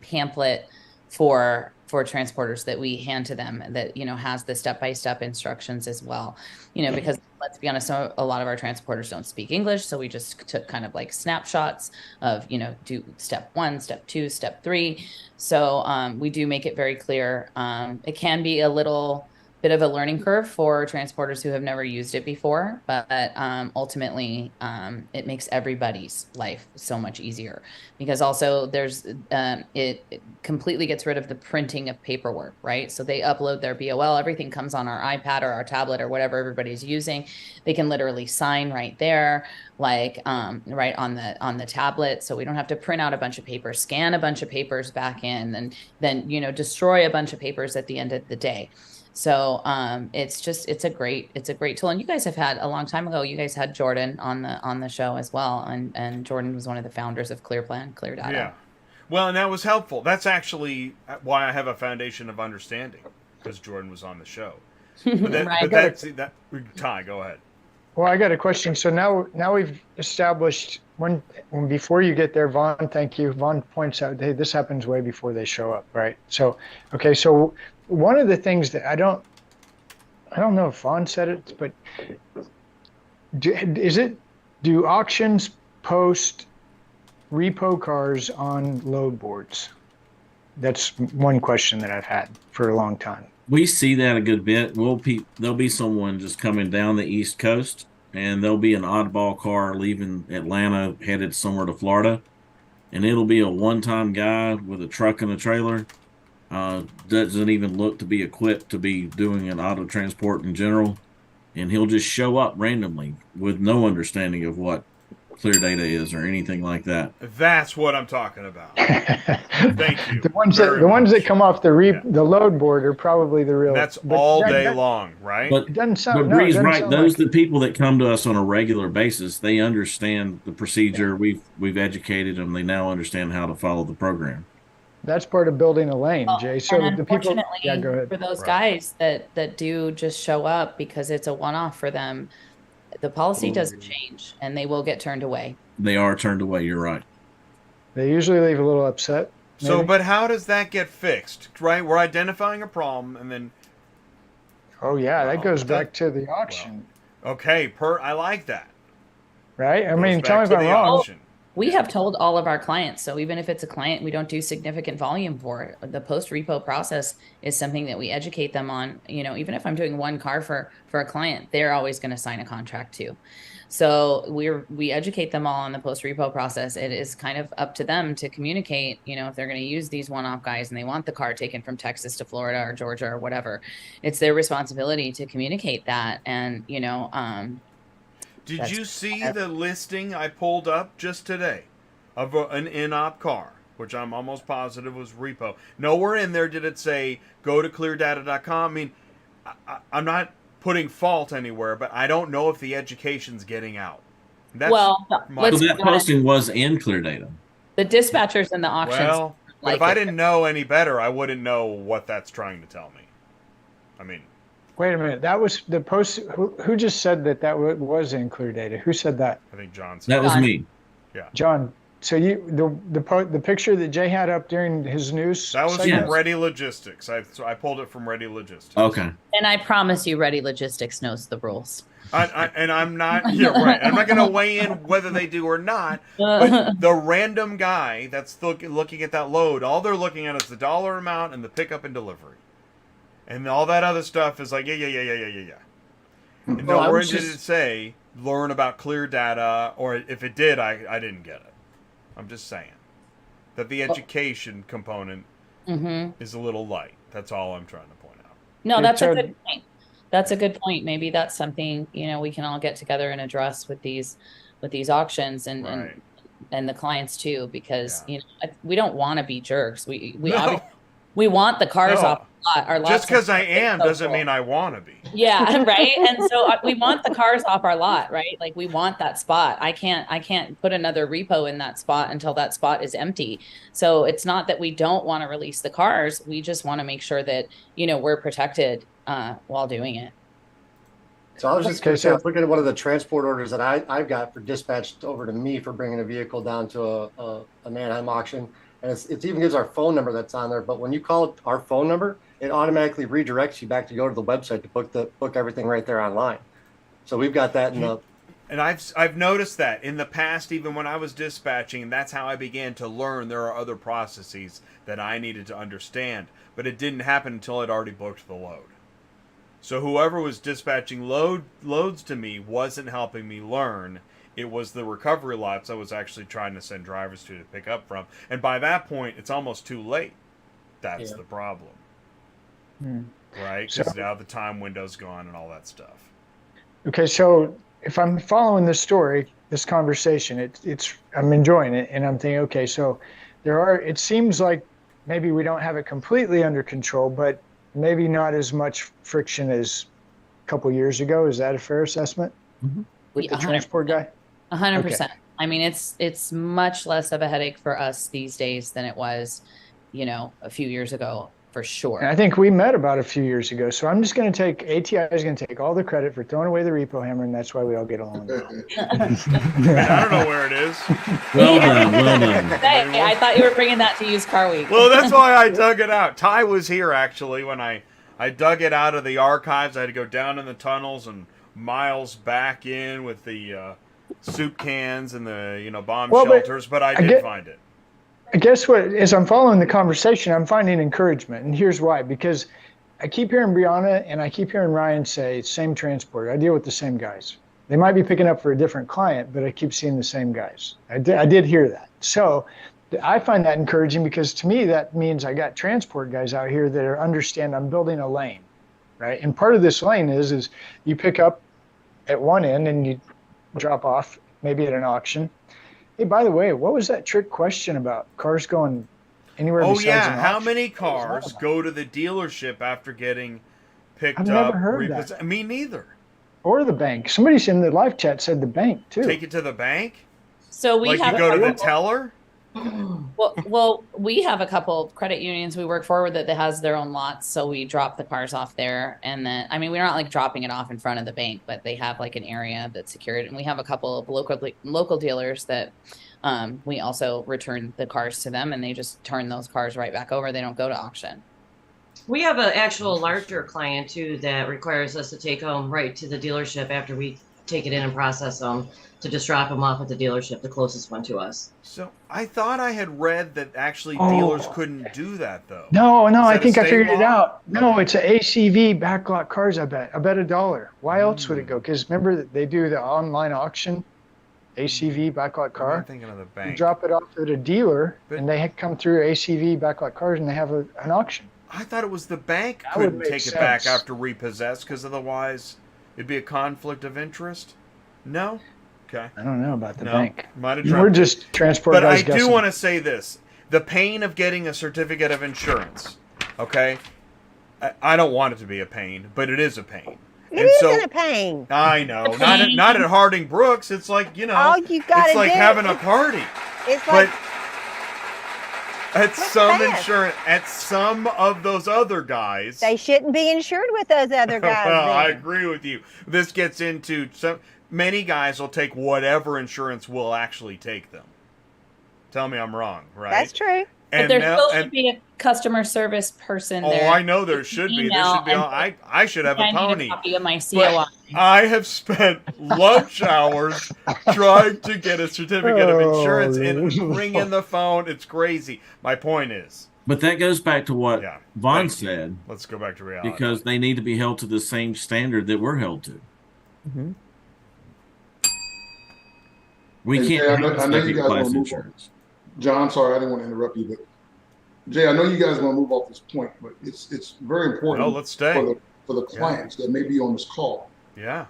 pamphlet for transporters that we hand to them that, has the step-by-step instructions as well, because let's be honest, a lot of our transporters don't speak English. So we just took kind of like snapshots of, do step 1, step 2, step 3. So we do make it very clear. It can be a little bit of a learning curve for transporters who have never used it before, but ultimately it makes everybody's life so much easier, because also there's it completely gets rid of the printing of paperwork, right? So they upload their BOL, everything comes on our iPad or our tablet or whatever everybody's using. They can literally sign right there, like right on the tablet, so we don't have to print out a bunch of papers, scan a bunch of papers back in, and then destroy a bunch of papers at the end of the day. So it's a great tool. And you guys have had, a long time ago, you guys had Jordan on the show as well, and Jordan was one of the founders of ClearData. Yeah. Well, and that was helpful. That's actually why I have a foundation of understanding, because Jordan was on the show. But Ty, go ahead. Well, I got a question. So now we've established when before you get there, Vaughn, thank you. Vaughn points out, hey, this happens way before they show up, right? So, okay, so one of the things that I don't know if Vaughn said it, but do auctions post repo cars on load boards? That's one question that I've had for a long time. We see that a good bit. There'll be someone just coming down the East Coast, and there'll be an oddball car leaving Atlanta headed somewhere to Florida, and it'll be a one-time guy with a truck and a trailer. Doesn't even look to be equipped to be doing an auto transport in general, and he'll just show up randomly with no understanding of what ClearData is or anything like that. That's what I'm talking about. Thank you. The ones that come off the load board are probably the real. And that's all day long, right? But it doesn't sound. But No, it Bree's doesn't right. sound Those like the people that come to us on a regular basis. They understand the procedure. We've educated them. They now understand how to follow the program. That's part of building a lane, Jay. So and the people. unfortunately, Yeah, go ahead. for those guys that do just show up because it's a one-off for them, the policy doesn't change, and they will get turned away. They are turned away. You're right. They usually leave a little upset. So, maybe. but how does that get fixed? Right, we're identifying a problem, and then. Oh yeah, that goes back to the auction. Well, okay, I like that. Right? I mean, tell me if I'm wrong. We have told all of our clients, so even if it's a client we don't do significant volume for, the post-repo process is something that we educate them on. You know, even if I'm doing one car for a client, they're always going to sign a contract too. So we educate them all on the post-repo process. It is kind of up to them to communicate, you know, if they're going to use these one-off guys and they want the car taken from Texas to Florida or Georgia or whatever, it's their responsibility to communicate that. And, you know, did you see the listing I pulled up just today of an in-op car, which I'm almost positive was Repo? Nowhere in there did it say go to cleardata.com. I mean, I'm not putting fault anywhere, but I don't know if the education's getting out. That's that posting was in ClearData. The dispatchers and the auctions. Well, but if I didn't know any better, I wouldn't know what that's trying to tell me. I mean. Wait a minute. That was the post. Who just said that was in ClearData? Who said that? I think John said that was me. Yeah. John. So the picture that Jay had up during his news. That was from Ready Logistics. I pulled it from Ready Logistics. Okay. And I promise you, Ready Logistics knows the rules. And I'm not. Yeah, right. I'm not going to weigh in whether they do or not. But the random guy that's looking at that load, all they're looking at is the dollar amount and the pickup and delivery. And all that other stuff is like, yeah. And nowhere did it say, learn about ClearData, or if it did, I didn't get it. I'm just saying that the education component is a little light. That's all I'm trying to point out. No, that's a good point. That's a good point. Maybe that's something, you know, we can all get together and address with these auctions and the clients too, because, you know, we don't want to be jerks. We want the cars off our lot. Just because I am doesn't mean I want to be. Yeah, right. And so we want the cars off our lot, right? Like we want that spot. I can't put another repo in that spot until that spot is empty. So it's not that we don't want to release the cars. We just want to make sure that, you know, we're protected while doing it. So I was just going to say, I was looking at one of the transport orders that I've got for dispatched over to me for bringing a vehicle down to a Manheim auction. And it even gives our phone number that's on there. But when you call our phone number, it automatically redirects you back to go to the website to book everything right there online. So we've got that in the. And I've noticed that in the past, even when I was dispatching, that's how I began to learn there are other processes that I needed to understand. But it didn't happen until I'd already booked the load. So whoever was dispatching loads to me wasn't helping me learn. It was the recovery lots I was actually trying to send drivers to pick up from. And by that point, it's almost too late. That's the problem. Right? Because now the time window's gone and all that stuff. Okay, so if I'm following this story, this conversation, I'm enjoying it, and I'm thinking, okay, so it seems like maybe we don't have it completely under control, but maybe not as much friction as a couple years ago. Is that a fair assessment? With the transport guy? 100%. I mean, it's much less of a headache for us these days than it was, you know, a few years ago, for sure. And I think we met about a few years ago. So I'm just going to ATI is going to take all the credit for throwing away the repo hammer, and that's why we all get along. I don't know where it is. Well done. Hey, I thought you were bringing that to Used Car Week. Well, that's why I dug it out. Ty was here, actually, when I dug it out of the archives. I had to go down in the tunnels and miles back in with the soup cans and the bomb shelters, but I did find it. I guess as I'm following the conversation, I'm finding encouragement, and here's why. Because I keep hearing Bryanna and I keep hearing Ryan say, same transporter. I deal with the same guys. They might be picking up for a different client, but I keep seeing the same guys. I did hear that. So I find that encouraging, because to me, that means I got transport guys out here that understand I'm building a lane, right? And part of this lane is you pick up at one end and you drop off maybe at an auction. Hey, by the way, what was that trick question about cars going anywhere Oh besides yeah, an how auction? many What was that cars about? go to the dealership after getting picked I've never up? heard that. Me neither. Or the bank. Somebody in the live chat said the bank too. Take it to the bank? So we Like have you go to the teller? Well, we have a couple of credit unions we work for that has their own lots, so we drop the cars off there, and then I mean we're not like dropping it off in front of the bank, but they have like an area that's secured, and we have a couple of local dealers that we also return the cars to them, and they just turn those cars right back over. They don't go to auction. We have an actual larger client too that requires us to take them right to the dealership after we take it in and process them to just drop them off at the dealership, the closest one to us. So I thought I had read that actually Oh. dealers couldn't do that though. No, Is I that a think I state figured it law? out. No, it's a ACV backlot cars. I bet $1. Why else would it go? Because remember that they do the online auction, ACV backlot car. I'm thinking of the You bank. drop it off at a dealer, and they come through ACV backlot cars, and they have an auction. I thought it was the bank That would couldn't make take it back sense. after repossessed because otherwise it'd be a conflict of interest. No? Okay. I don't know about the No, bank. might have We're dropped it. just transport But guys I do guessing. want to say this. The pain of getting a certificate of insurance, okay? I don't want it to be a pain, but it is a pain. It isn't a pain. I know. Not at Harding Brooks. It's like, you know, All you gotta it's like do having a is- party. It's like But at some bad? insurance, at some of those other guys, they shouldn't be insured with those other guys. well, I then. agree with you. This gets into many guys will take whatever insurance will actually take them. Tell me I'm wrong, right? That's true. But there still should be a customer service person there. Oh, I know there should be. There should be. I should have a I need pony. a copy of my But COI. I have spent lunch hours trying to get a certificate of insurance and ring in the phone. It's crazy. My point is. But that goes back to what Vaughn said. Let's go back to reality. Because they need to be held to the same standard that we're held to. Mm-hmm. We And can't Jay, have I know you second guys class want to move insurance. on. John, sorry, I didn't want to interrupt you, but Jay, I know you guys want to move off this point, but it's very important. No, let's stay. For the clients that may be on this call. Yeah.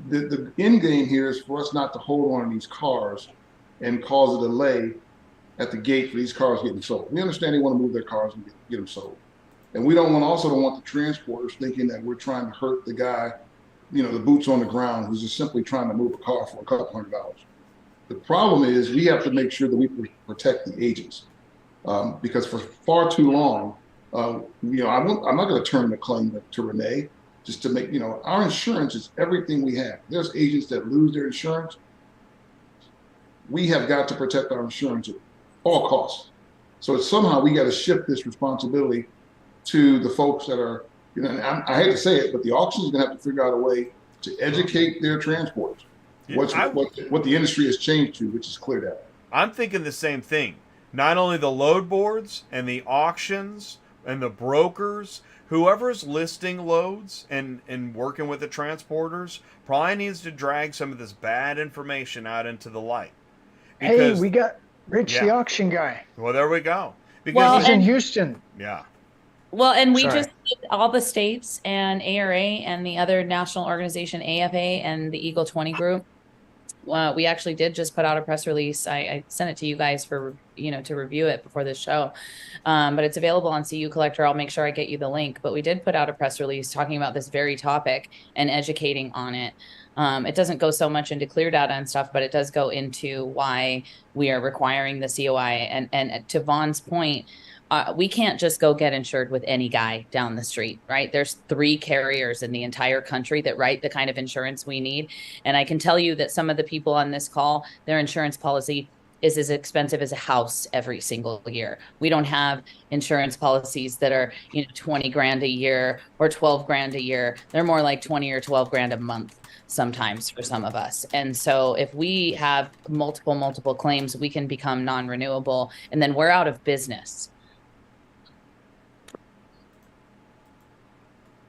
The end game here is for us not to hold on to these cars and cause a delay at the gate for these cars getting sold. We understand they want to move their cars and get them sold. And we also don't want the transporters thinking that we're trying to hurt the guy, the boots on the ground who's just simply trying to move a car for a couple $100. The problem is we have to make sure that we protect the agents because for far too long, I'm not going to turn the claim to Renee just to make, our insurance is everything we have. There's agents that lose their insurance. We have got to protect our insurance at all costs. So somehow we got to shift this responsibility to the folks that are, and I hate to say it, but the auction is going to have to figure out a way to educate their transporters. Yeah, What the industry has changed to, which is ClearData. I'm thinking the same thing. Not only the load boards and the auctions and the brokers, whoever's listing loads and working with the transporters probably needs to drag some of this bad information out into the light. Hey, we got Rich, the auction guy. Well, there we go. Well, he's in Houston. Yeah. Well, and we Sorry. just did all the states and ARA and the other national organization AFA and the Eagle 20 group. We actually did just put out a press release. I sent it to you guys for to review it before this show, but it's available on CU Collector. I'll make sure I get you the link. But we did put out a press release talking about this very topic and educating on it. It doesn't go so much into ClearData and stuff, but it does go into why we are requiring the COI. And to Vaughn's point, we can't just go get insured with any guy down the street, right? There's 3 carriers in the entire country that write the kind of insurance we need. And I can tell you that some of the people on this call, their insurance policy is as expensive as a house every single year. We don't have insurance policies that are, 20 grand a year or 12 grand a year. They're more like 20 or 12 grand a month sometimes for some of us. And so if we have multiple claims, we can become non-renewable and then we're out of business.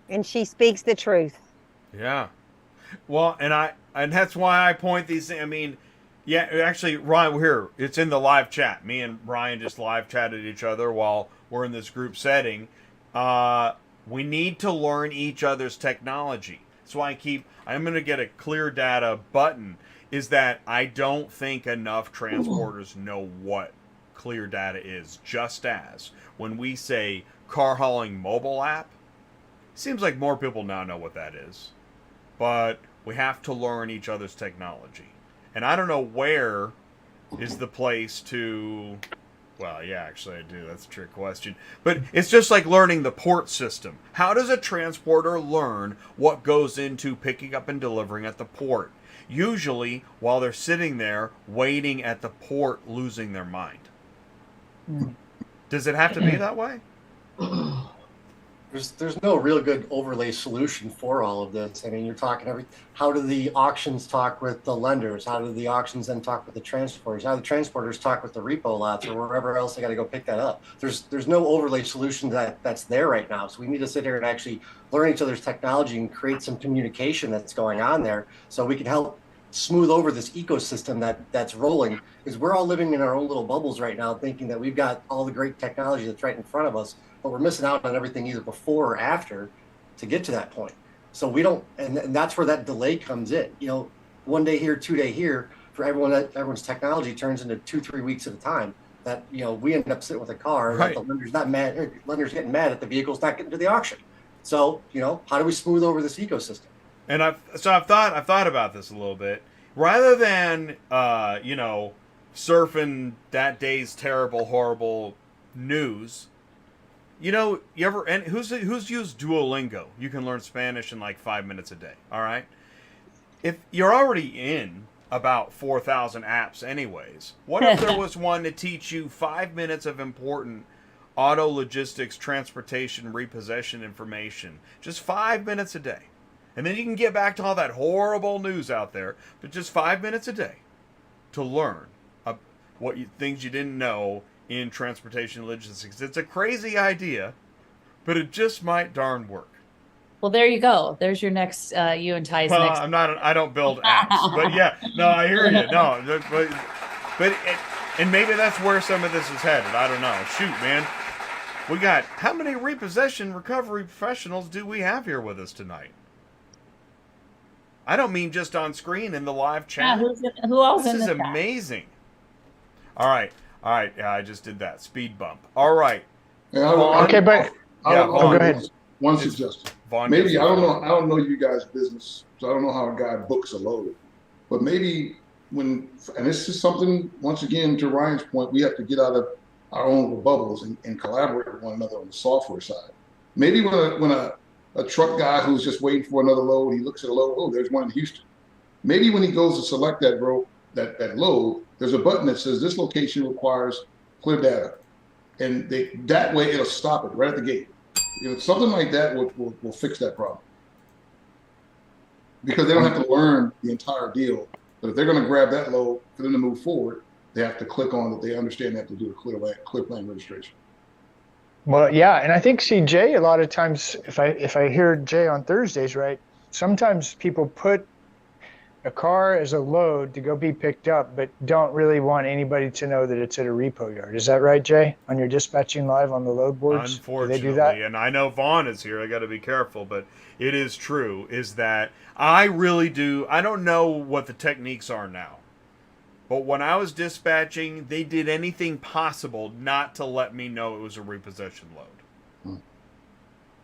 And she speaks the truth. Yeah. Well, and that's why I point these things. I mean, yeah, actually, Ryan, we're here. It's in the live chat. Me and Brian just live chatted each other while we're in this group setting. We need to learn each other's technology. That's why I'm going to get a ClearData button is that I don't think enough transporters know what ClearData is. Just as when we say car hauling mobile app, seems like more people now know what that is. But we have to learn each other's technology. And I don't know where is the place to... Well, yeah, actually I do. That's a trick question. But it's just like learning the port system. How does a transporter learn what goes into picking up and delivering at the port? Usually while they're sitting there waiting at the port, losing their mind. Does it have to be that way? There's no real good overlay solution for all of this. I mean, you're talking how do the auctions talk with the lenders? How do the auctions then talk with the transporters? How do the transporters talk with the repo lots or wherever else they got to go pick that up? There's no overlay solution that's there right now. So we need to sit here and actually learn each other's technology and create some communication that's going on there so we can help smooth over this ecosystem that's rolling, because we're all living in our own little bubbles right now thinking that we've got all the great technology that's right in front of us, but we're missing out on everything either before or after to get to that point. So we don't, and that's where that delay comes in. You know, 1 day here, 2 day here, for everyone's technology turns into 2-3 weeks at a time. That, you know, we end up sitting with a car, right. The lender's not mad, or lender's getting mad at the vehicle's not getting to the auction. So, you know, how do we smooth over this ecosystem? And I've thought about this a little bit. Rather than you know, surfing that day's terrible, horrible news, you know, who's used Duolingo? You can learn Spanish in like 5 minutes a day. All right, if you're already in about 4,000 apps, anyways, what if there was one to teach you 5 minutes of important auto logistics, transportation, repossession information, just 5 minutes a day? And then you can get back to all that horrible news out there, but just 5 minutes a day to learn things you didn't know in transportation and logistics. It's a crazy idea, but it just might darn work. Well, there you go. There's your next, you and Ty's well, next. I don't build apps, but yeah, no, I hear you. No, and maybe that's where some of this is headed. I don't know. Shoot, man. We got, how many repossession recovery professionals do we have here with us tonight? I don't mean just on screen in the live chat. Yeah, who else this in is the chat? amazing. All right. Yeah, I just did that speed bump. All right. Yeah, okay, but go ahead. One suggestion. Maybe I don't know you guys' business, so I don't know how a guy books a load. But maybe and this is something, once again, to Ryan's point, we have to get out of our own bubbles and collaborate with one another on the software side. Maybe when a truck guy who's just waiting for another load, he looks at a load, oh, there's one in Houston. Maybe when he goes to select that load, there's a button that says this location requires ClearData. And that way it'll stop it right at the gate. You know, something like that will fix that problem. Because they don't have to learn the entire deal. But if they're going to grab that load for them to move forward, they have to click on that they understand they have to do a clear plan registration. Well, yeah, and I think, see, Jay, a lot of times, if I hear Jay on Thursdays, right, sometimes people put a car as a load to go be picked up, but don't really want anybody to know that it's at a repo yard. Is that right, Jay? On your dispatching live on the load boards? Unfortunately, do they do that? And I know Vaughn is here. I got to be careful, but it is true. Is that I really do. I don't know what the techniques are now, but when I was dispatching, they did anything possible not to let me know it was a repossession load.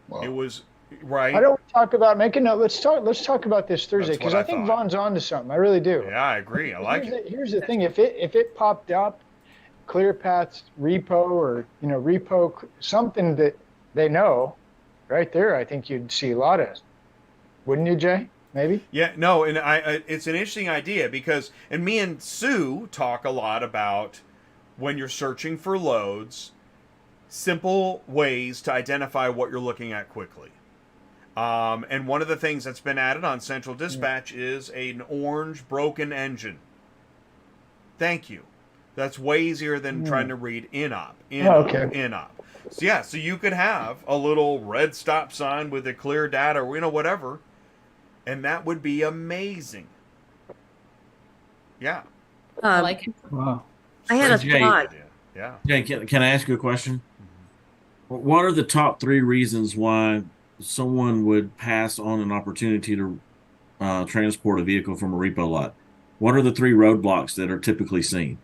Wow. It was. Right. I don't talk about making note. Let's talk about this Thursday, because I think Vaughn's on to something. I really do. Yeah, I agree. I like it. Here's the thing: if it popped up, ClearPath's repo or repo something that they know, right there, I think you'd see a lot of it. Wouldn't you, Jay? Maybe. Yeah. No, and it's an interesting idea because, and me and Sue talk a lot about when you're searching for loads, simple ways to identify what you're looking at quickly. And one of the things that's been added on Central Dispatch is an orange broken engine. Thank you. That's way easier than trying to read in-op. In-op. So yeah, so you could have a little red stop sign with a ClearData or whatever, and that would be amazing. Yeah. I like it. Wow. I had a thought. Yeah. Jay, can I ask you a question? What are the top 3 reasons why someone would pass on an opportunity to transport a vehicle from a repo lot? What are the 3 roadblocks that are typically seen?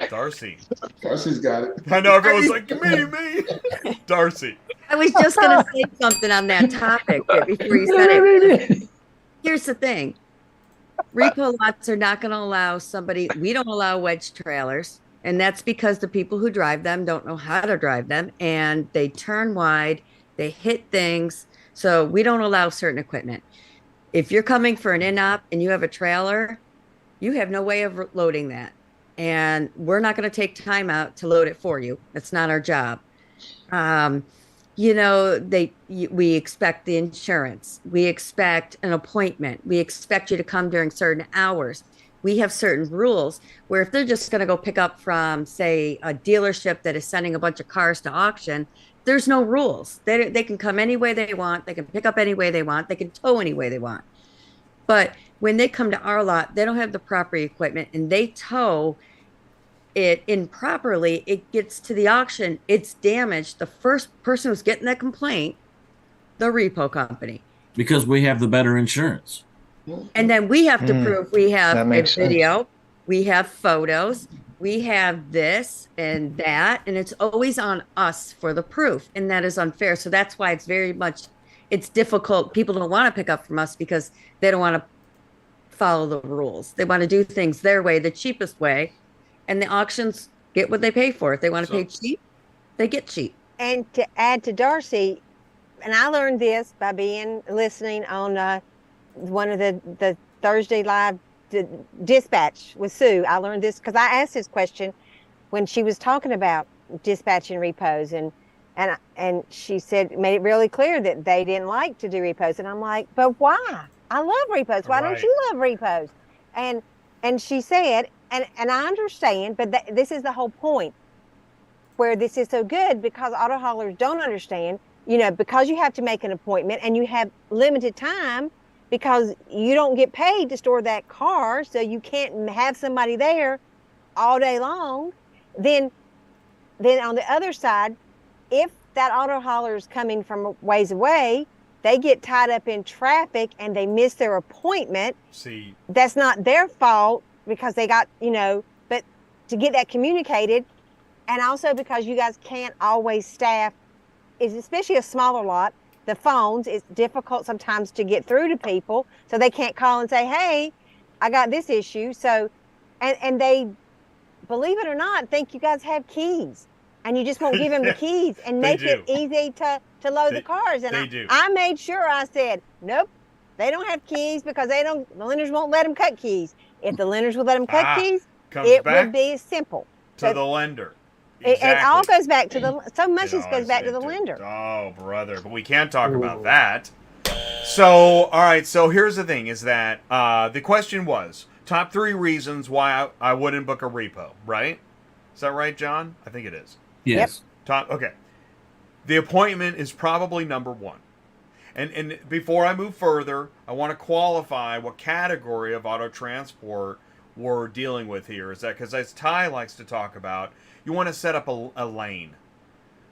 Darcy. Darcy's got it. I know everyone's like, me. Darcy. I was just going to say something on that topic before you said it. Here's the thing. Repo lots are not going to allow we don't allow wedge trailers. And that's because the people who drive them don't know how to drive them. And they turn wide, they hit things. So we don't allow certain equipment. If you're coming for an in-op and you have a trailer, you have no way of loading that. And we're not going to take time out to load it for you. That's not our job. We expect the insurance. We expect an appointment. We expect you to come during certain hours. We have certain rules where if they're just going to go pick up from, say, a dealership that is sending a bunch of cars to auction, there's no rules. They can come any way they want. They can pick up any way they want. They can tow any way they want. But when they come to our lot, they don't have the proper equipment and they tow it improperly. It gets to the auction. It's damaged. The first person who's getting that complaint, the repo company. Because we have the better insurance. And then we have to prove we have a video, sense. We have photos, we have this and that, and it's always on us for the proof. And that is unfair. So that's why it's difficult. People don't want to pick up from us because they don't want to follow the rules. They want to do things their way, the cheapest way. And the auctions get what they pay for. If they want to pay cheap, they get cheap. And to add to Darcy, and I learned this by listening on one of the Thursday live dispatch with Sue. I learned this because I asked this question when she was talking about dispatching repos, and she made it really clear that they didn't like to do repos. And I'm like, but why? I love repos. Why don't you love repos? And she said, and I understand, but this is the whole point where this is so good, because auto haulers don't understand, because you have to make an appointment and you have limited time because you don't get paid to store that car, so you can't have somebody there all day long. Then on the other side, if that auto hauler is coming from ways away, they get tied up in traffic and they miss their appointment. See, that's not their fault because they got, but to get that communicated, and also because you guys can't always staff, especially a smaller lot, the phones, it's difficult sometimes to get through to people, so they can't call and say, hey, I got this issue. So, and they, believe it or not, think you guys have keys, and you just won't give them the keys and make it easy to load the cars. And I made sure, I said, nope, they don't have keys because the lenders won't let them cut keys. If the lenders would let them cut keys, it would be simple. To the lender. Exactly. It all goes back to so much of this goes back to the lender. Oh, brother. But we can't talk about that. So, all right. So here's the thing is that the question was top 3 reasons why I wouldn't book a repo, right? Is that right, John? I think it is. Yes. Yep. Okay. The appointment is probably number 1. And before I move further, I want to qualify what category of auto transport we're dealing with here. Is that because, as Ty likes to talk about, you want to set up a lane.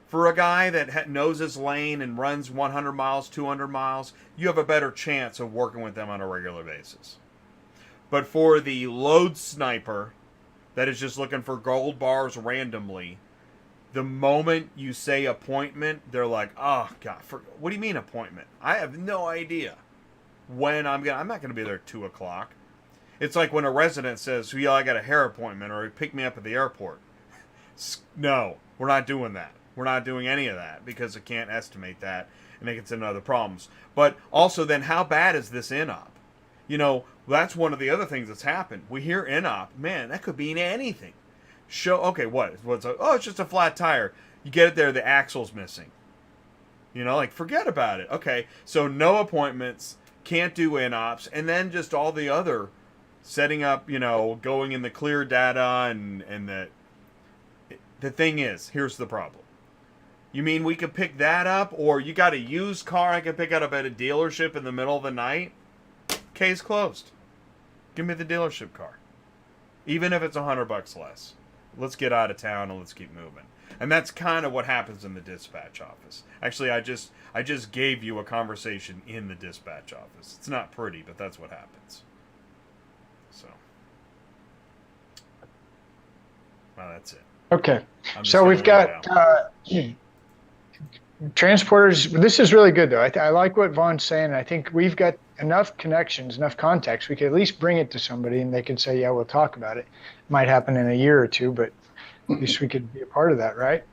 For a guy that knows his lane and runs 100 miles, 200 miles, you have a better chance of working with them on a regular basis. But for the load sniper that is just looking for gold bars randomly, the moment you say appointment, they're like, oh, God, what do you mean appointment? I have no idea when I'm not going to be there at 2 o'clock. It's like when a resident says, yeah, I got a hair appointment, or pick me up at the airport. No, we're not doing that. We're not doing any of that because it can't estimate that and it gets into other problems. But also then, how bad is this in-op? That's one of the other things that's happened. We hear in-op, man, that could mean anything. Okay, it's just a flat tire. You get it there, the axle's missing. Forget about it. Okay, so no appointments, can't do in-ops, and then just all the other setting up, going in the ClearData and the thing is, here's the problem. You mean we could pick that up, or you got a used car I could pick up at a dealership in the middle of the night? Case closed. Give me the dealership car. Even if it's $100 less. Let's get out of town and let's keep moving. And that's kind of what happens in the dispatch office. Actually, I just gave you a conversation in the dispatch office. It's not pretty, but that's what happens. So, well, that's it. Okay. I'm just So gonna we've leave got it transporters. This is really good, though. I like what Vaughn's saying. I think we've got enough connections, enough context. We could at least bring it to somebody and they can say, yeah, we'll talk about it. Might happen in a year or two, but at least we could be a part of that, right?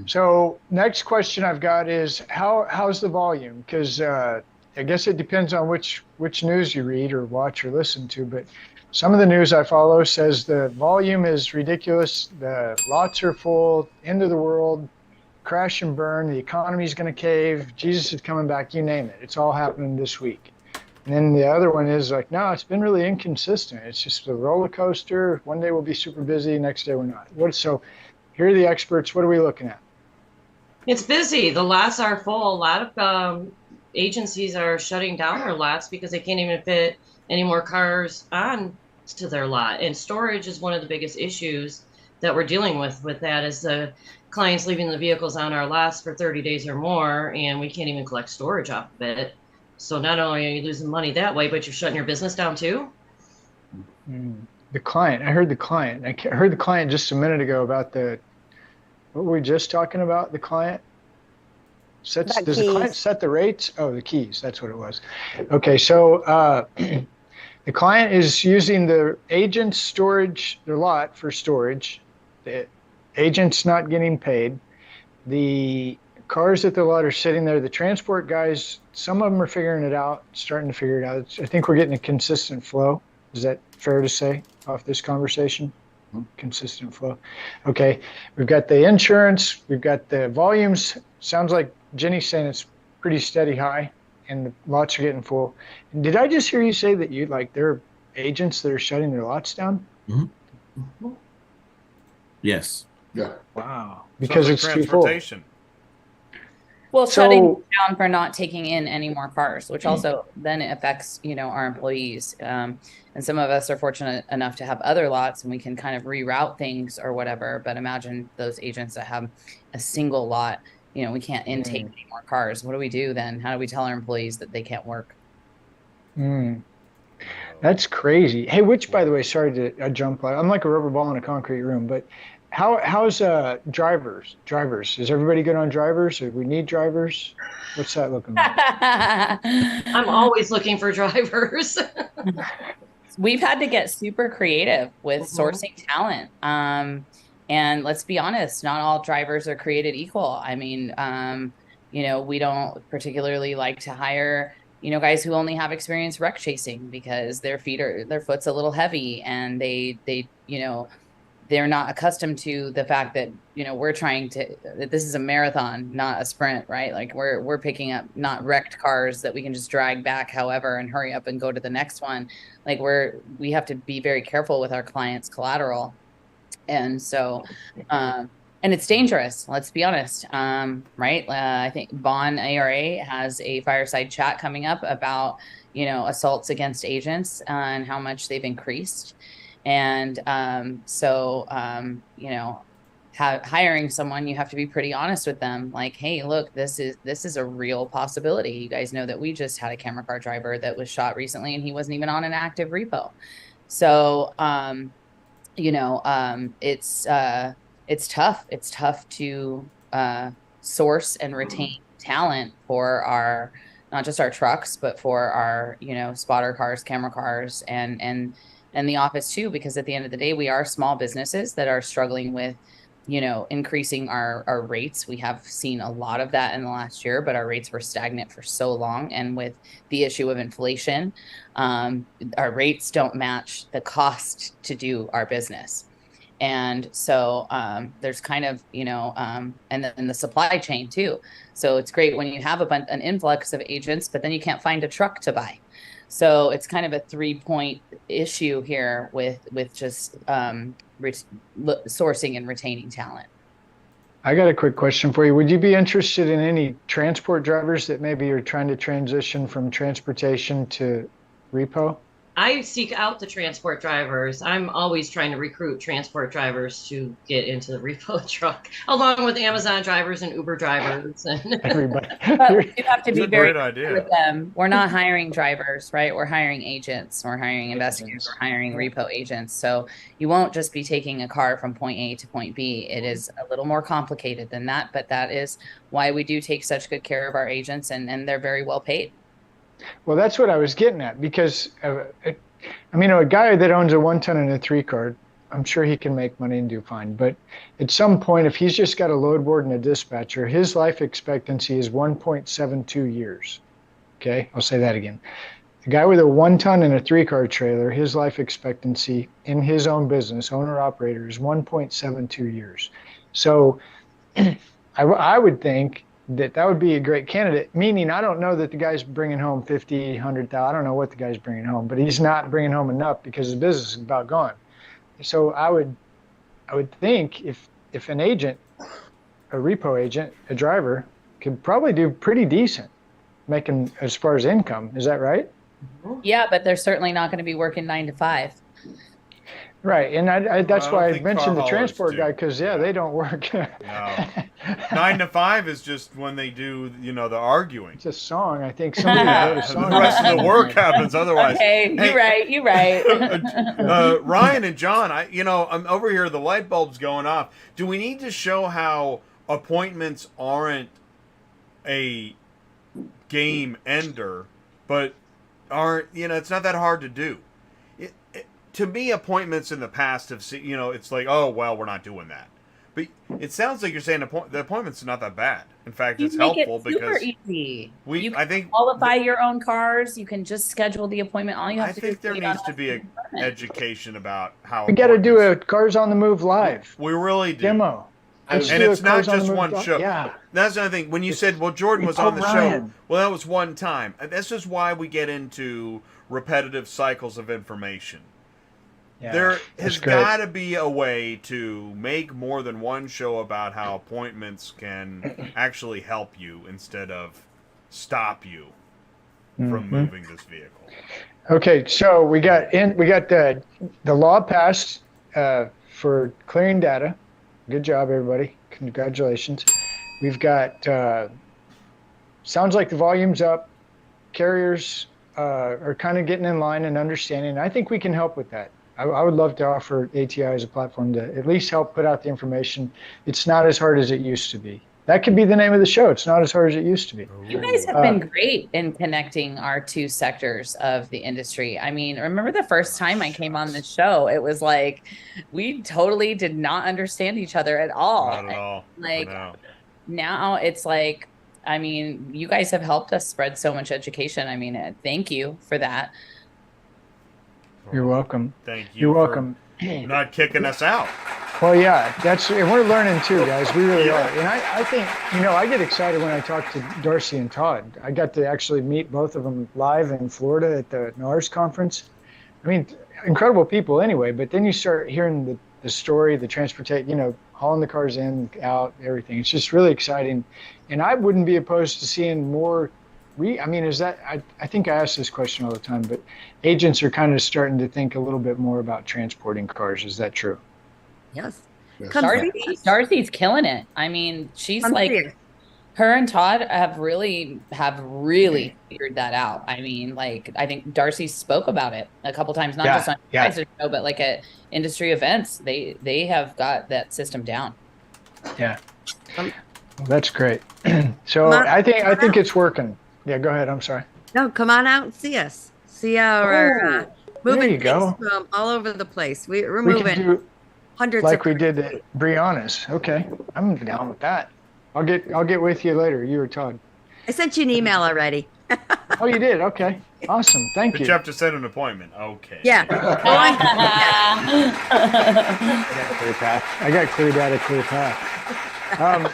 So next question I've got is how's the volume? Because I guess it depends on which news you read or watch or listen to, but some of the news I follow says the volume is ridiculous. The lots are full, end of the world, crash and burn, the economy's going to cave, Jesus is coming back, you name it. It's all happening this week. And then the other one is like, no, it's been really inconsistent. It's just a roller coaster. One day we'll be super busy, next day we're not. So here are the experts. What are we looking at? It's busy. The lots are full. A lot of agencies are shutting down their lots because they can't even fit any more cars on to their lot. And storage is one of the biggest issues that we're dealing with that is the clients leaving the vehicles on our lots for 30 days or more, and we can't even collect storage off of it. So not only are you losing money that way, but you're shutting your business down too. The client, I heard the client. I heard the client just a minute ago about what were we just talking about? The client? Does the client set the rates? Oh, the keys, that's what it was. Okay, so the client is using the agent's storage, their lot for storage. The agent's not getting paid. The cars at the lot are sitting there. The transport guys, some of them are figuring it out, starting to figure it out. I think we're getting a consistent flow. Is that fair to say off this conversation? Consistent flow. Okay, we've got the insurance, we've got the volumes. Sounds like Jenny's saying it's pretty steady high and the lots are getting full. And did I just hear you say that there are agents that are shutting their lots down? Mm-hmm. Yes. Yeah. Wow. Because it's too full. Well, shutting down for not taking in any more cars, which also then affects, our employees. And some of us are fortunate enough to have other lots and we can kind of reroute things or whatever. But imagine those agents that have a single lot, we can't intake any more cars. What do we do then? How do we tell our employees that they can't work? That's crazy. Hey, by the way, sorry to jump. I'm like a rubber ball in a concrete room, but how's drivers? Is everybody good on drivers? Or we need drivers? What's that looking like? I'm always looking for drivers. We've had to get super creative with sourcing talent. And let's be honest, not all drivers are created equal. I mean, we don't particularly like to hire, guys who only have experience wreck chasing because their foot's a little heavy and they're not accustomed to the fact that, that this is a marathon, not a sprint, right? Like we're picking up not wrecked cars that we can just drag back however and hurry up and go to the next one. Like we have to be very careful with our clients' collateral. And so, and it's dangerous, let's be honest, right? I think Vaughn ARA has a fireside chat coming up about, assaults against agents and how much they've increased. And hiring someone, you have to be pretty honest with them. Like, hey, look, this is a real possibility. You guys know that we just had a camera car driver that was shot recently and he wasn't even on an active repo. So, it's tough. It's tough to source and retain talent for not just our trucks, but for our, spotter cars, camera cars, and the office too, because at the end of the day, we are small businesses that are struggling with, increasing our rates. We have seen a lot of that in the last year, but our rates were stagnant for so long. And with the issue of inflation, our rates don't match the cost to do our business. And so there's kind of, and then the supply chain too. So it's great when you have an influx of agents, but then you can't find a truck to buy. So it's kind of a 3-point issue here with just sourcing and retaining talent. I got a quick question for you. Would you be interested in any transport drivers that maybe are trying to transition from transportation to repo? I seek out the transport drivers. I'm always trying to recruit transport drivers to get into the repo truck, along with Amazon drivers and Uber drivers. And Everybody. But you have to It's be a very great clear idea. with them. We're not hiring drivers, right? We're hiring agents. We're hiring investigators. We're hiring repo agents. So you won't just be taking a car from point A to point B. It is a little more complicated than that, but that is why we do take such good care of our agents, and they're very well paid. Well, that's what I was getting at, because I mean, a guy that owns a 1 ton and a 3 car, I'm sure he can make money and do fine. But at some point, if he's just got a load board and a dispatcher, his life expectancy is 1.72 years. Okay, I'll say that again. The guy with a 1 ton and a 3 car trailer, his life expectancy in his own business, owner operator, is 1.72 years. So I would think that would be a great candidate, meaning I don't know that the guy's bringing home 50, 100,000. I don't know what the guy's bringing home, but he's not bringing home enough because his business is about gone. So I would think if an agent, a repo agent, a driver, could probably do pretty decent making as far as income. Is that right? Yeah, but they're certainly not going to be working 9 to 5. Right, and that's why I mentioned the car transport haulers guy, because they don't work. No. 9 to 5 is just when they do, the arguing. It's a song. I think somebody wrote a song. The rest of the work happens otherwise. Okay, you're right. Ryan and John, I'm over here. The light bulb's going off. Do we need to show how appointments aren't a game ender, but aren't? It's not that hard to do. To me, appointments in the past have seen, it's like, oh, well, we're not doing that. But it sounds like you're saying the appointment's not that bad. In fact, it's helpful because easy. You can qualify your own cars. You can just schedule the appointment. All you have to do is there needs to be an education about how we got to do a Cars on the Move live. We really do. Demo. And it's not just one show. Yeah. That's another thing. When you said, well, Jordan was on the show, well, that was one time. This is why we get into repetitive cycles of information. Yeah, there has got to be a way to make more than one show about how appointments can actually help you instead of stop you from moving this vehicle. Okay, so we got the law passed for clearing data. Good job, everybody. Congratulations. We've got sounds like the volume's up. Carriers are kind of getting in line and understanding. I think we can help with that. I would love to offer ATI as a platform to at least help put out the information. It's not as hard as it used to be. That could be the name of the show. It's not as hard as it used to be. You guys have been great in connecting our two sectors of the industry. I mean, remember the first time I came on this show, it was like we totally did not understand each other at all. Not at all. Like now it's like, I mean, you guys have helped us spread so much education. I mean, thank you for that. You're welcome. Thank you. You're welcome. Not kicking us out. Well, yeah, and we're learning too, guys. We really are. And I think, I get excited when I talk to Darcy and Todd. I got to actually meet both of them live in Florida at the NARS conference. I mean, incredible people anyway, but then you start hearing the story, the transportation, hauling the cars in, out, everything. It's just really exciting. And I wouldn't be opposed to seeing more I think I ask this question all the time, but agents are kind of starting to think a little bit more about transporting cars. Is that true? Yes. Darcy's killing it. I mean, she's her and Todd have really figured that out. I mean, I think Darcy spoke about it a couple times, not just on your guys' show, but at industry events. They have got that system down. Yeah. Well, that's great. So I think it's working. Yeah, go ahead. I'm sorry. No, come on out and see us. See our moving things from all over the place. We're moving hundreds like we did at Bryanna's. Okay, I'm down with that. I'll get with you later. You or Todd. I sent you an email already. Oh, you did? Okay, awesome. Thank you. But you have to set an appointment. Okay. Yeah. I got ClearData, ClearPath.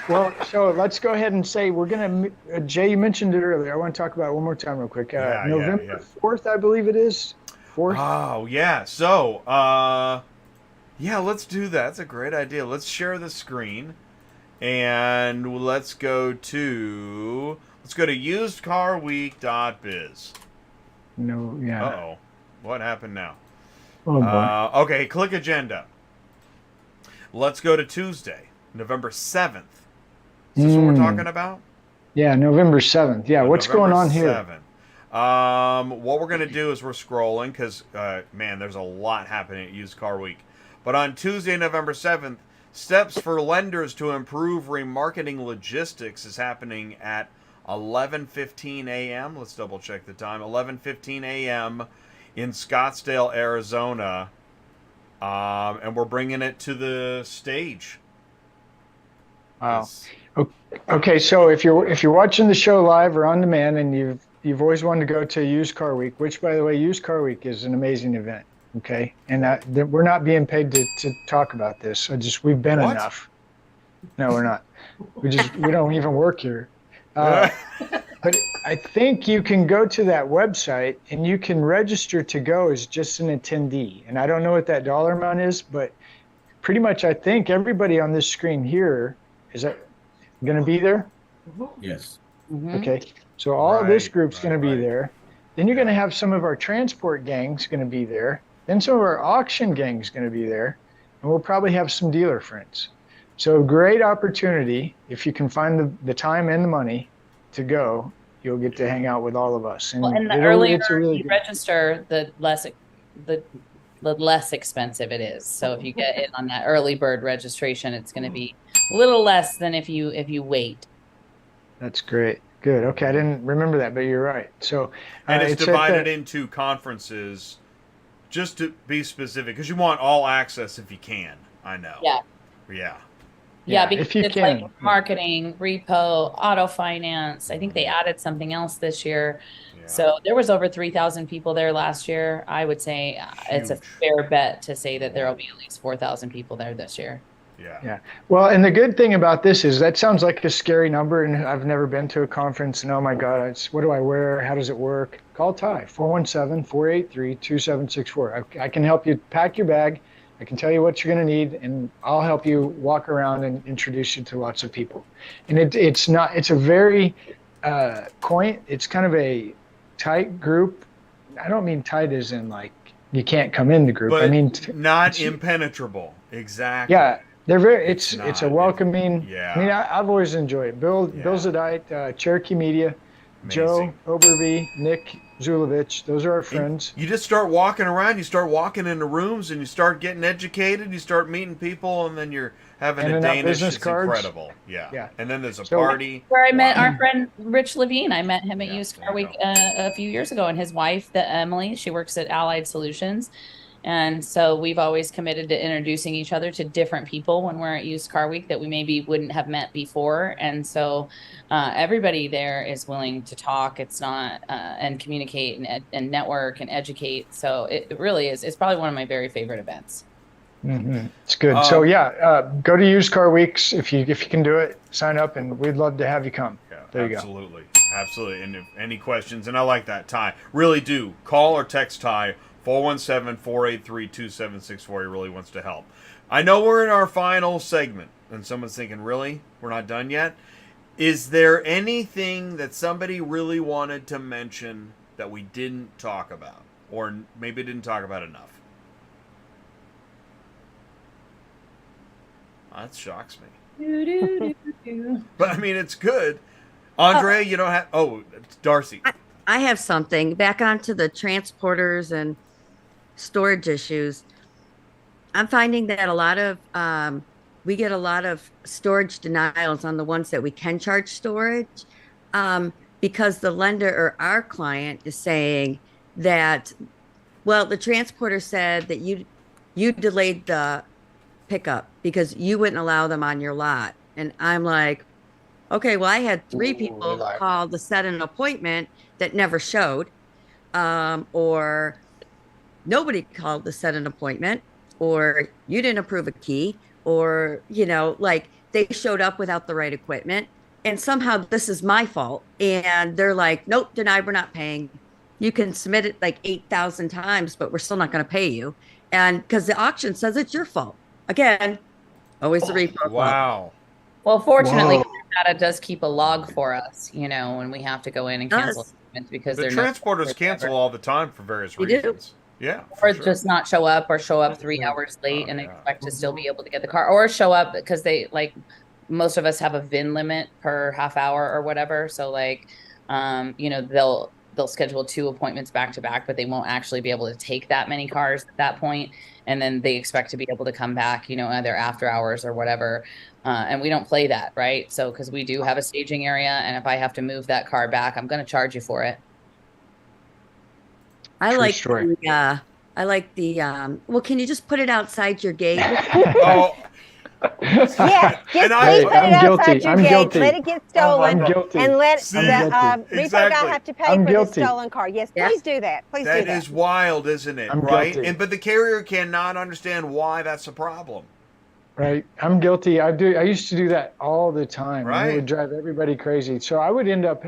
Well, so let's go ahead and say we're going to, Jay, you mentioned it earlier. I want to talk about it one more time real quick. November 4th, I believe it is. 4th? Oh, yeah. So, let's do that. That's a great idea. Let's share the screen and let's go to usedcarweek.biz. No, yeah. Uh-oh. What happened now? Oh, boy. Okay, click agenda. Let's go to Tuesday, November 7th. Is this what we're talking about? Yeah, November 7th. Yeah, what's November going on here? 7th. What we're going to do is we're scrolling because, man, there's a lot happening at Used Car Week. But on Tuesday, November 7th, Steps for Lenders to Improve Remarketing Logistics is happening at 11:15 a.m. Let's double check the time. 11:15 a.m. in Scottsdale, Arizona. And we're bringing it to the stage. Wow. Okay, so if you're watching the show live or on demand, and you've always wanted to go to Used Car Week, which, by the way, Used Car Week is an amazing event. Okay, and we're not being paid to talk about this. So we've been enough. No, we're not. We don't even work here. But I think you can go to that website and you can register to go as just an attendee. And I don't know what that dollar amount is, but pretty much I think everybody on this screen here is going to be there. Yes. Okay, so all of this group's going to be there. Then you're going to have some of our transport gangs going to be there. Then some of our auction gangs going to be there, and we'll probably have some dealer friends. So great opportunity. If you can find the time and the money to go, you'll get to hang out with all of us. And the earlier you register, the less expensive it is. So if you get in on that early bird registration, it's going to be a little less than if you wait. That's great. Good. Okay, I didn't remember that, but you're right. So and it's divided into conferences, just to be specific, because you want all access if you can. I know. Yeah. Yeah. Yeah, because it's like marketing, repo, auto finance. I think they added something else this year. Yeah. So there was over 3,000 people there last year. I would say it's a fair bet to say that there will be at least 4,000 people there this year. Yeah. Well, and the good thing about this is that sounds like a scary number, and I've never been to a conference. And oh my God, what do I wear? How does it work? Call Ty, 417-483-2764. I can help you pack your bag. I can tell you what you're going to need, and I'll help you walk around and introduce you to lots of people. And it's a very it's kind of a tight group. I don't mean tight as in like you can't come in the group. But I mean not impenetrable. Exactly. Yeah. They're very. It's a welcoming. Yeah. I mean, I've always enjoyed it. Bill Zadite, Cherokee Media, Joe Obervie, Nick Zulovich. Those are our friends. You just start walking around. You start walking into rooms, and you start getting educated. You start meeting people, and then you're having a Danish. Business it's cards. Incredible. Yeah. And then there's a party. Where I met our friend Rich Levene. I met him at Used Car Week a few years ago, and his wife, Emily, she works at Allied Solutions. And so we've always committed to introducing each other to different people when we're at Used Car Week that we maybe wouldn't have met before. And so everybody there is willing to talk. It's not and communicate and network and educate. So it really is. It's probably one of my very favorite events. Mm-hmm. It's good. So go to Used Car Weeks if you can do it. Sign up, and we'd love to have you come. Yeah, there you absolutely. Absolutely. And if any questions, and I like that, Ty, really do call or text Ty. 417-483-2764. He really wants to help. I know we're in our final segment, and someone's thinking, really? We're not done yet? Is there anything that somebody really wanted to mention that we didn't talk about? Or maybe didn't talk about enough? That shocks me. But, I mean, it's good. Andrea, you don't have... Oh, Darcy. I have something. Back onto the transporters and storage issues. I'm finding that we get a lot of storage denials on the ones that we can charge storage because the lender or our client is saying that, well, the transporter said that you delayed the pickup because you wouldn't allow them on your lot. And I'm like, okay, well, I had 3 people call to set an appointment that never showed, or nobody called to set an appointment, or you didn't approve a key, or, like they showed up without the right equipment. And somehow this is my fault. And they're like, nope, denied, we're not paying. You can submit it like 8,000 times, but we're still not going to pay you. And because the auction says it's your fault. Again, always the repo. Wow. Well, fortunately, ClearData does keep a log for us, when we have to go in and cancel appointments because the transporters cancel all the time for various reasons. Yeah. Or just not show up, or show up 3 hours late and expect to still be able to get the car, or show up because they like, most of us have a VIN limit per half hour or whatever. So like, you know, they'll schedule 2 appointments back to back, but they won't actually be able to take that many cars at that point. And then they expect to be able to come back, you know, either after hours or whatever. And we don't play that, right? So, because we do have a staging area, and if I have to move that car back, I'm going to charge you for it. I like the well, can you just put it outside your gate? Oh. Yeah, just please put it outside your gate. Let it get stolen, and let the repo guy have to pay for the stolen car. Yes, please do that. Please do that. That is wild, isn't it? Right? But the carrier cannot understand why that's a problem. Right. I'm guilty. I used to do that all the time. Right. And it would drive everybody crazy. So I would end up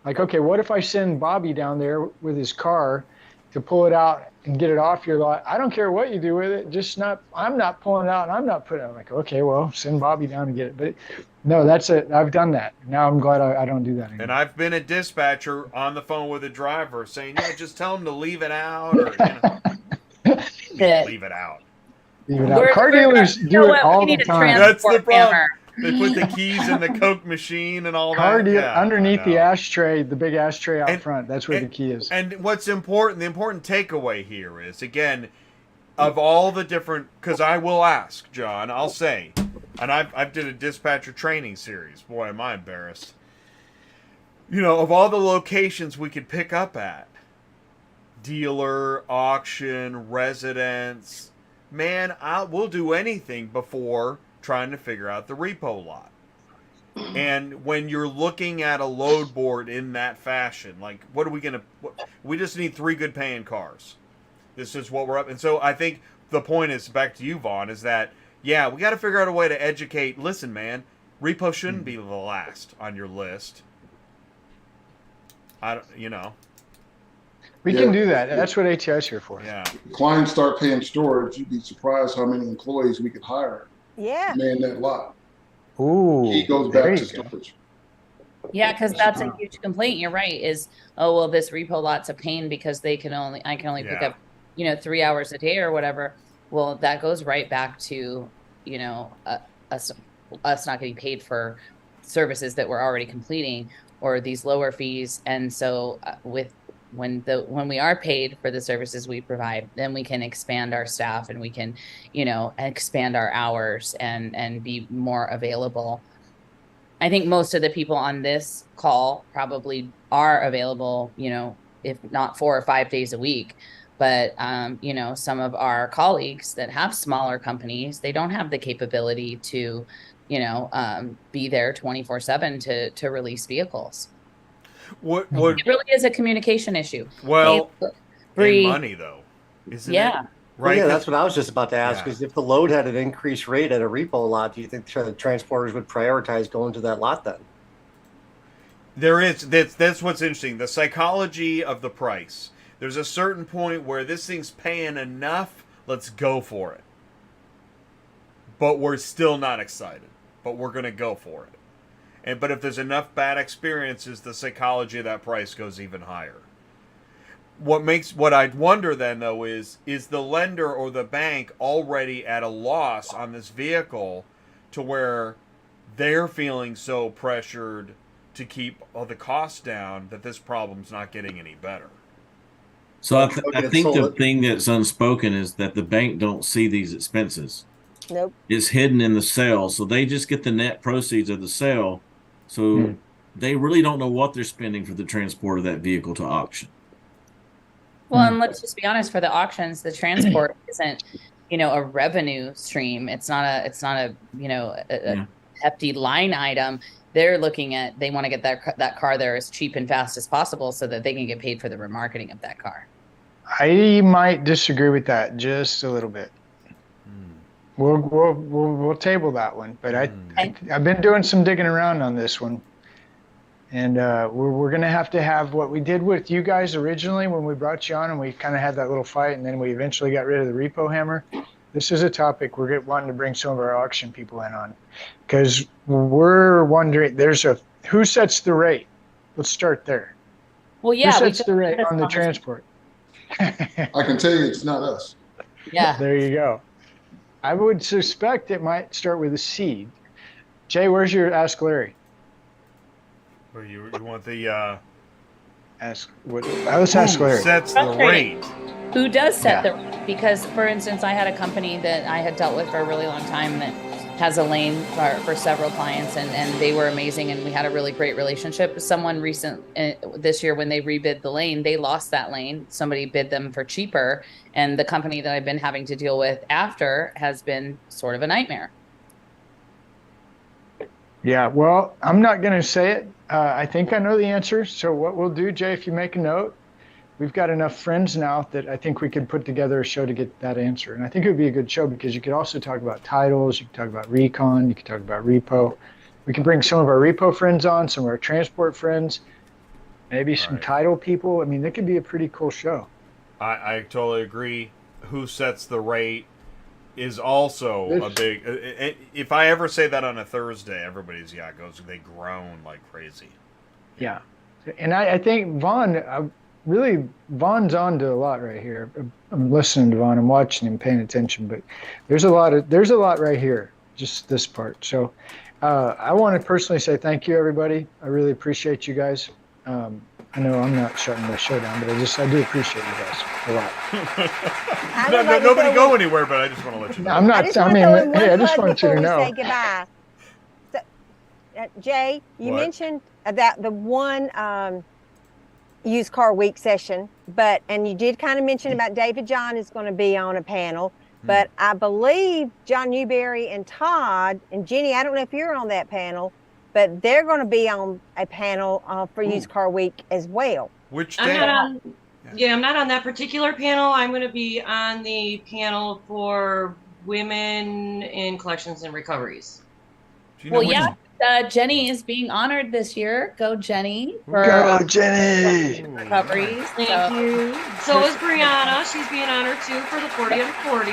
like, okay, what if I send Bobby down there with his car to pull it out and get it off your lot? I don't care what you do with it. I'm not pulling it out, and I'm not putting it. I'm like, okay, well, send Bobby down and get it. But no, that's it. I've done that. Now I'm glad I don't do that anymore. And I've been a dispatcher on the phone with a driver saying, yeah, just tell him to leave it out, or leave it out. Leave it out. Car dealers do it all the time. That's the problem. They put the keys in the Coke machine and all that. Underneath the ashtray, the big ashtray out front. That's where the key is. And what's important, the important takeaway here is, again, of all the different, because I will ask, John, I'll say, and I've did a dispatcher training series. Boy, am I embarrassed. You know, of all the locations we could pick up at, dealer, auction, residence, man, we'll do anything before trying to figure out the repo lot. And when you're looking at a load board in that fashion, like, what are we going to... We just need 3 good paying cars. This is what we're up... And so I think the point is, back to you, Vaughn, is that, yeah, we got to figure out a way to educate. Listen, man, repo shouldn't be the last on your list. You know. We can do that. That's what ATI is here for. Yeah. Clients start paying storage, you'd be surprised how many employees we could hire. Yeah. Man, that lot. Ooh. He goes back to storage. Yeah, because that's a huge complaint. You're right. Is, oh, well, this repo lot's a pain because I can only pick up, you know, 3 hours a day or whatever. Well, that goes right back to, you know, us not getting paid for services that we're already completing, or these lower fees. And so when we are paid for the services we provide, then we can expand our staff, and we can, you know, expand our hours and be more available. I think most of the people on this call probably are available, you know, if not 4 or 5 days a week. But, you know, some of our colleagues that have smaller companies, they don't have the capability to, you know, be there 24/7 to release vehicles. It really is a communication issue. Well, and money though, isn't it? Right. Well, yeah, that's what I was just about to ask. Is if the load had an increased rate at a repo lot, do you think the transporters would prioritize going to that lot then? There is. That's what's interesting. The psychology of the price. There's a certain point where this thing's paying enough. Let's go for it. But we're still not excited. But we're going to go for it. But if there's enough bad experiences, the psychology of that price goes even higher. What I'd wonder then, though, is the lender or the bank already at a loss on this vehicle to where they're feeling so pressured to keep all the costs down that this problem's not getting any better? So I think the thing that's unspoken is that the bank don't see these expenses. Nope. It's hidden in the sale. So they just get the net proceeds of the sale. So they really don't know what they're spending for the transport of that vehicle to auction. Well, and let's just be honest, for the auctions, the transport isn't, you know, a revenue stream. It's not a you know, a hefty line item. They're looking at, they want to get that car there as cheap and fast as possible so that they can get paid for the remarketing of that car. I might disagree with that just a little bit. We'll table that one, but I've been doing some digging around on this one, and we're gonna have to have what we did with you guys originally when we brought you on, and we kind of had that little fight, and then we eventually got rid of the repo hammer. This is a topic we're wanting to bring some of our auction people in on, because we're wondering, who sets the rate? Let's start there. Well, yeah, who sets the rate on the transport? I can tell you it's not us. Yeah. There you go. I would suspect it might start with a C. Jay, where's your Ask Larry? Or you want the Ask what? Let's ask Larry. Sets the rate. Who does set the rate? Because, for instance, I had a company that I had dealt with for a really long time that has a lane for several clients, and they were amazing, and we had a really great relationship. Someone this year, when they rebid the lane, they lost that lane. Somebody bid them for cheaper, and the company that I've been having to deal with after has been sort of a nightmare. Yeah, well, I'm not going to say it. I think I know the answer. So what we'll do, Jay, if you make a note, we've got enough friends now that I think we could put together a show to get that answer. And I think it would be a good show because you could also talk about titles, you could talk about Recon, you could talk about Repo. We can bring some of our Repo friends on, some of our transport friends, maybe some title people. I mean, that could be a pretty cool show. I totally agree. Who sets the rate is also a big... if I ever say that on a Thursday, everybody's, they groan like crazy. Yeah. And I think Vaughn... Really, Vaughn's on to a lot right here. I'm listening to Vaughn. I'm watching him, paying attention. But there's a lot right here, just this part. So I want to personally say thank you, everybody. I really appreciate you guys. I know I'm not shutting the show down, but I do appreciate you guys a lot. Nobody go anywhere, but I just want to let you know. I'm not. I just want you to know. Say goodbye. So, Jay, you mentioned about the one. Used Car Week session, and you did kind of mention about David John is going to be on a panel, but I believe John Newberry and Todd and Jenny, I don't know if you're on that panel, but they're going to be on a panel for Used Car Week as well. Which day? I'm not on that particular panel. I'm going to be on the panel for women in collections and recoveries. Jenny is being honored this year. Go, Jenny. Go, Jenny. Recoveries. Thank you. So is Bryanna. She's being honored too for the 40 under 40.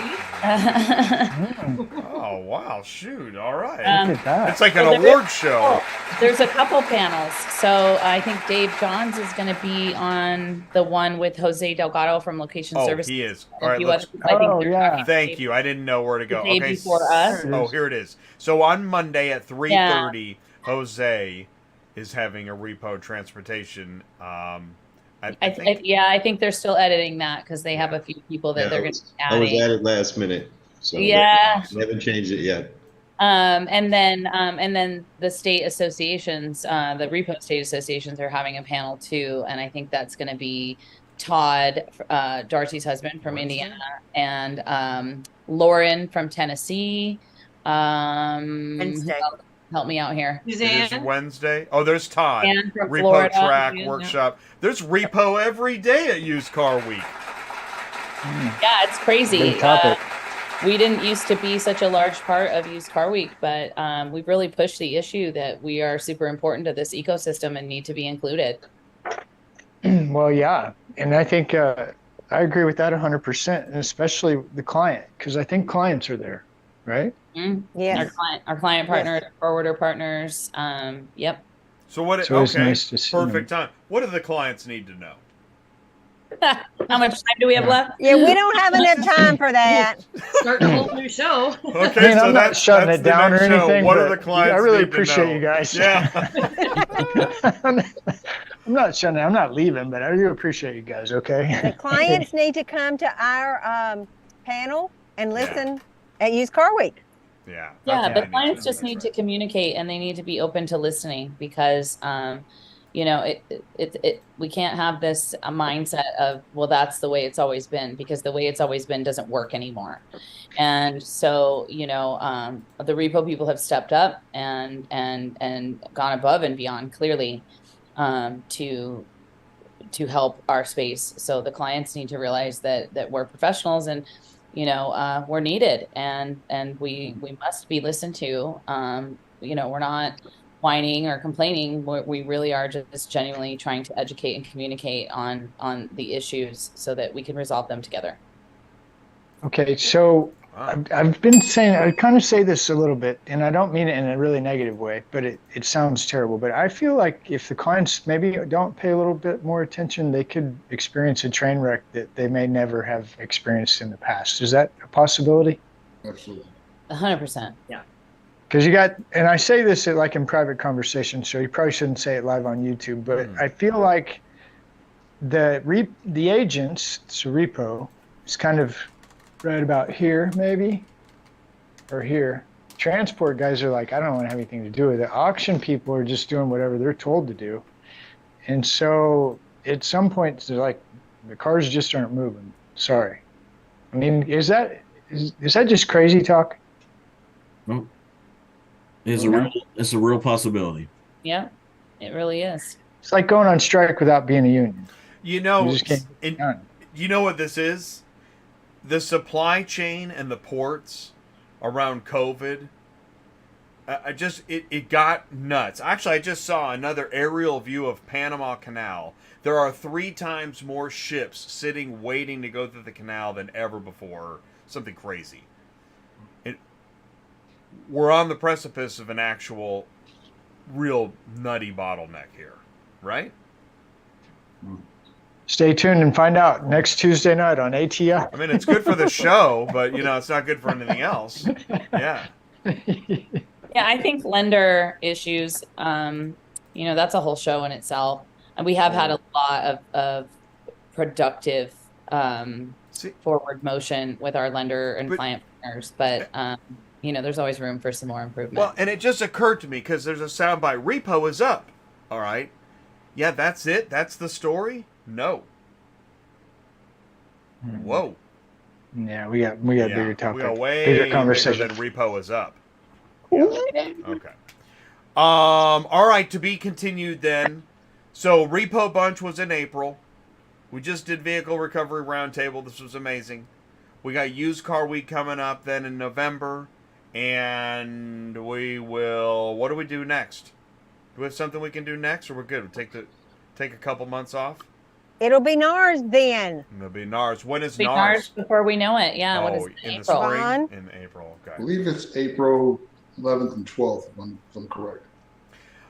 Oh, wow. Shoot. All right. Look at that. It's like an award show. There's a couple panels. So I think Dave Johns is going to be on the one with Jose Delgado from Location Services. He is. All right. Thank you. I didn't know where to go. The day before us. Oh, here it is. So on Monday at 3:30, Jose is having a repo transportation. I think they're still editing that because they have a few people that they're going to be adding. I was added last minute, so they haven't changed it yet. And then the state associations, the repo state associations are having a panel too, and I think that's going to be Todd, Darcy's husband from Indiana, and Lauren from Tennessee. Wednesday. Help me out here. It is Wednesday. Oh, there's Todd. From Repo Florida. Track Workshop. There's Repo every day at Used Car Week. Yeah, it's crazy. We didn't used to be such a large part of Used Car Week, but we've really pushed the issue that we are super important to this ecosystem and need to be included. Well, yeah. And I think I agree with that 100%, and especially the client, because I think clients are there, right? Yes. Our client partners, forwarder partners. Yep. So what? So it's nice to see perfect time. What do the clients need to know? How much time do we have left? Yeah, we don't have enough time for that. Starting a whole new show. Okay, I'm not shutting it down or anything. What are the clients? I really need to appreciate know? you guys. Yeah. I'm not shutting it. I'm not leaving, but I do appreciate you guys. Okay. The clients need to come to our panel and listen at Used Car Week. Yeah, the clients just need to communicate, and they need to be open to listening because, we can't have this mindset of, well, that's the way it's always been, because the way it's always been doesn't work anymore. And so, the repo people have stepped up and gone above and beyond clearly to help our space. So the clients need to realize that we're professionals and we're needed and we must be listened to. We're not whining or complaining. We really are just genuinely trying to educate and communicate on the issues so that we can resolve them together. Okay, so I've been saying, I kind of say this a little bit, and I don't mean it in a really negative way, but it sounds terrible. But I feel like if the clients maybe don't pay a little bit more attention, they could experience a train wreck that they may never have experienced in the past. Is that a possibility? Absolutely. 100%. Yeah. Because you got, and I say this like in private conversation, so you probably shouldn't say it live on YouTube, but I feel like the agents, so Repo, is kind of right about here, maybe, or here. Transport guys are like, I don't want to have anything to do with it. Auction people are just doing whatever they're told to do. And so at some point, they're like, the cars just aren't moving. Sorry. I mean, is that just crazy talk? No. It's a real possibility. Yeah, it really is. It's like going on strike without being a union. You know, You just can't get it done. you know what this is? The supply chain and the ports around COVID. It got nuts. Actually, I just saw another aerial view of Panama Canal. There are 3 times more ships sitting waiting to go through the canal than ever before. Something crazy. We're on the precipice of an actual, real nutty bottleneck here, right? Stay tuned and find out next Tuesday night on ATI. I mean, it's good for the show, but, it's not good for anything else. Yeah. Yeah, I think lender issues, that's a whole show in itself. And we have had a lot of productive forward motion with our lender and client partners, but there's always room for some more improvement. Well, and it just occurred to me, because there's a soundbite, Repo is up. All right. Yeah, that's it? That's the story? No. Whoa. Yeah, we got bigger topic. We got way bigger conversation. Bigger than Repo is up. Yeah. Okay. All right, to be continued then. So Repo Bunch was in April. We just did Vehicle Recovery Roundtable. This was amazing. We got Used Car Week coming up then in November. And we will... What do we do next? Do we have something we can do next, or we're good? We'll take a couple months off? It'll be NARS then. It'll be NARS. When is Be NARS? NARS before we know it. Yeah. What is it? in April? the spring? Vaughn? In April, I okay. believe it's April 11th and 12th, if I'm correct.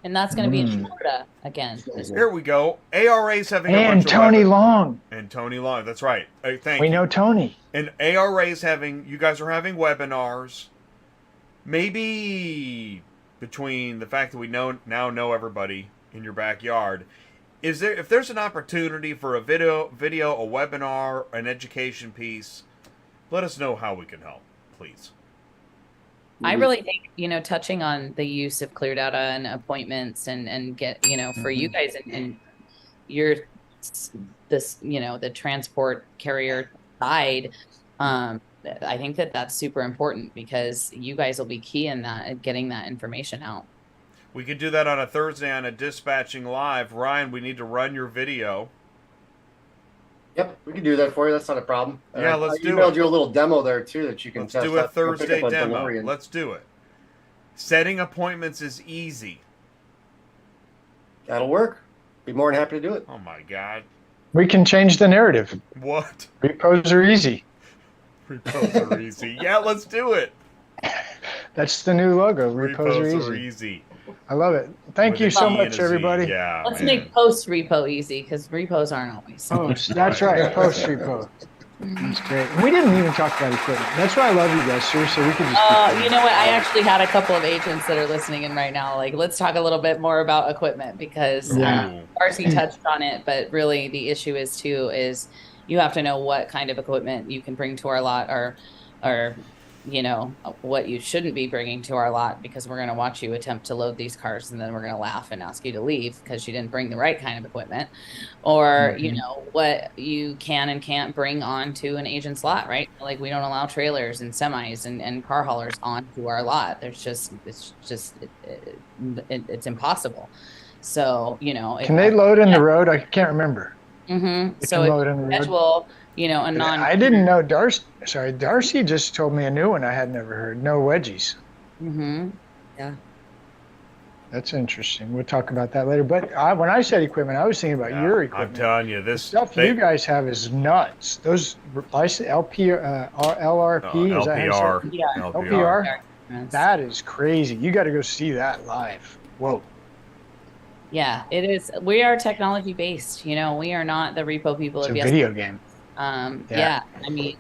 And that's going to be in Florida again. Here we go. ARA's having a bunch And of Tony Long. And Tony Long. That's right. Thank We you. know Tony. And ARA's you guys are having webinars. Maybe between the fact that we now know everybody in your backyard, if there's an opportunity for a video, a webinar, an education piece, let us know how we can help, please. I really think, touching on the use of ClearData and appointments and get, for you guys and your, the transport carrier side, I think that's super important, because you guys will be key in that, getting that information out. We could do that on a Thursday on a Dispatching Live. Ryan, we need to run your video. Yep, we can do that for you. That's not a problem. Yeah, let's do it. I emailed you a little demo there, too, that you can Let's test do a out. Go pick Thursday up a demo. DeLorean. Let's do it. Setting appointments is easy. That'll work. Be more than happy to do it. Oh, my God. We can change the narrative. What? Repos are easy. Repos are easy. Yeah, let's do it. That's the new logo. Repos are easy. I love it. Thank With you an so E much, and a Z. everybody. Yeah. Let's man. make post repo easy, because repos aren't always. Post. That's right. Post repo. That's great. We didn't even talk about equipment. That's why I love you guys. Seriously, we could just. You know what? I actually had a couple of agents that are listening in right now. Like, let's talk a little bit more about equipment, because Darcy touched on it, but really the issue is you have to know what kind of equipment you can bring to our lot, or what you shouldn't be bringing to our lot, because we're going to watch you attempt to load these cars, and then we're going to laugh and ask you to leave because you didn't bring the right kind of equipment, or what you can and can't bring onto an agent's lot, right? Like, we don't allow trailers and semis and car haulers onto our lot. It's impossible. So Can they load in the road? I can't remember. Mm-hmm. They So can load in the road. schedule, a non. I didn't know. Darcy just told me a new one I had never heard. No wedgies. Mm-hmm. Yeah. That's interesting. We'll talk about that later. But when I said equipment, I was thinking about your equipment. I'm telling you, The this stuff you guys have is nuts. Those license LRP, is that how you say it? LPR. LPR. That is crazy. You got to go see that live. Whoa. Yeah, it is. We are technology based. You know, we are not the repo people It's of a yesterday. video game. Yeah, I mean,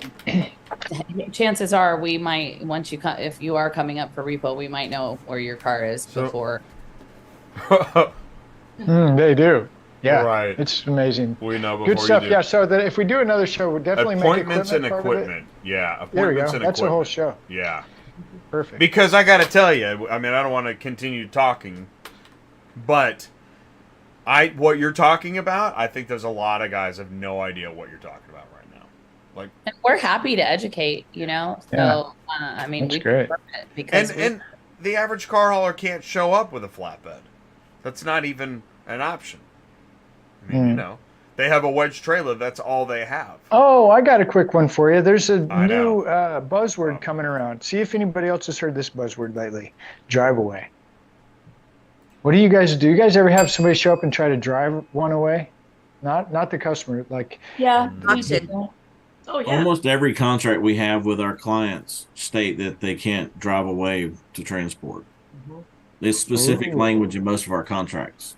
chances are we might, once you if you are coming up for repo, we might know where your car is before. They do. Yeah, right. It's amazing. We know before Good stuff. you do. Yeah, so that if we do another show, we'll definitely Appointments make and equipment part of it. equipment. Yeah, There we appointments go. and That's a equipment. whole show. Yeah. Perfect. Because I got to tell you, I mean, I don't want to continue talking, but what you're talking about, I think there's a lot of guys have no idea what you're talking about right now. Like, And we're happy to educate, you know. So Yeah. I mean, That's we great. prefer it because and the average car hauler can't show up with a flatbed. That's not even an option. I mean, you know, they have a wedge trailer. That's all they have. Oh, I got a quick one for you. There's a I new buzzword coming around. See if anybody else has heard this buzzword lately. Drive away. What do you guys do? You guys ever have somebody show up and try to drive one away? Not the customer, like yeah. Oh yeah. Almost every contract we have with our clients state that they can't drive away to transport. There's specific Ooh. language in most of our contracts.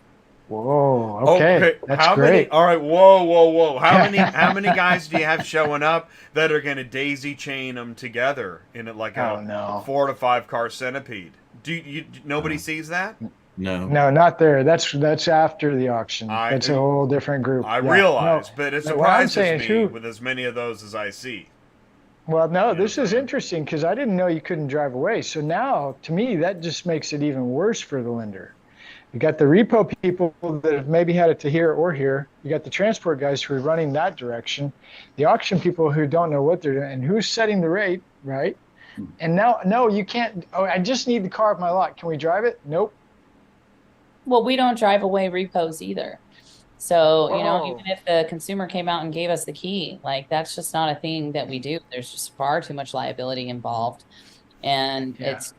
Whoa. Okay. That's how great. many? All right. Whoa. How many guys do you have showing up that are going to daisy chain them together in like a 4 to 5 car centipede? Nobody sees that? No. No, not there. That's after the auction. That's a whole different group. I Yeah. realize, No. but it No, what I'm surprises saying me too- with as many of those as I see. Well, no, this is interesting because I didn't know you couldn't drive away. So now, to me, that just makes it even worse for the lender. You got the repo people that have maybe had it to here or here. You got the transport guys who are running that direction. The auction people who don't know what they're doing and who's setting the rate, right? And now, no, you can't. Oh, I just need the car off my lot. Can we drive it? Nope. Well, we don't drive away repos either. So, you know, Oh. even if the consumer came out and gave us the key, like that's just not a thing that we do. There's just far too much liability involved. And it's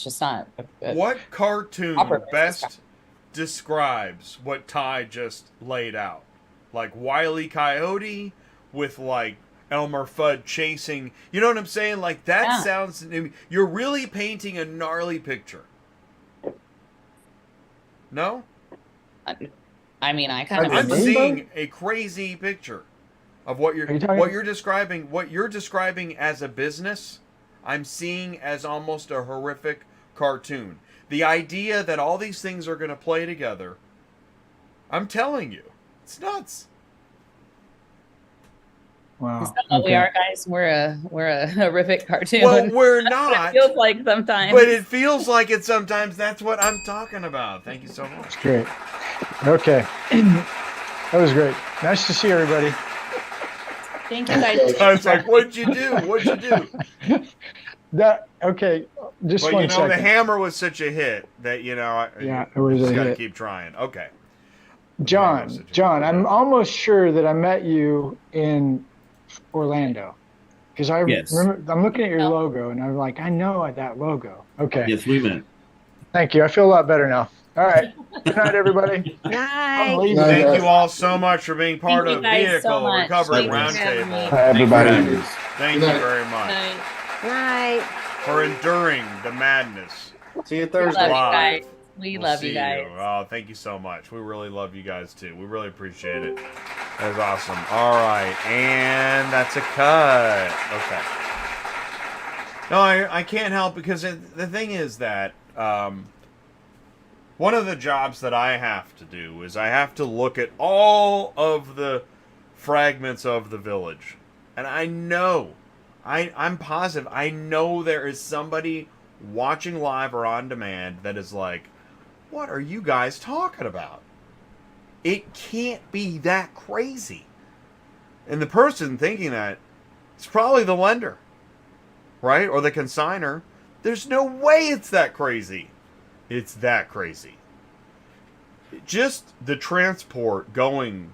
just not. What cartoon proper business best describes what Ty just laid out? Like Wile E. Coyote with like Elmer Fudd chasing. You know what I'm saying? Like that sounds. You're really painting a gnarly picture. No? I mean, I kind of. I'm seeing a crazy picture of what you're talking- what you're describing as a business. I'm seeing as almost a horrific cartoon. The idea that all these things are going to play together. I'm telling you, it's nuts. Wow. We are, guys. We're a horrific cartoon. Well, we're That's what not. it feels like sometimes. But it feels like it sometimes. That's what I'm talking about. Thank you so much. That's great. Okay. That was great. Nice to see everybody. Thank you guys. I was like, what'd you do? What'd you do? Okay, just But one you know, second. the hammer was such a hit that, you know, Yeah, it was just a got to hit. keep trying. Okay. John, I'm almost sure that I met you in Orlando because I Yes. remember I'm looking at your logo and I'm like, I know that logo. Okay. Yes, we met. Thank you. I feel a lot better now. All right. Good night, everybody. Night. Thank you all so much for being part Thank of you guys so Vehicle much. Recovery Thank you for having Roundtable. me. Hi, everybody. Thank you very much Night. for enduring the madness. See you We Thursday. love you Live. guys. We We'll love see you guys. Oh, thank you so much. We really love you guys too. We really appreciate it. That was awesome. All right, and that's a cut. Okay. No, I can't help because the thing is that one of the jobs that I have to do is I have to look at all of the fragments of the village, and I know, I'm positive, I know there is somebody watching live or on demand that is like, what are you guys talking about? It can't be that crazy. And the person thinking that is probably the lender, right? Or the consigner. There's no way it's that crazy. It's that crazy. Just the transport going,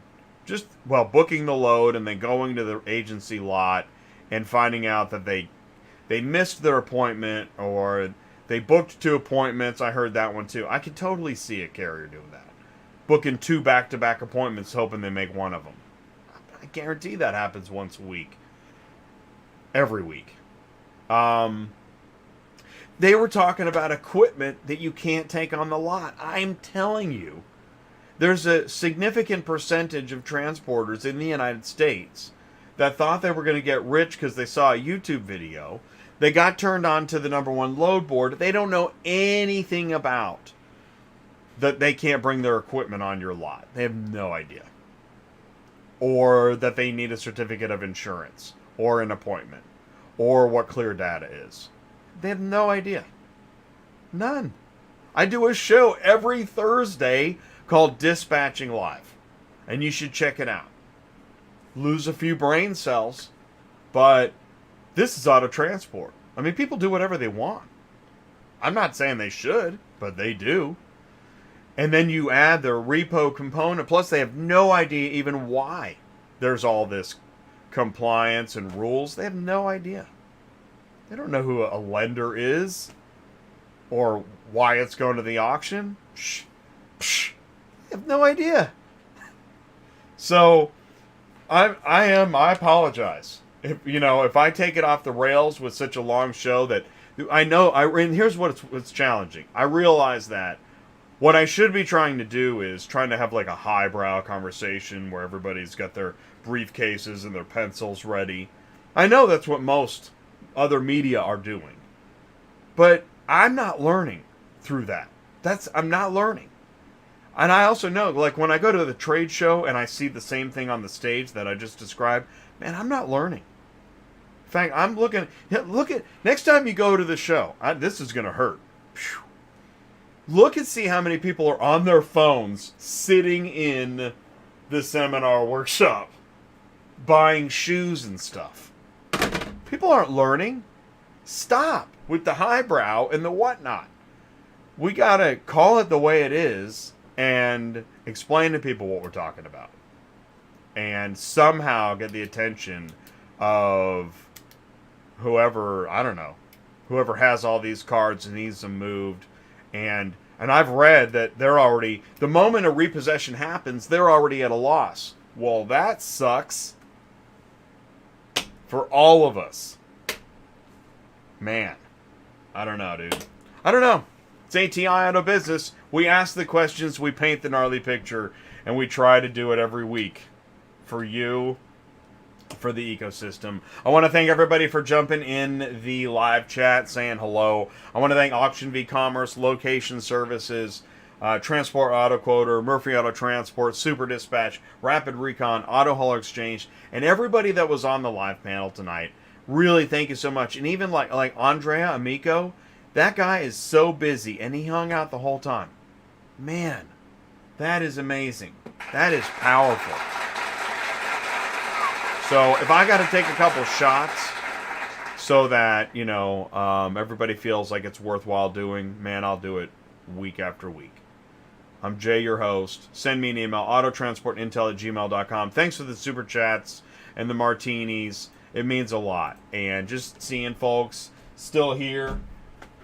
booking the load and then going to the agency lot and finding out that they missed their appointment or They booked 2 appointments. I heard that one too. I could totally see a carrier doing that. Booking 2 back-to-back appointments, hoping they make one of them. I guarantee that happens once a week. Every week. They were talking about equipment that you can't take on the lot. I'm telling you, there's a significant percentage of transporters in the United States that thought they were going to get rich because they saw a YouTube video. They got turned on to the #1 load board. They don't know anything about that they can't bring their equipment on your lot. They have no idea. Or that they need a certificate of insurance or an appointment or what ClearData is. They have no idea. None. I do a show every Thursday called Dispatching Live, and you should check it out. Lose a few brain cells, but this is auto transport. I mean, people do whatever they want. I'm not saying they should, but they do. And then you add the repo component, plus they have no idea even why there's all this compliance and rules. They have no idea. They don't know who a lender is or why it's going to the auction. They have no idea. So I apologize. If I take it off the rails with such a long show that and here's what's challenging. I realize that what I should be trying to do is trying to have like a highbrow conversation where everybody's got their briefcases and their pencils ready. I know that's what most other media are doing. But I'm not learning through that. I'm not learning. And I also know, like when I go to the trade show and I see the same thing on the stage that I just described, man, I'm not learning. In fact, I'm look at next time you go to the show, this is going to hurt. Phew. Look and see how many people are on their phones sitting in the seminar workshop buying shoes and stuff. People aren't learning. Stop with the highbrow and the whatnot. We got to call it the way it is and explain to people what we're talking about. And somehow get the attention of whoever has all these cards and needs them moved. And I've read that the moment a repossession happens, they're already at a loss. Well, that sucks for all of us. Man, I don't know, dude. I don't know. It's ATI Auto Business. We ask the questions, we paint the gnarly picture, and we try to do it every week for you, for the ecosystem. I want to thank everybody for jumping in the live chat, saying hello. I want to thank AuctionVCommerce, Location Services, Transport Auto Quoter, Murphy Auto Transport, Super Dispatch, Rapid Recon, Auto Hauler Exchange, and everybody that was on the live panel tonight. Really, thank you so much. And even like Andrea Amico, that guy is so busy, and he hung out the whole time. Man, that is amazing. That is powerful. So if I got to take a couple shots so that, everybody feels like it's worthwhile doing, man, I'll do it week after week. I'm Jay, your host. Send me an email, autotransportintel@gmail.com. Thanks for the super chats and the martinis. It means a lot. And just seeing folks still here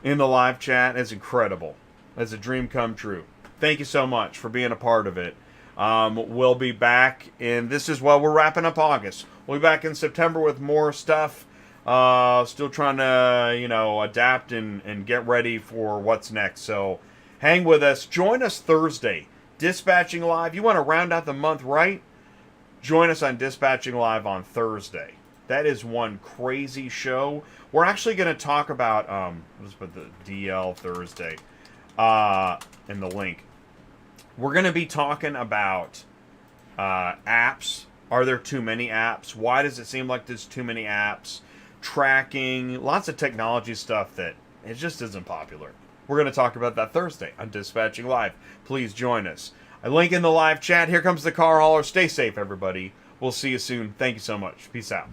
in the live chat is incredible. It's a dream come true. Thank you so much for being a part of it. We'll be back we're wrapping up August. We'll be back in September with more stuff. Still trying to, adapt and get ready for what's next. So hang with us. Join us Thursday. Dispatching Live. You want to round out the month right? Join us on Dispatching Live on Thursday. That is one crazy show. We're actually going to talk about, let's put the DL Thursday in the link. We're going to be talking about apps. Are there too many apps? Why does it seem like there's too many apps? Tracking, lots of technology stuff that it just isn't popular. We're going to talk about that Thursday on Dispatching Live. Please join us. A link in the live chat. Here comes the car hauler. Stay safe, everybody. We'll see you soon. Thank you so much. Peace out.